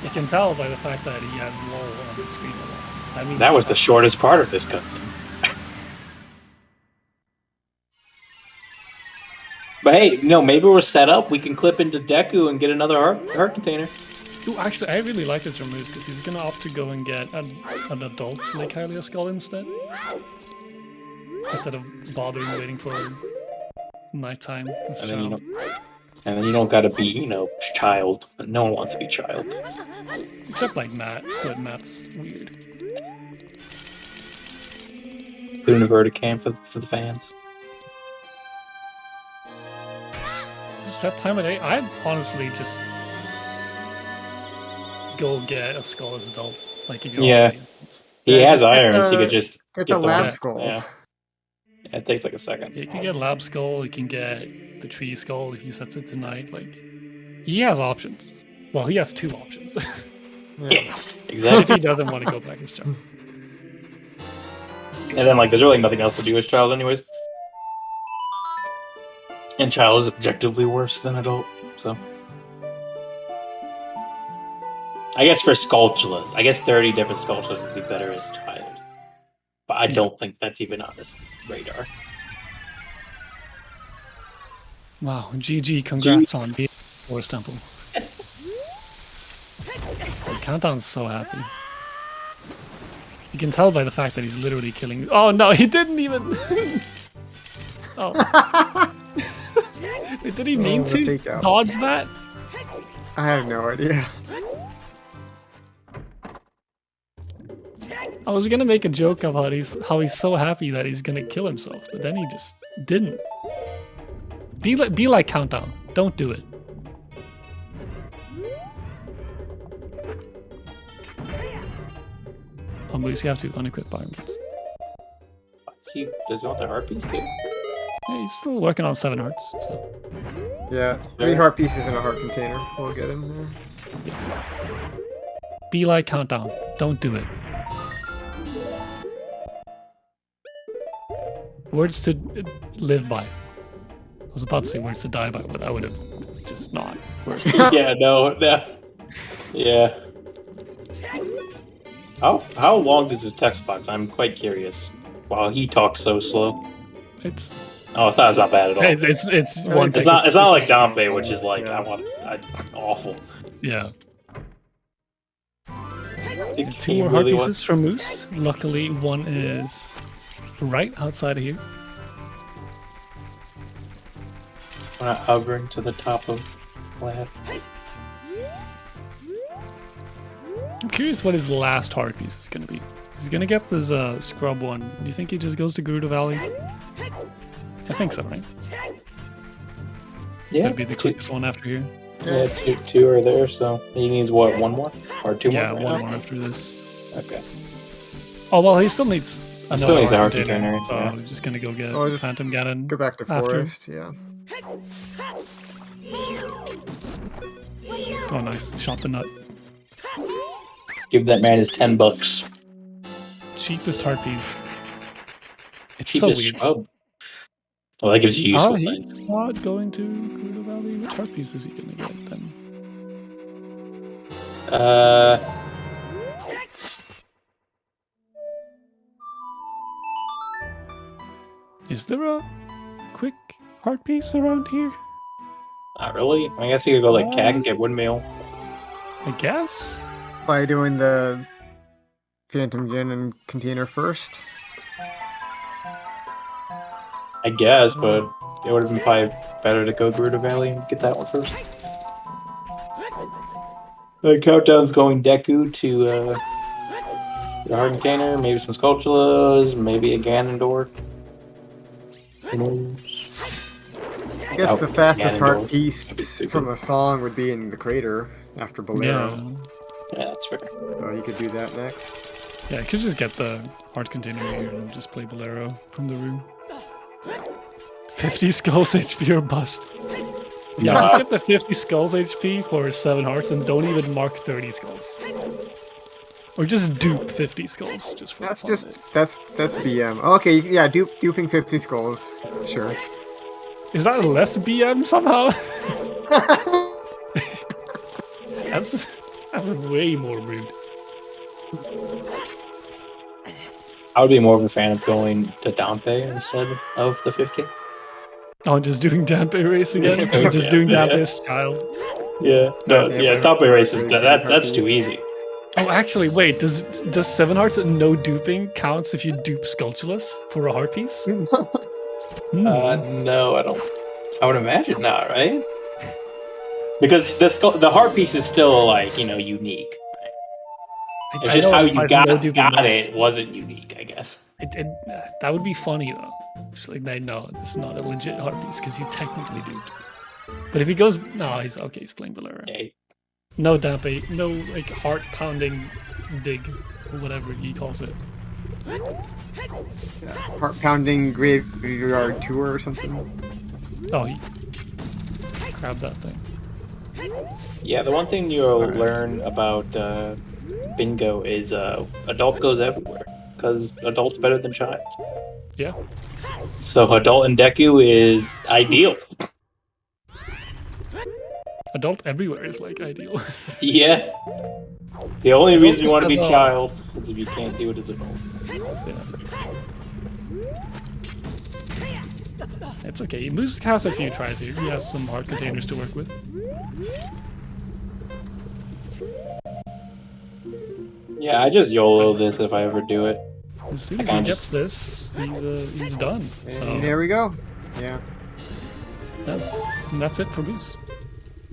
You can tell by the fact that he has LOL on the screen a lot. That was the shortest part of this cutscene. But hey, maybe we're set up. We can clip into Deku and get another heart container. Ooh, actually, I really like this from Moose because he's gonna opt to go and get an adult Lake Hylia skull instead of bothering waiting for nighttime. And then you don't gotta be, child. No one wants to be child. Except like Matt, but Matt's weird. Put an inverted cam for the fans. Just that time of day, I'd honestly just go get a skull as adults. Like if you he has irons. He could just get the lab skull. Yeah. It takes like a second. You can get lab skull. You can get the tree skull if he sets it tonight. Like he has options. Well, he has 2 options. Yeah, exactly. If he doesn't want to go back as child. And then there's really nothing else to do as child, anyways. And child is objectively worse than adult, so. I guess for Skulltulas, 30 different Skulltulas would be better as a child. But I don't think that's even on this radar. Wow, GG, congrats on being Forest Temple. Countdown's so happy. You can tell by the fact that he's literally killing. Oh no, he didn't even. Oh. Did he mean to dodge that? I have no idea. I was gonna make a joke about how he's so happy that he's gonna kill himself, but then he just didn't. Be like Countdown. Don't do it. Oh, Moose, you have to unequip Iron Boots. Does he want the heart piece too? Yeah, he's still working on 7 hearts, so. Yeah, 3 heart pieces in a heart container. We'll get him there. Be like Countdown. Don't do it. Words to live by. I was about to say words to die by, but I would have just not worked. Yeah, no. Yeah. How long does his text box? I'm quite curious. Wow, he talks so slow. It's not bad at all. It's one. It's not like Dompe, which is like awful. Yeah. 2 more heart pieces from Moose. Luckily, one is right outside of here. We're not hovering to the top of Lad. I'm curious what his last heart piece is going to be. He's going to get this scrub one. Do you think he just goes to Gerudo Valley? I think so, right? Yeah. That'd be the quickest one after here. Yeah, two are there, so he needs what, 1 more? Or 2 more? Yeah, 1 more after this. Okay. Oh, well, he still needs another a heart container. So yeah. I'm just going to go get just Phantom Ganon. Go back to Forest, yeah. Oh, nice. Shot the nut. Give that man his $10. Cheapest heart piece. It's Cheapest so weird. Shrub. Well, that gives you useful He's things. not going to Gerudo Valley. Which heart piece is he going to get then? Is there a quick heart piece around here? Not really. I guess you could go like Cag and get Windmill. I guess. By doing the Phantom Ganon container first. I guess, but it would have been probably better to go Gerudo Valley and get that one first. The countdown's going Deku to the hard container, maybe some Skulltulas, maybe a Ganondorf. Who knows? I guess the fastest heart Ganondorf. piece That'd be from good. a song would be in the crater after Bolero. Yeah, that's fair. So you could do that next. Yeah, I could just get the heart container here and just play Bolero from the room. 50 skulls HP or bust. Yeah, just get the 50 skulls HP for 7 hearts and don't even mark 30 skulls. Or just dupe 50 skulls just for That's the fun of just that's BM. Oh, okay, yeah, duping 50 skulls. Sure. it. Is that less BM somehow? that's way more rude. I would be more of a fan of going to Dampe instead of the 50. Oh, just doing Dampe race again? Or just doing Dampe as child? Yeah, no, yeah, Dampe race is that's too easy. Oh, actually, wait. Does 7 hearts and no duping counts if you dupe Sculptulus for a heart piece? No, I don't. I would imagine not, right? Because the heart piece is still like unique. Right? It's just how you got it wasn't unique, I guess. That would be funny though. Just like no, this is not a legit heart piece because you technically duped. But if he goes, no, he's okay. He's playing Bolero. Yeah. No Dampe, no like heart pounding dig, or whatever he calls it. Yeah, heart pounding graveyard tour or something. Oh, he grabbed that thing. Yeah, the one thing you'll learn about bingo is adult goes everywhere because adult's better than child. Yeah. So adult and Deku is ideal. Adult everywhere is like ideal. Yeah. The only Adult reason you want to be just has child is if you can't do it as adult. Yeah. It's okay. Moose has a few tries here. He has some heart containers to work with. Yeah, I just YOLO this if I ever do it. As soon as he gets this, he's done. So And there we go. Yeah. and that's it for Moose.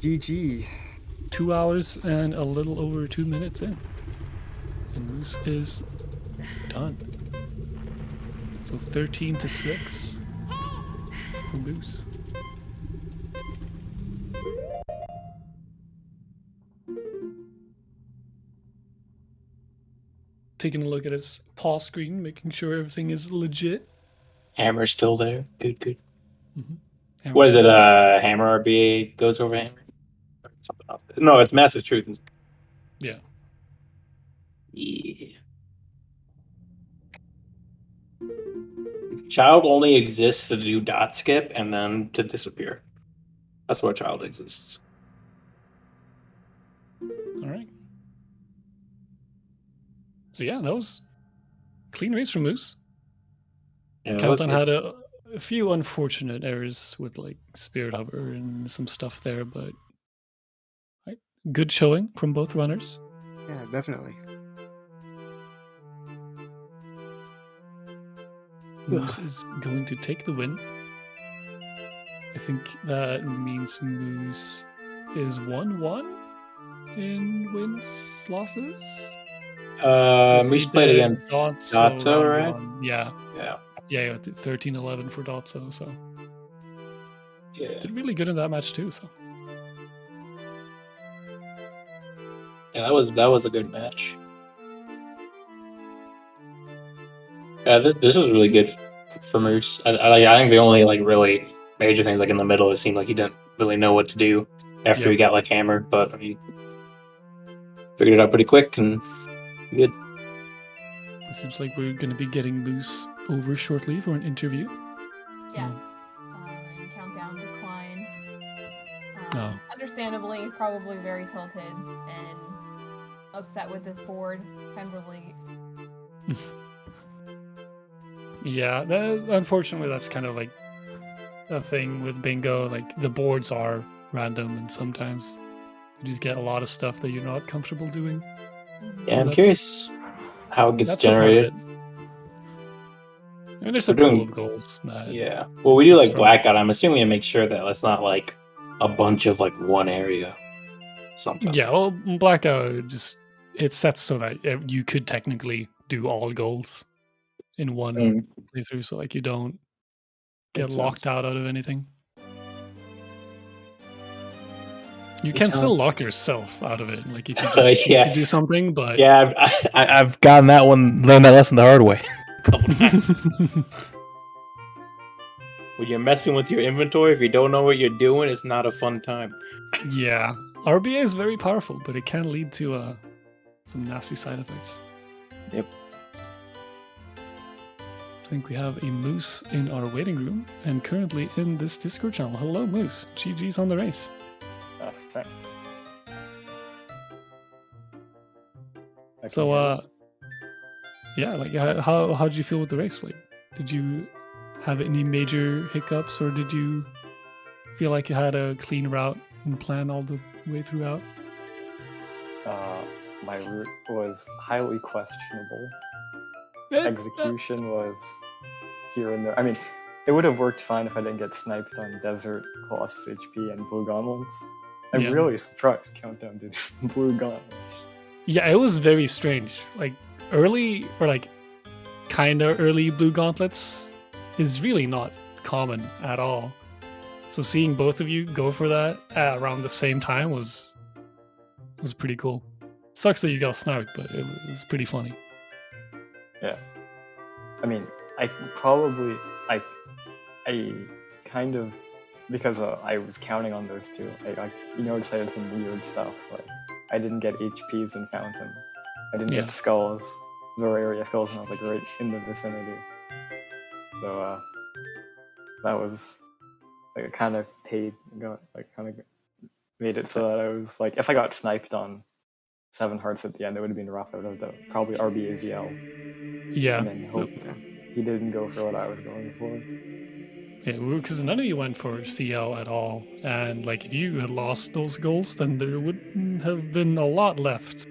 GG. 2 hours and a little over 2 minutes in. And Moose is done. So 13-6 for Moose. Taking a look at his pause screen, making sure everything is legit. Hammer's still there. Good. Mm-hmm. What is it? Hammer RBA goes over Hammer? Something else. No, it's Massive Truth. Yeah. Yeah. Child only exists to do dot skip and then to disappear. That's why child exists. All right. So yeah, that was clean race from Moose. Yeah, Kelton had a few unfortunate errors with like Spirit Hover and some stuff there, but good showing from both runners. Yeah, definitely. Moose is going to take the win. I think that means Moose is 1-1 in wins, losses. Moose played against Dotso, right? Yeah. Yeah. 13-11 for Dotso, so Yeah. did really good in that match too. So Yeah, that was a good match. Yeah, this was really good for Moose. I think the only like really major things like in the middle, it seemed like he didn't really know what to do after he got like hammered, but I mean, figured it out pretty quick and good. it seems like we're going to be getting Moose over shortly for an interview. Yes. Countdown decline. Oh. Understandably, probably very tilted and upset with this board. Pemberley. Yeah, unfortunately, that's kind of like a thing with bingo. Like the boards are random, and sometimes you just get a lot of stuff that you're not comfortable doing. Yeah, So I'm curious how it gets that's a part of generated. it. I mean, there's a We're doing- couple of goals. That Yeah. Well, we do like That's blackout. I'm assuming it makes sure that it's not like a bunch of like one area. Something. Yeah, well, blackout it sets so that you could technically do all goals in one playthrough, so like you don't get Makes locked sense. out of anything. You can still lock yourself out of it, like if you just choose to do something. But yeah, I've gotten that one, learned that lesson the hard way a couple times. When you're messing with your inventory, if you don't know what you're doing, it's not a fun time. Yeah, RBA is very powerful, but it can lead to some nasty side effects. Yep. I think we have a Moose in our waiting room, and currently in this Discord channel. Hello, Moose. GG's on the race. Thanks. So, yeah, like, how did you feel with the race? Like, did you have any major hiccups, or did you feel like you had a clean route and plan all the way throughout? My route was highly questionable. Execution was here and there. I mean, it would have worked fine if I didn't get sniped on Desert, Colossus HP, and Blue Gauntlets. I'm really surprised Countdown did Blue Gauntlets. Yeah, it was very strange. Like, early, or like, kinda early Blue Gauntlets is really not common at all. So seeing both of you go for that around the same time was pretty cool. Sucks that you got sniped, but it was pretty funny. Yeah. I mean, I kind of, because I was counting on those two, you notice I had some weird stuff, like, I didn't get HPs in Fountain. I didn't get skulls, Zora area skulls, and I was like right in the vicinity. So, that was, like, it kind of made it so that I was like, if I got sniped on 7 hearts at the end, it would have been rough. I would have probably RB AZL. Yeah. And then hope he didn't go for what I was going for. Yeah, because none of you went for CL at all. And, like, if you had lost those goals, then there wouldn't have been a lot left.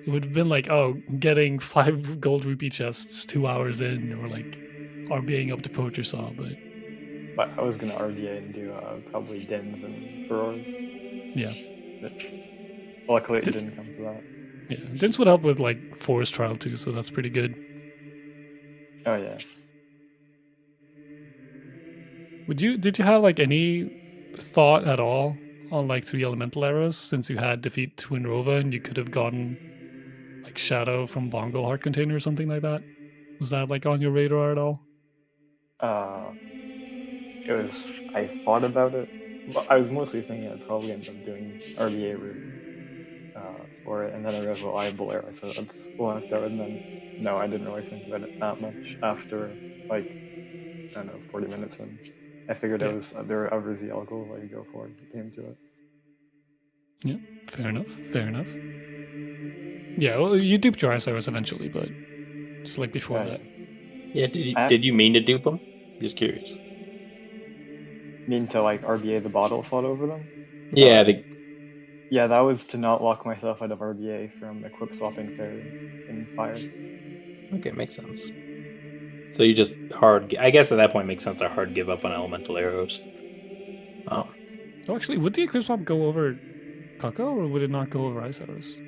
It would have been like, oh, getting 5 gold rupee chests 2 hours in, or like RBAing up to Poacher Saw, but I was gonna RBA and do probably Dins and Furors. Yeah. But luckily it didn't come to that. Yeah, Dins would help with like Forest Trial too, so that's pretty good. Oh yeah. Did you have like any thought at all on like 3 elemental arrows, since you had defeat Twin Rova and you could have gotten like Shadow from Bongo Heart Container or something like that? Was that like on your radar at all? I thought about it, but I was mostly thinking I'd probably end up doing RBA route for it, and then I realized reliable arrow, so that's locked out, and then, no, I didn't really think about it that much after, like, I don't know, 40 minutes in. I figured there were other ZL goals I could go for it, came to it. Yeah, fair enough. Yeah, well, you duped your Iceros eventually, but just like before that. Yeah, did you mean to dupe them? Just curious. Mean to, like, RBA the bottle slot over them? Yeah, yeah, that was to not lock myself out of RBA from equip swapping Fairy in Fire. Okay, makes sense. So you just I guess at that point it makes sense to hard give up on elemental arrows. Oh. So actually, would the equip swap go over Kako, or would it not go over Ice Arrows?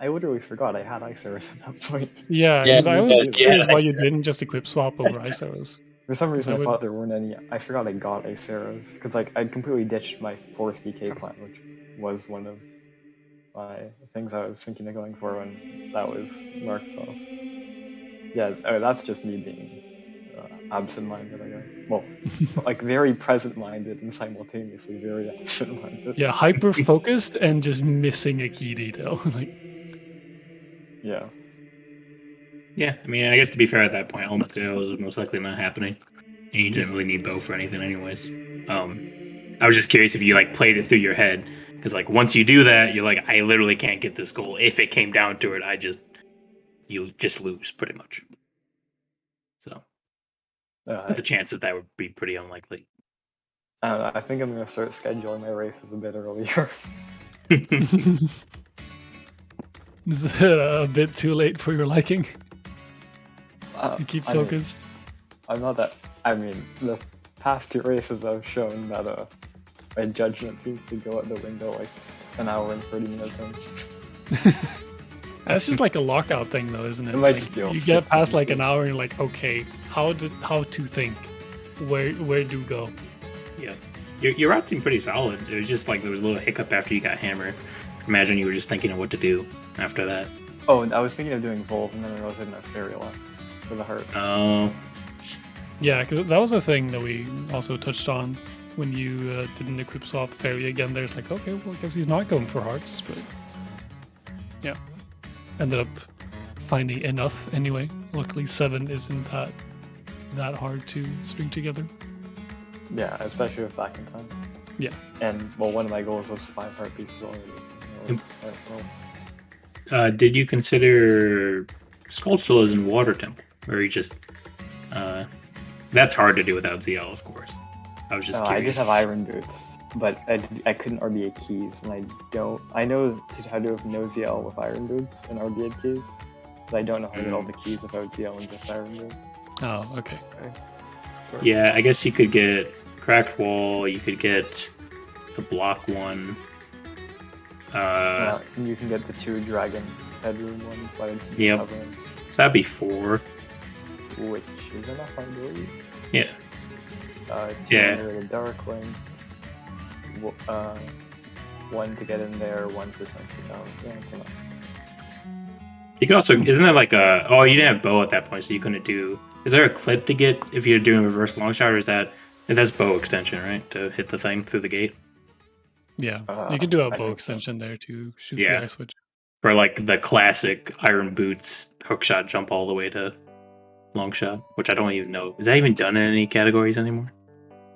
I literally forgot I had Ice Arrows at that point. Yeah, because I was curious why you didn't just equip swap over Ice Arrows. For some reason, I thought there weren't any. I forgot I got Ice Arrows because, like, I'd completely ditched my 4th BK plan, which was one of my things I was thinking of going for when that was marked off. Yeah, that's just me being absent-minded, I guess. Well, like, very present-minded and simultaneously very absent-minded. Yeah, hyper-focused and just missing a key detail. Like, yeah. Yeah, I mean, I guess to be fair at that point, elemental arrows was most likely not happening. And you didn't really need bow for anything anyways. I was just curious if you, like, played it through your head. Because, like, once you do that, you're like, I literally can't get this goal. If it came down to it, you just lose, pretty much. So, but the chance that would be pretty unlikely. I don't know, I think I'm going to start scheduling my races a bit earlier. Is it a bit too late for your liking? You keep focused? I'm not that... I mean, the past 2 races I've shown that my judgment seems to go out the window like an hour and 30 minutes in. That's just like a lockout thing, though, isn't it? It might like, just be you get past like an hour and you're like, okay, how to think? Where do go? Yeah. Your route seemed pretty solid. It was just like there was a little hiccup after you got hammered. Imagine you were just thinking of what to do after that. Oh, I was thinking of doing Volt, and then I realized I didn't have fairy left for the heart. Oh, Yeah, because that was a thing that we also touched on when you didn't equip swap fairy again. There's like, okay, well, I guess he's not going for hearts, but yeah, ended up finding enough anyway. Luckily, 7 isn't that hard to string together. Yeah, especially with back in time. Yeah. And well, one of my goals was 5 heart pieces already. So did you consider Skulltulas in Water Temple, or you just? That's hard to do without ZL, of course. I was just curious. I just have iron boots, but I couldn't RB8 keys, and I know how to do no ZL with iron boots and RB8 keys, but I don't know how to get all the keys without ZL and just iron boots. Oh, okay. Yeah, I guess you could get Cracked Wall, you could get the block one. And you can get the 2 dragon bedroom ones by Yep. So that'd be 4. Which is enough, I believe. Yeah. 2 Yeah. under the Darkling. 1 to get in there, 1% to down. Yeah, it's enough. You can also, isn't it like a, oh, you didn't have bow at that point, so you couldn't do, is there a clip to get if you're doing reverse long shot, or is that's bow extension, right? To hit the thing through the gate? Yeah, you can do a I bow think extension there to shoot Yeah. the eye switch. Or like the classic Iron Boots hookshot jump all the way to long shot, which I don't even know. Is that even done in any categories anymore?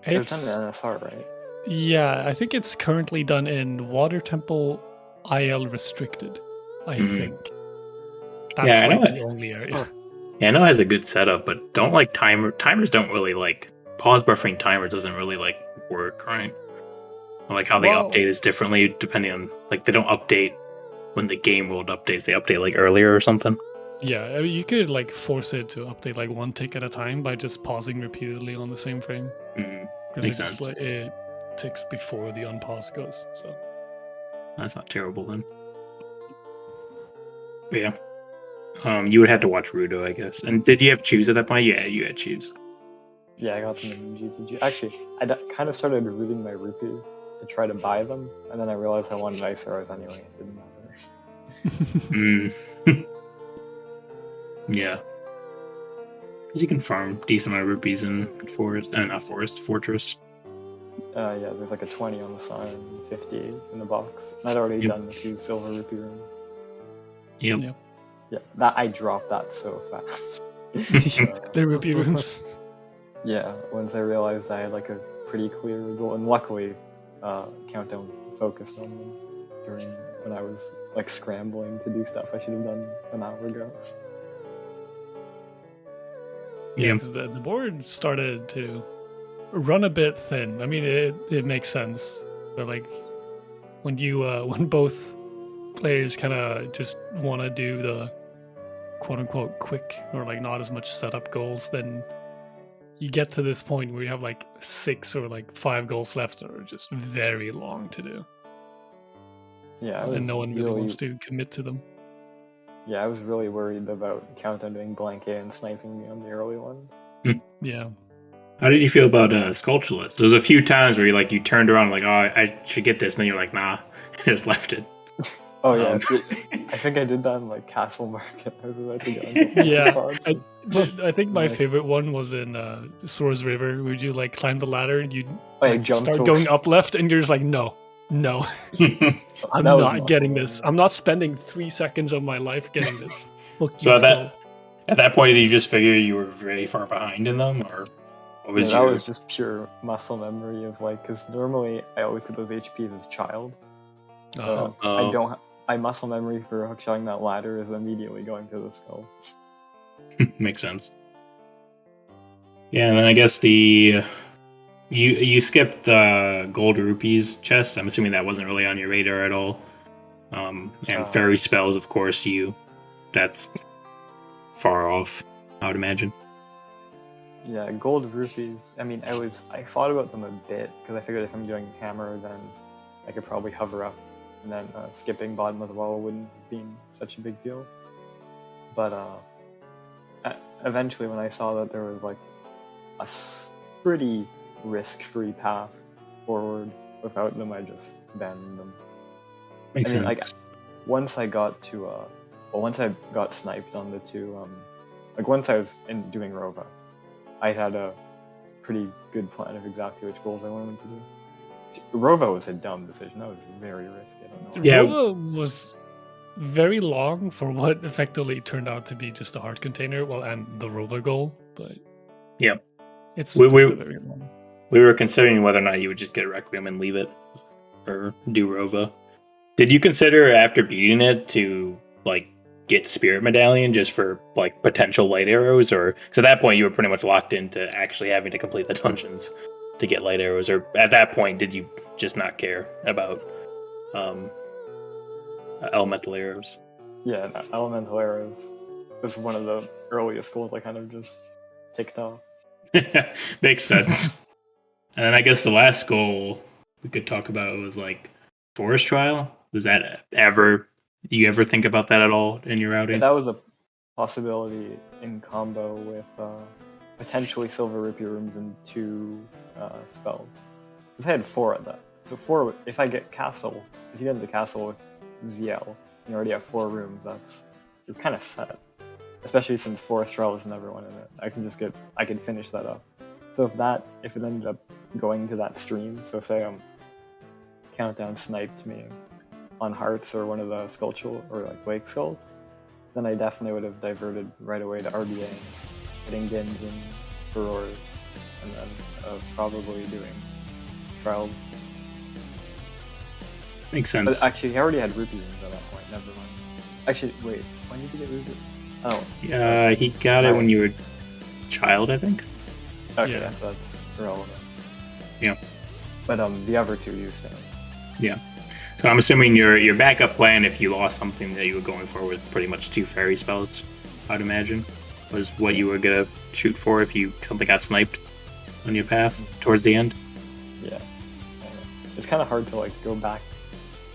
It's It's, done in NSR, right? yeah, I think it's currently done in Water Temple IL restricted, I think. That's Yeah, I know like it. the only area. Oh. Yeah, I know it has a good setup, but don't like timers don't really like pause buffering timer doesn't really like work, right? Or like how they Well- update is differently depending on like they don't update when the game world updates. They update like earlier or something. Yeah, I mean, you could like force it to update like 1 tick at a time by just pausing repeatedly on the same frame. Mm, Because makes it just sense. it ticks before the unpause goes. So That's not terrible then. But yeah. You would have to watch Rudo, I guess. And did you have choose at that point? Yeah, you had choose. Yeah, I got them in GTG. Actually, I kind of started looting my rupees to try to buy them, and then I realized I wanted ice arrows anyway. It didn't matter. Yeah. 'Cause you can farm decent amount of rupees in fortress. Yeah, there's like a 20 on the sign, and 58 in the box. And I'd already Yep. done a few silver rupee runs. Yep. Yep. Yeah, that I dropped that so fast. the rupee rooms. Yeah, once I realized I had like a pretty clear goal, and luckily, Countdown focused on them during when I was like scrambling to do stuff I should have done an hour ago. Yeah, Yeah. because the board started to run a bit thin. I mean, it makes sense, but like when you when both players kind of just want to do the quote unquote quick or like not as much setup goals, then you get to this point where you have like 6 or like 5 goals left that are just very long to do, Yeah, and no one really wants to commit to them. Yeah, I was really worried about Countdown doing blank A and sniping me on the early ones. Yeah. How did you feel about Skulltulas? There was a few times where you turned around like, oh, I should get this, and then you're like, nah, just left it. Oh yeah, Um, I think I did that in like Castle Market. I was about to go into Yeah, pods. I think my Like- favorite one was in Soares River, where you like climb the ladder and you Oh, yeah, like, jump start to- going up left, and you're just like, no, I'm That was not getting awesome. this. I'm not spending 3 seconds of my life getting this. Fuck So you, Skull. at that point, did you just figure you were very far behind in them, or what was Yeah, that your? was just pure muscle memory of like, because normally I always get those HPs as a child. So Oh. I don't. My muscle memory for hookshotting that ladder is immediately going to the skull. Makes sense. Yeah, and then I guess you skipped the gold rupees chest. I'm assuming that wasn't really on your radar at all. And fairy spells, of course, that's far off, I would imagine. Yeah, gold rupees. I mean, I thought about them a bit because I figured if I'm doing hammer, then I could probably hover up, and then skipping bottom of the wall wouldn't be such a big deal. But eventually, when I saw that there was like a pretty risk-free path forward. Without them, I just abandoned them. Makes I mean, sense. like, once I got sniped on the two, once I was doing Rova, I had a pretty good plan of exactly which goals I wanted to do. Rova was a dumb decision. That was very risky. I don't know. Yeah. Roa was very long for what effectively turned out to be just a heart container, and the roller goal, but Yeah. it's We- just we- a very long. We were considering whether or not you would just get Requiem and leave it, or do Rova. Did you consider after beating it to like get Spirit Medallion just for like potential light arrows, or because at that point you were pretty much locked into actually having to complete the dungeons to get light arrows, or at that point did you just not care about elemental arrows? Yeah, elemental arrows was one of the earliest goals I kind of just ticked off. Makes sense. And then I guess the last goal we could talk about was like Forest Trial. Was that ever? Do you ever think about that at all in your routing? That was a possibility in combo with potentially Silver Rupee Rooms and 2 spells. Because I had 4 at that. So 4, if I get Castle, if you get into Castle with ZL, and you already have 4 rooms, you're kind of set. Especially since Forest Trial is another one in it. I can finish that up. So if it ended up going to that stream, so say Countdown sniped me on Hearts or one of the Skulltula or like Wake Skulls, then I definitely would have diverted right away to RBA, hitting Dins and Furores, and then probably doing Trials. Makes sense. But actually, he already had Rupee Rooms at that point, never mind. Actually, wait, when did he get Rupee? Oh. He got it when you were a child, I think. Okay, Yeah. so that's irrelevant. Yeah. But the other 2 you stand. Yeah. So I'm assuming your backup plan, if you lost something that you were going for, was pretty much 2 fairy spells, I'd imagine, was what you were gonna shoot for if something got sniped on your path towards the end. Yeah. It's kind of hard to like go back,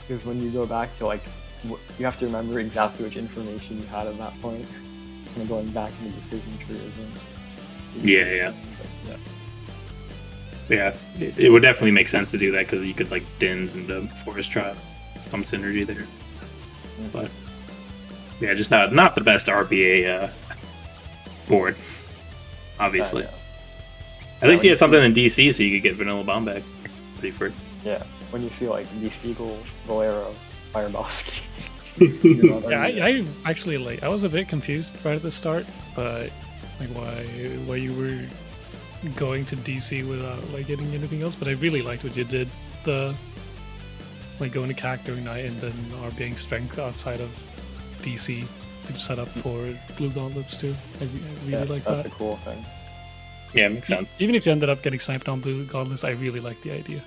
because when you go back to like, you have to remember exactly which information you had at that point. Kind of going back in the decision tree isn't. Yeah. But, Yeah, it would definitely make sense to do that because you could like Dins into Forest Trial, some synergy there. But yeah, just not the best RBA board, obviously. yeah. At least you had something in DC so you could get Vanilla Bomb back pretty free. Yeah. When you see like Beastigal, Valero, Firebosky. Yeah, I actually I was a bit confused right at the start, but like why you were going to DC without like getting anything else. But I really liked what you did, the like going to CAC during night and then RBing strength outside of DC to set up for Blue Gauntlets too. I really like that's that. a cool thing. Yeah, it makes sense. Even if you ended up getting sniped on Blue Gauntlets, I really like the idea.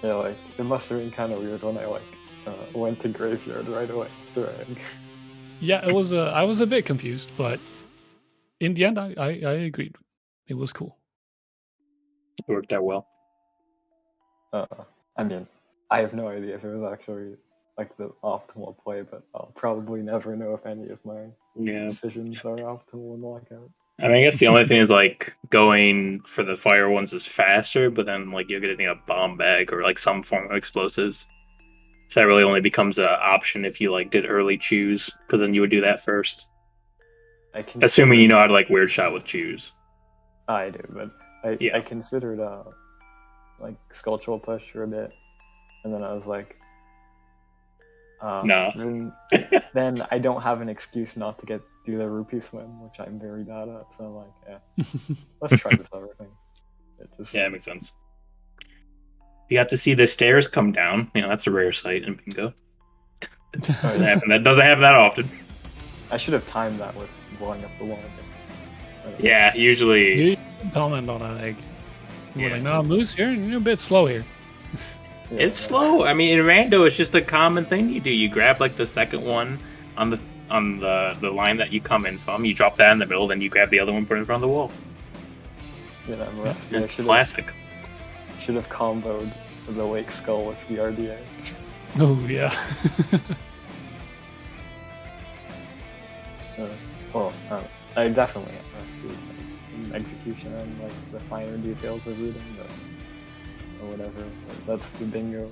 Yeah, like it must have been kind of weird when I went to Graveyard right away. Yeah, it was. I was a bit confused, but in the end, I agreed. It was cool. It worked out well. I mean, I have no idea if it was actually like the optimal play, but I'll probably never know if any of my decisions are optimal in Lockout. I mean, I guess the only thing is like going for the fire ones is faster, but then like you're getting a bomb bag or like some form of explosives. So that really only becomes an option if you like did early choose, because then you would do that first. Assuming you know how to like weird shot with choose. I do, but I considered like Skulltula push for a bit, and then I was like, no. Then I don't have an excuse not to do the rupee swim, which I'm very bad at. So I'm like, yeah, let's try this other thing. Yeah, it makes sense. You got to see the stairs come down. You know, that's a rare sight in bingo. That doesn't happen that often. I should have timed that with blowing up the wall. Yeah, usually. You comment on that, like, you're like, no, Moose, you're a bit slow here. It's slow. I mean, in rando, it's just a common thing you do. You grab like the second one on the line that you come in from. You drop that in the middle, then you grab the other one, put it in front of the wall. Yeah, I'm rusty. Classic. Should have comboed the Wake Skull with the RDA. Oh yeah. I definitely get rusty in execution and like the finer details of reading, but or whatever. That's the bingo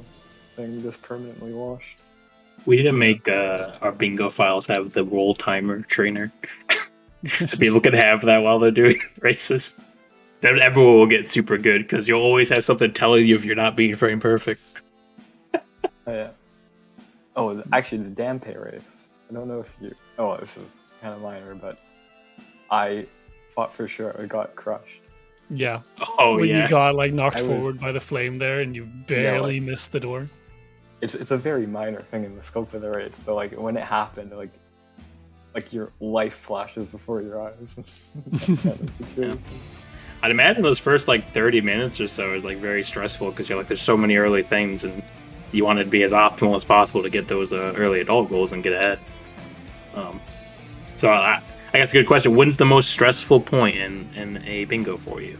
thing just permanently washed. We didn't make our bingo files have the roll timer trainer. So people can have that while they're doing races. Then everyone will get super good because you'll always have something telling you if you're not being frame perfect. Oh, yeah. Oh, actually, the Dampe race. I don't know if you... Oh, this is kind of minor, but I thought for sure I got crushed. Yeah. Oh, when yeah. you got like knocked forward by the flame there and you barely missed the door. It's a very minor thing in the scope of the race, but like when it happened, like your life flashes before your eyes. Yeah. I'd imagine those first like 30 minutes or so is like very stressful because you're like there's so many early things and you want it to be as optimal as possible to get those early adult goals and get ahead. So I guess a good question. When's the most stressful point in a bingo for you?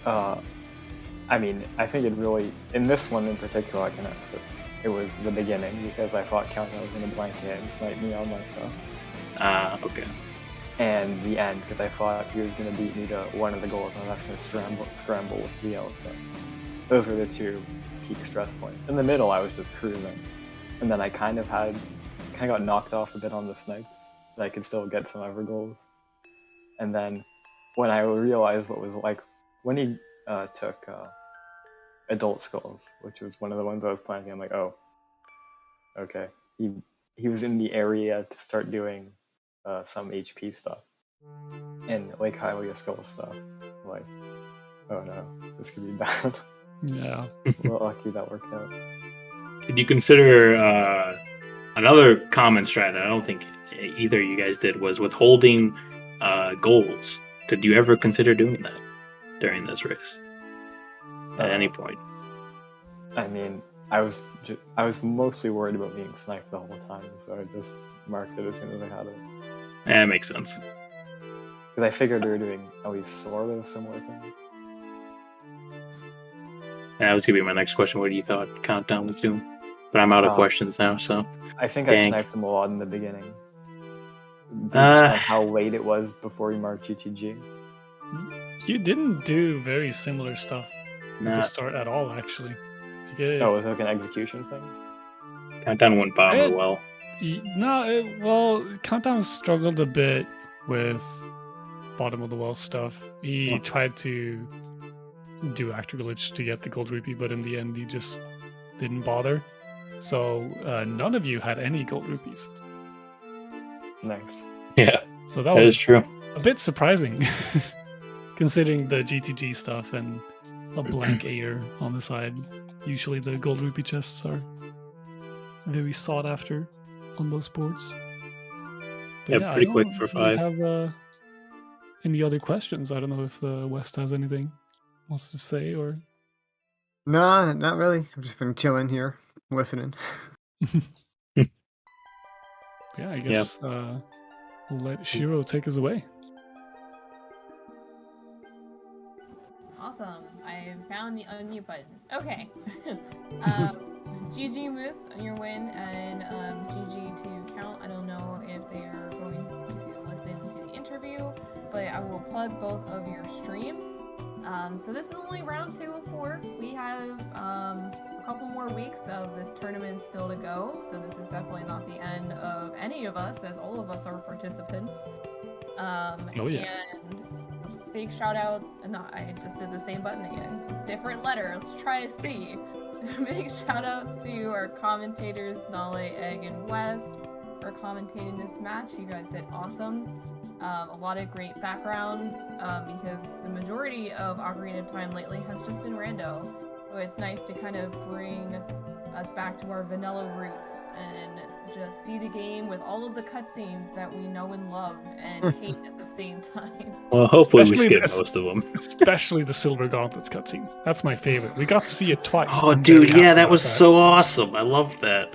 I mean, I think it really, in this one in particular, I can answer. It was the beginning because I thought Countdown was going to blank it and snipe me on my stuff. Okay. And the end because I thought he was going to beat me to one of the goals and I was going to scramble with the yellow stuff. Those were the two peak stress points. In the middle, I was just cruising. And then I kind of got knocked off a bit on the snipes, but I could still get some other goals. And then when I realized what was like, when he took Adult Skulls, which was one of the ones I was playing, I'm like, oh, okay. He was in the area to start doing some HP stuff. And like Hylia Skull stuff. I'm like, oh no, this could be bad. Yeah. Well, lucky that worked out. Did you consider another common strat that I don't think either of you guys did was withholding goals? Did you ever consider doing that during this race at any point? I mean, I was mostly worried about being sniped the whole time, so I just marked it as soon as I had it. That makes sense. Because I figured we were doing at least sort of similar things. That was gonna be my next question. What do you thought Countdown was doing? But I'm out of questions now, so. I think Dang. I sniped him a lot in the beginning. Based on how late it was before we marked GTG. You didn't do very similar stuff at the start at all, actually. Oh, was it like an execution thing? Countdown went bomber well. Well, Countdown struggled a bit with bottom of the well stuff. He tried to do Actor Glitch to get the gold rupee, but in the end he just didn't bother. So none of you had any gold rupees. Nice. Yeah, so that is was true. A bit surprising, considering the GTG stuff and a blank air on the side. Usually the gold rupee chests are very sought after on those boards. But Yeah, pretty quick for 5. Have any other questions? I don't know if West has anything wants to say or. No, not really. I've just been chilling here, listening. Yeah, I guess we'll let Shiro take us away. Awesome. I found the unmute button. Okay. GG Moose on your win, and GG to Count. I don't know if they are going to listen to the interview, but I will plug both of your streams. So this is only round 2 of 4. We have a couple more weeks of this tournament still to go, so this is definitely not the end of any of us, as all of us are participants. Oh yeah. And big shout out, I just did the same button again. Different letter, let's try a C. Big shout outs to our commentators, Nale, Egg, and West, for commentating this match. You guys did awesome. A lot of great background, because the majority of Ocarina of Time lately has just been rando. So it's nice to kind of bring us back to our vanilla roots and just see the game with all of the cutscenes that we know and love and hate at the same time. Well, hopefully Especially we skip most of them. Especially the Silver Gauntlets cutscene. That's my favorite. We got to see it twice. Oh, dude, yeah, that was so awesome. I loved that.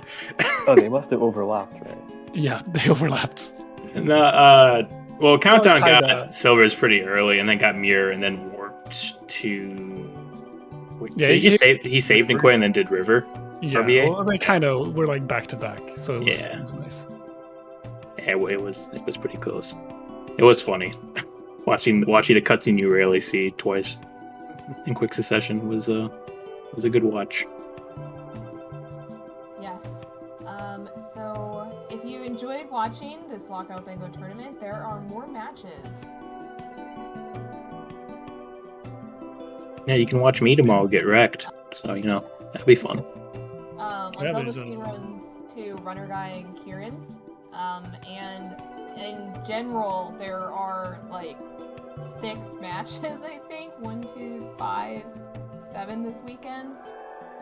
Oh, they must have overlapped, right? Yeah, they overlapped. No, well, Countdown kinda. got Silver's pretty early, and then got Mirror, and then warped to. Yeah, did he saved and quit, and then did River? Yeah, RBA? well, they kind of were like back to back, so it was, Yeah. it was nice. Yeah, it was pretty close. It was funny watching a cutscene you rarely see twice in quick succession was It was a good watch. Yes. So if you enjoyed watching this Lockout Bingo Tournament, there are more matches. Yeah, you can watch me tomorrow get wrecked. So, you know, that'll be fun. On Yeah, Zelda there's a- Speedruns to Runner Guy and Kieran. And in general, there are like 6 matches, I think. 1, 2, 5, 7 this weekend.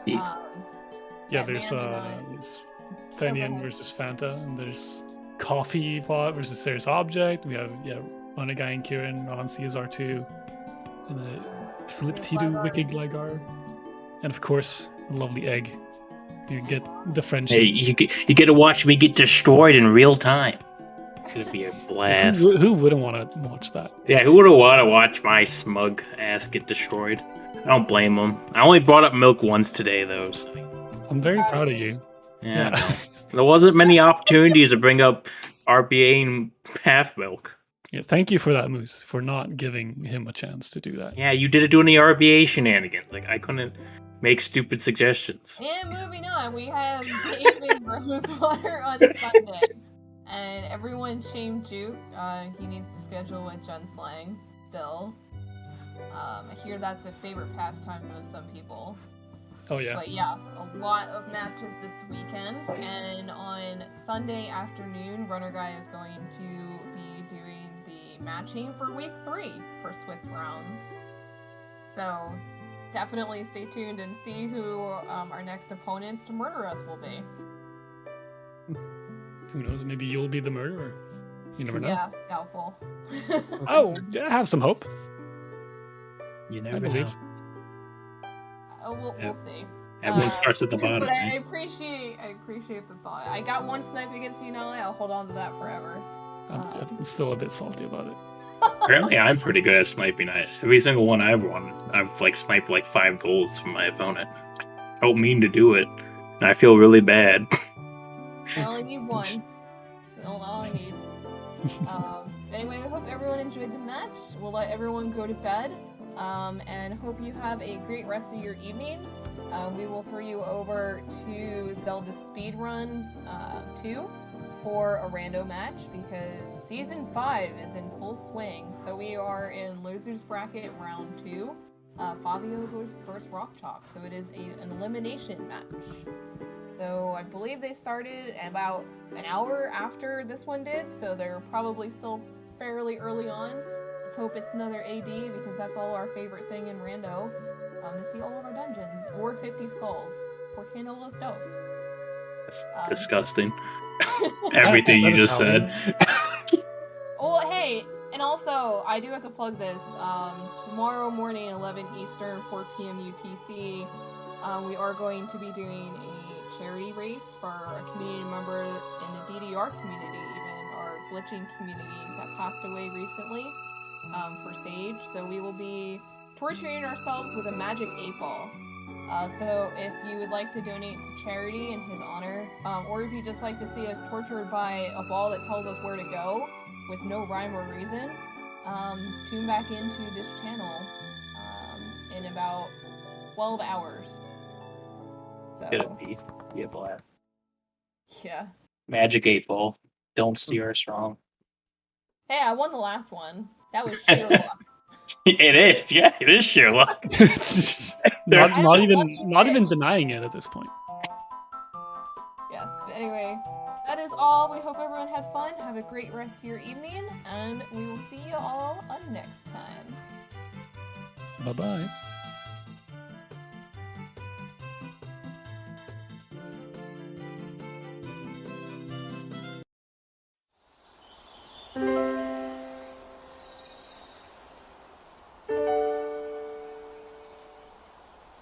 Jeez. Yeah, at there's Man Fenian ahead. versus Fanta, and there's Coffee Pot versus Serious Object. We have Runner Guy and Kieran on CSR2, and Flip Tidu, Gligar. Wicked Gligar, and of course, the lovely Egg. You get the friendship. Hey, you get to watch me get destroyed in real time. It's gonna be a blast. Who wouldn't want to watch that? Yeah, who would want to watch my smug ass get destroyed? I don't blame them. I only brought up milk once today, though. So, I'm very proud of you. yeah, no. There wasn't many opportunities to bring up RBA and half milk. Yeah, thank you for that, Moose, for not giving him a chance to do that. Yeah, you did it doing the RBA shenanigans. Like, I couldn't make stupid suggestions. And moving on, we have David Rosewater on Sunday. And everyone shamed Juke. He needs to schedule with Junslang still. I hear that's a favorite pastime of some people. Oh yeah. But yeah, a lot of matches this weekend. And on Sunday afternoon, Runner Guy is going to be doing the matching for week 3 for Swiss rounds. So definitely stay tuned and see who our next opponents to murder us will be. Who knows? Maybe you'll be the murderer. You never know. Yeah, doubtful. Oh, I have some hope. You I never believe. know. We'll see. Everyone starts at the bottom. But I appreciate the thought. I got one snipe against Unali. I'll hold on to that forever. I'm still a bit salty about it. Apparently, I'm pretty good at sniping. Every single one I've won, I've like sniped like 5 goals from my opponent. I don't mean to do it. And I feel really bad. I only need one. That's all I need. Anyway, we hope everyone enjoyed the match. We'll let everyone go to bed. And hope you have a great rest of your evening. We will throw you over to ZeldaSpeedRuns 2 for a rando match because Season 5 is in full swing. So we are in Losers Bracket Round 2. Fabio goes first Rock Chalk, so it is an elimination match. So I believe they started about an hour after this one did, so they're probably still fairly early on. Let's hope it's another AD because that's all our favorite thing in rando. To see all of our dungeons or 50 skulls. Por qué no los dos? That's disgusting. Everything you just said. Well, hey, and also I do have to plug this. Tomorrow morning, 11 Eastern, 4 p.m. UTC, we are going to be doing a charity race for a community member in the DDR community, even our glitching community that passed away recently, for Sage. So we will be torturing ourselves with a magic 8-ball. So if you would like to donate to charity in his honor, or if you just like to see us tortured by a ball that tells us where to go with no rhyme or reason, tune back into this channel in about 12 hours. So, It'll be a blast. yeah. Magic 8-ball. Don't steer us wrong. Hey, I won the last one. That was sheer luck. It is, yeah, it is sheer luck. not even denying it at this point. Yes, but anyway, that is all. We hope everyone had fun. Have a great rest of your evening, and we will see you all next time. Bye-bye.